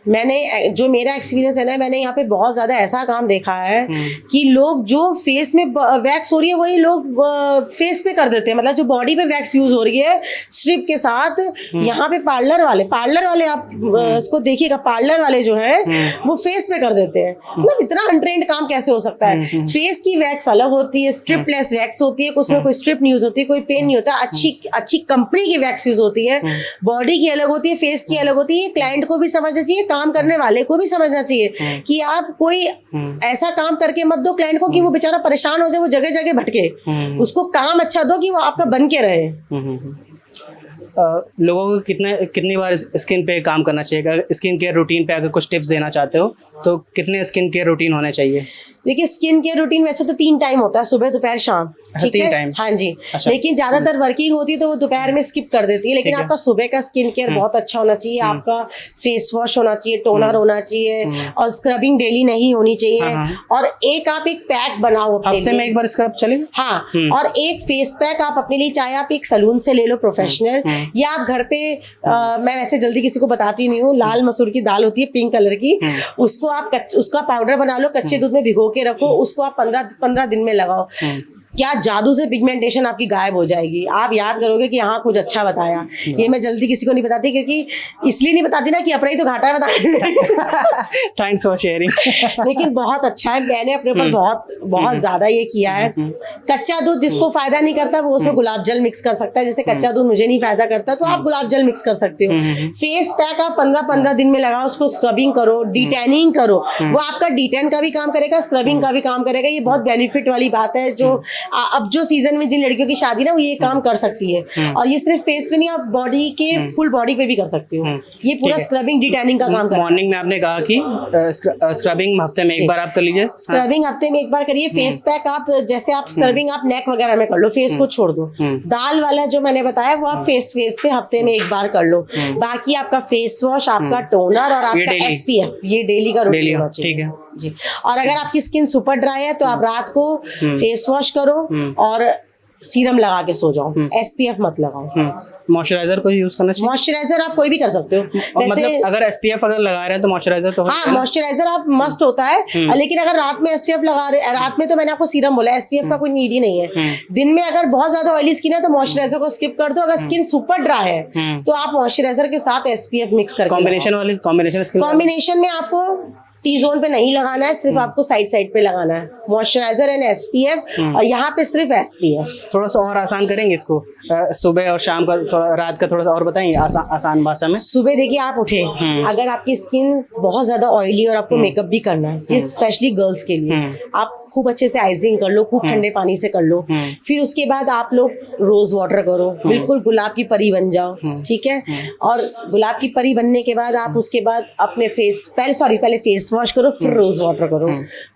मैंने, जो मेरा एक्सपीरियंस है ना, मैंने यहाँ पे बहुत ज्यादा ऐसा काम देखा है कि लोग जो फेस में वैक्स हो रही है वही लोग फेस पे कर देते हैं, मतलब जो बॉडी पे वैक्स यूज हो रही है स्ट्रिप के साथ, यहाँ पे पार्लर वाले आप इसको देखिएगा, पार्लर वाले जो है वो फेस पे कर देते हैं। मतलब इतना अनट्रेंड काम कैसे हो सकता है? फेस की वैक्स अलग होती है, स्ट्रिपलेस वैक्स होती है, उसमें कोई स्ट्रिप नहीं यूज होती, कोई पेन नहीं होता, अच्छी कंपनी की वैक्स यूज होती है, बॉडी की अलग होती है, फेस की अलग होती है। क्लाइंट को भी समझना चाहिए, काम करने वाले को भी समझना चाहिए कि आप कोई ऐसा काम करके मत दो क्लाइंट को कि वो बेचारा परेशान हो जाए, वो जगह जगह भटके। उसको काम अच्छा दो कि वो आपका बन के रहे। लोगों को कितनी बार स्किन पे काम करना चाहिए? अगर स्किन केयर रूटीन पे अगर कुछ टिप्स देना चाहते हो तो कितने स्किन केयर रूटीन होने चाहिए? देखिए स्किन केयर रूटीन वैसे तो 3 टाइम होता है, सुबह दोपहर शाम। ठीक है, 3 टाइम? हाँ जी। अच्छा। लेकिन ज्यादातर वर्किंग होती है तो वो दोपहर में स्किप कर देती है। लेकिन आपका सुबह का स्किन केयर बहुत अच्छा होना चाहिए। आपका फेस वॉश होना चाहिए, टोनर होना चाहिए और स्क्रबिंग डेली नहीं होनी चाहिए। और आप एक पैक बनाओ अपने हफ्ते में एक बार स्क्रब चलेगा? हाँ, और एक फेस पैक आप अपने लिए, चाहे आप एक सलून से ले लो प्रोफेशनल, या आप घर पे मैं वैसे जल्दी किसी को बताती नहीं हूँ, लाल मसूर की दाल होती है पिंक कलर की, उसको आप उसका पाउडर बना लो, कच्चे दूध में भिगो के रखो, उसको आप 15 दिन में लगाओ। क्या जादू से पिगमेंटेशन आपकी गायब हो जाएगी। आप याद करोगे कि हाँ कुछ अच्छा बताया। ये मैं जल्दी किसी को नहीं बताती, क्योंकि इसलिए नहीं बताती ना कि अपना ही तो घाटा है बताने। Thanks for sharing. लेकिन बहुत अच्छा है, मैंने अपने ऊपर बहुत ज्यादा ये किया है। कच्चा दूध जिसको फायदा नहीं करता वो उसमें गुलाब जल मिक्स कर सकता है। जैसे कच्चा दूध मुझे नहीं फायदा करता तो आप गुलाब जल मिक्स कर सकते हो। फेस पैक आप 15 दिन में लगाओ, उसको स्क्रबिंग करो, डिटेनिंग करो। वो आपका डिटेन का भी काम करेगा, स्क्रबिंग का भी काम करेगा। ये बहुत बेनिफिट वाली बात है। जो अब जो सीजन में जिन लड़कियों की शादी ना, वो ये काम कर सकती है। और ये सिर्फ फेस पे नहीं, आप बॉडी के फुल बॉडी पे भी कर सकते हो। ये पूरा स्क्रबिंग डिटेनिंग का काम करता है। मॉर्निंग में आपने कहा कि स्क्रबिंग हफ्ते में एक बार आप कर लीजिए। स्क्रबिंग हफ्ते में एक बार करिए। फेस पैक आप जैसे आप स्क्रबिंग आप नेक वगैरह में कर लो, फेस को छोड़ दो। दाल वाला जो मैंने बताया वो आप फेस पे हफ्ते में एक बार कर लो। बाकी आपका फेस वॉश, आपका टोनर और आपका SPF, ये डेली का रूटीन होना चाहिए। ठीक है जी। और अगर आपकी स्किन सुपर ड्राई है तो आप रात को फेस वॉश करो और सीरम लगा के सो जाओ। SPF मत लगाओ। मॉइस्चराइजर को यूज करना चाहिए? मॉइस्चराइजर आप कोई भी कर सकते हो। मतलब अगर SPF अगर लगा रहे हैं तो मॉइस्चराइजर तो हाँ, मॉइस्चराइजर आप मस्ट होता है। लेकिन अगर रात में SPF लगा रहे, रात में तो मैंने आपको सीरम बोला, SPF का कोई नीड ही नहीं है। दिन में अगर बहुत ज्यादा ऑयली स्किन है तो मॉइस्चराइजर को स्किप कर दो। अगर स्किन सुपर ड्राई है तो आप मॉइस्चराइजर के साथ SPF मिक्स करके कॉम्बिनेशन में आपको टी जोन पे नहीं लगाना है, सिर्फ आपको साइड पे लगाना है। मॉइस्चराइजर एंड SPF और यहाँ पे सिर्फ SPF। थोड़ा सा और आसान करेंगे इसको, सुबह और शाम का, थोड़ा रात का थोड़ा सा और बताएंगे आसान भाषा में। सुबह देखिए आप उठे, अगर आपकी स्किन बहुत ज्यादा ऑयली और आपको मेकअप भी करना है, स्पेशली गर्ल्स के लिए, आप खूब अच्छे से आइजिंग कर लो, खूब ठंडे पानी से कर लो। फिर उसके बाद आप लोग रोज वाटर करो, बिल्कुल गुलाब की परी बन जाओ। ठीक है, और गुलाब की परी बनने के बाद आप उसके बाद अपने पहले फेस वॉश करो, फिर रोज वाटर करो।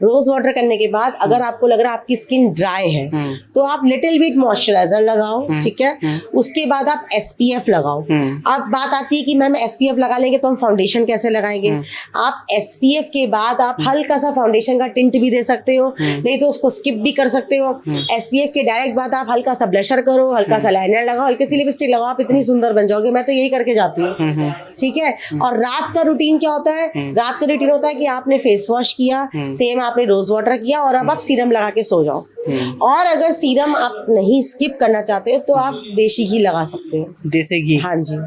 रोज वाटर करने के बाद अगर आपको लग रहा है आपकी स्किन ड्राई है तो आप लिटिल बिट मॉइस्चराइजर लगाओ। ठीक है, उसके बाद आप SPF लगाओ। अब बात आती है कि मैम SPF लगा लेंगे तो हम फाउंडेशन कैसे लगाएंगे? आप SPF के बाद आप हल्का सा फाउंडेशन का टिंट भी दे सकते हो, नहीं तो उसको स्किप भी कर सकते हो। SPF के डायरेक्ट बाद आप हल्का सा ब्लशर करो, हल्का सा लाइनर लगाओ, हल्की सी लिपस्टिक लगाओ, आप इतनी सुंदर बन जाओगे। मैं तो यही करके जाती हूँ। ठीक है, और रात का रूटीन क्या होता है? रात का रूटीन होता है कि आपने फेस वॉश किया, सेम आपने रोज वाटर किया और अब आप सीरम लगा के सो जाओ। और अगर सीरम आप नहीं स्किप करना चाहते हो तो आप देसी घी लगा सकते हो। देसी घी? हाँ जी।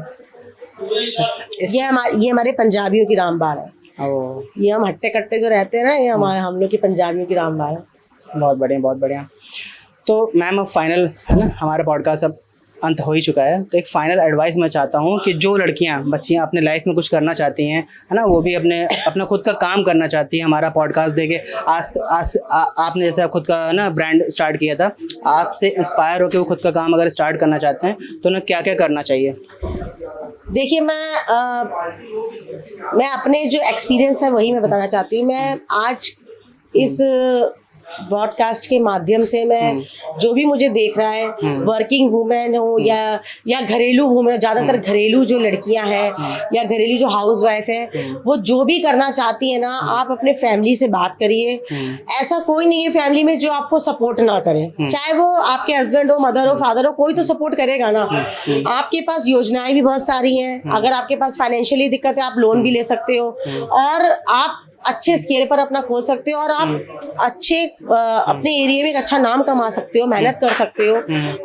ये हमारे पंजाबियों की रामबाण है। ये हम हट्टे कट्टे जो रहते हैं ना, ये हम लोग की पंजाबियों की रामबाण है। बहुत बढ़िया, बहुत बढ़िया। तो मैम अब फाइनल है ना, हमारा पॉडकास्ट अब अंत हो ही चुका है, तो एक फाइनल एडवाइस मैं चाहता हूँ कि जो लड़कियाँ बच्चियाँ अपने लाइफ में कुछ करना चाहती हैं, है ना, वो भी अपना खुद का काम करना चाहती हैं, हमारा पॉडकास्ट देखे आपने जैसे खुद का ना ब्रांड स्टार्ट किया था, आपसे इंस्पायर होकर वो खुद का काम अगर स्टार्ट करना चाहते हैं तो उन्हें क्या क्या करना चाहिए? देखिए मैं अपने जो एक्सपीरियंस है वही मैं बताना चाहती हूँ। मैं आज इस ब्रॉडकास्ट के माध्यम से मैं जो भी मुझे देख रहा है, वर्किंग वुमेन हो या घरेलू वुमेन, ज्यादातर घरेलू जो लड़कियां हैं या घरेलू जो हाउस वाइफ है, वो जो भी करना चाहती है ना, आप अपने फैमिली से बात करिए। ऐसा कोई नहीं है फैमिली में जो आपको सपोर्ट ना करे, चाहे वो आपके हस्बैंड हो, मदर हो, फादर हो, कोई तो सपोर्ट करेगा ना। आपके पास योजनाएं भी बहुत सारी हैं। अगर आपके पास फाइनेंशियली दिक्कत है आप लोन भी ले सकते हो। और आप अच्छे स्केल पर अपना खोल सकते हो और आप अच्छे अपने एरिया में एक अच्छा नाम कमा सकते हो, मेहनत कर सकते हो।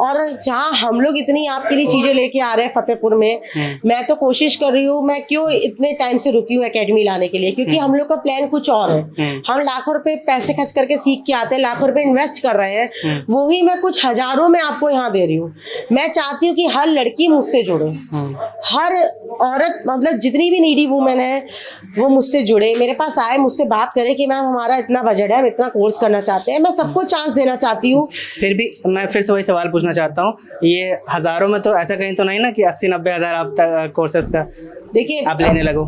और जहाँ हम लोग इतनी आपके लिए चीजें लेके आ रहे हैं फतेहपुर में, मैं तो कोशिश कर रही हूँ, मैं क्यों इतने टाइम से रुकी हूँ एकेडमी लाने के लिए, क्योंकि हम लोग का प्लान कुछ और है। हम लाखों रुपए पैसे खर्च करके सीख के आते हैं, लाखों रुपए इन्वेस्ट कर रहे हैं, वही मैं कुछ हजारों में आपको यहाँ दे रही हूँ। मैं चाहती हूँ कि हर लड़की मुझसे जुड़े, हर औरत मतलब जितनी भी नीडी वुमेन है वो मुझसे जुड़े, मेरे पास आए, मुझसे बात करे कि मैम हमारा इतना बजट है, हम इतना कोर्स करना चाहते हैं। मैं सबको चांस देना चाहती हूँ। फिर भी मैं फिर से वही सवाल पूछना चाहता हूँ, ये हजारों में तो ऐसा कहीं तो नहीं ना कि 80-90 हज़ार आप कोर्सेज का देखिए आप लेने लगो?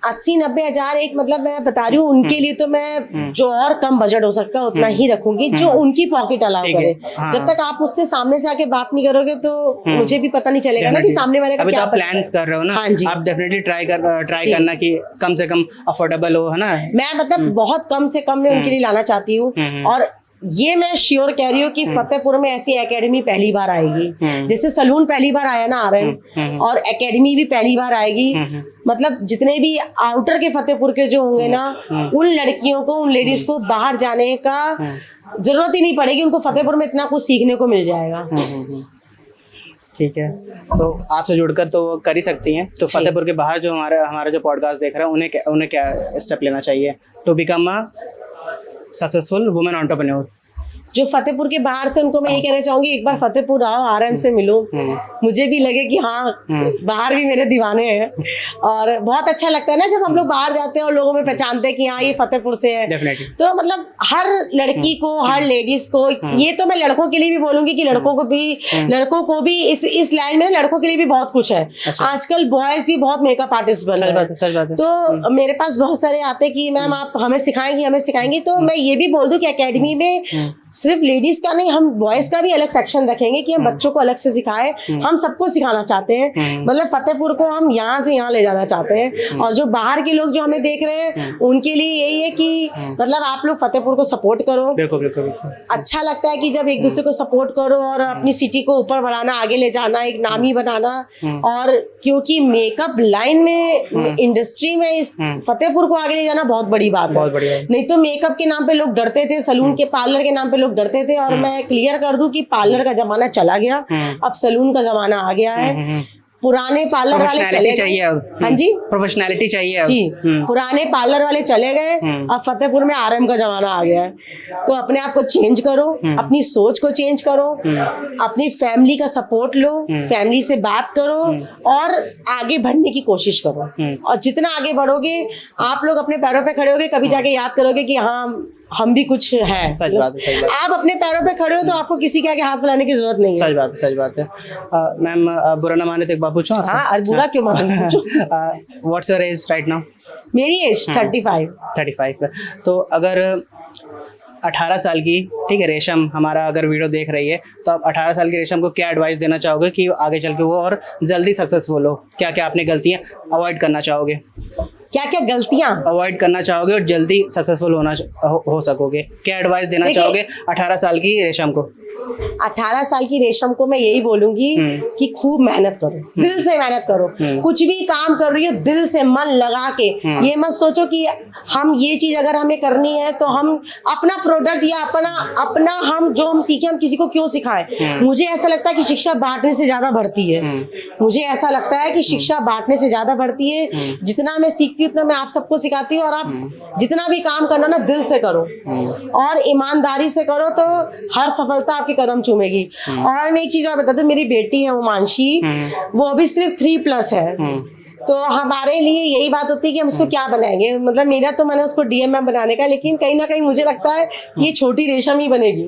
80-90 हज़ार एक मतलब मैं बता रही हूँ उनके लिए, तो मैं जो और कम बजट हो सकता है उतना ही रखूंगी जो उनकी पॉकेट अलाउ करे। जब तक आप मुझसे सामने से आके बात नहीं करोगे तो मुझे भी पता नहीं चलेगा ना कि सामने वाले का अभी क्या तो आप प्लान्स कर रहे हो ना। हाँ जी, आप डेफिनेटली ट्राई करना कि कम से कम अफोर्डेबल हो, है ना। मैं मतलब बहुत कम से कम में उनके लिए लाना चाहती हूँ। और ये मैं श्योर कह रही हूँ कि फतेहपुर में ऐसी एकेडमी पहली बार आएगी, जैसे सलून पहली बार आया ना RM, और एकेडमी भी पहली बार आएगी। मतलब जितने भी आउटर के फतेहपुर के जो होंगे ना, उन लड़कियों को, उन लेडीज को बाहर जाने का जरूरत ही नहीं पड़ेगी, उनको फतेहपुर में इतना कुछ सीखने को मिल जाएगा। ठीक है, तो आपसे जुड़कर तो वो कर ही सकती हैं। तो फतेहपुर के बाहर जो हमारा जो पॉडकास्ट देख रहा है उन्हें क्या स्टेप लेना चाहिए to become a successful women entrepreneur? जो फतेहपुर के बाहर से उनको मैं ये कहना चाहूंगी, एक बार फतेहपुर आओ, RM से मिलो, मुझे भी लगे कि हाँ बाहर भी मेरे दीवाने हैं। और बहुत अच्छा लगता है ना जब हम लोग बाहर जाते हैं और लोगों में पहचानते हैं कि हाँ ये फतेहपुर से है। तो मतलब हर लड़की को, हर लेडीज को, ये तो मैं लड़कों के लिए भी बोलूंगी कि लड़कों को भी इस लाइन में लड़कों के लिए भी बहुत कुछ है। आजकल बॉयज भी बहुत मेकअप आर्टिस्ट बन रहे हैं, तो मेरे पास बहुत सारे आते कि मैम आप हमें सिखाएंगी। तो मैं ये भी बोल दूं कि एकेडमी में सिर्फ लेडीज का नहीं, हम बॉयज का भी अलग सेक्शन रखेंगे कि हम बच्चों को अलग से सिखाएं। हम सबको सिखाना चाहते हैं, मतलब फतेहपुर को हम यहाँ से यहाँ ले जाना चाहते हैं। और जो बाहर के लोग जो हमें देख रहे हैं उनके लिए यही है कि मतलब आप लोग फतेहपुर को सपोर्ट करो। बिल्कुल। अच्छा लगता है कि जब एक दूसरे को सपोर्ट करो और अपनी सिटी को ऊपर बढ़ाना, आगे ले जाना, एक नामी बनाना। और क्योंकि मेकअप लाइन में, इंडस्ट्री में इस फतेहपुर को आगे ले जाना बहुत बड़ी बात है। नहीं तो मेकअप के नाम पे लोग डरते थे, सलून के, पार्लर के नाम पे डरते थे। और मैं क्लियर कर दूं कि पार्लर का जमाना चला गया, अब सलून का जमाना आ गया है। पुराने पार्लर वाले चले गए। हाँ जी, प्रोफेशनैलिटी चाहिए जी। पुराने पार्लर वाले चले गए, अब फतेहपुर में RM का जमाना आ गया है। तो अपने आप को चेंज करो, अपनी सोच को चेंज करो, अपनी फैमिली का सपोर्ट लो, फैमिली से बात करो और आगे बढ़ने की कोशिश करो। और जितना आगे बढ़ोगे, आप लोग अपने पैरों पे खड़े होगे, कभी जाके याद करोगे कि हाँ हम भी कुछ है। सच बात है। आप अपने पैरों पे खड़े हो तो आपको किसी के आगे हाथ फैलाने की जरूरत नहीं है। सच बात है। मैम बुरा ना माने तो एक बात पूछूं आपसे? हाँ, बुरा क्यों माने, पूछो। What's your age right now? मेरी एज 35 है। तो अगर 18 साल की, ठीक है, रेशम हमारा अगर वीडियो देख रही है, तो आप 18 साल की रेशम को क्या एडवाइस देना चाहोगे कि आगे चल के वो और जल्दी सक्सेसफुल हो? क्या क्या आपने गलतियां अवॉइड करना चाहोगे? क्या गलतियां अवॉइड करना चाहोगे और जल्दी सक्सेसफुल हो सकोगे? क्या एडवाइस देना चाहोगे 18 साल की रेशम को? 18 साल की रेशम को मैं यही बोलूंगी कि खूब मेहनत करो, दिल से मेहनत करो। कुछ भी काम कर रही हो दिल से मन लगा के। ये मत सोचो कि हम ये चीज अगर हमें करनी है तो हम अपना प्रोडक्ट या अपना हम जो हम सीखे हम किसी को क्यों सिखाएं। मुझे ऐसा लगता है कि शिक्षा बांटने से ज्यादा बढ़ती है। मुझे ऐसा लगता है कि शिक्षा बांटने से ज्यादा बढ़ती है। जितना मैं सीखती हूँ उतना मैं आप सबको सिखाती हूँ। और आप जितना भी काम करना ना दिल से करो और ईमानदारी से करो तो हर सफलता आपके कदम चूमेगी। और मैं एक चीज और बता दूं, मेरी बेटी है उमांशी, वो अभी सिर्फ 3+ है। तो हमारे लिए यही बात होती है कि हम उसको क्या बनाएंगे। मतलब मेरा तो मैंने उसको DMM बनाने का, लेकिन कहीं ना कहीं मुझे लगता है ये छोटी रेशम ही बनेगी।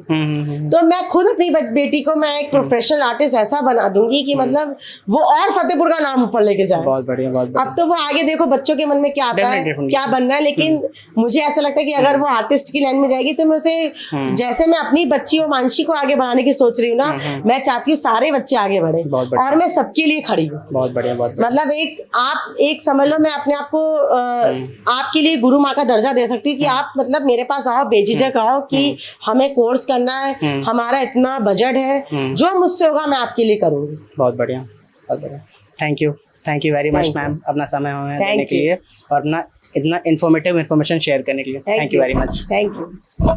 तो मैं खुद अपनी बेटी को मैं एक प्रोफेशनल आर्टिस्ट ऐसा बना दूंगी कि मतलब वो और फतेहपुर का नाम ऊपर लेके जाए। बहुत बढ़िया, बहुत बढ़िया। अब तो वो आगे देखो बच्चों के मन में क्या आता है, क्या बनना है। लेकिन मुझे ऐसा लगता है कि अगर वो आर्टिस्ट की लाइन में जाएगी तो मैं उसे, जैसे मैं अपनी बच्ची मानसी को आगे बढ़ाने की सोच रही हूँ ना, मैं चाहती हूँ सारे बच्चे आगे बढ़े और मैं सबके लिए खड़ी हूँ। बहुत बढ़िया। मतलब आप एक समझ लो, मैं अपने आप को आपके लिए गुरु माँ का दर्जा दे सकती हूँ कि आप मतलब मेरे पास आओ, बेझिझक आओ कि हमें कोर्स करना है, हमारा इतना बजट है, जो मुझसे होगा मैं आपके लिए करूँगी। बहुत बढ़िया, बहुत बढ़िया। Thank you very much ma'am, अपना समय हमें देने के लिए और अपना इतना इन्फॉर्मेटिव इन्फॉर्मेशन शेयर करने के लिए। Thank you very much. Thank you.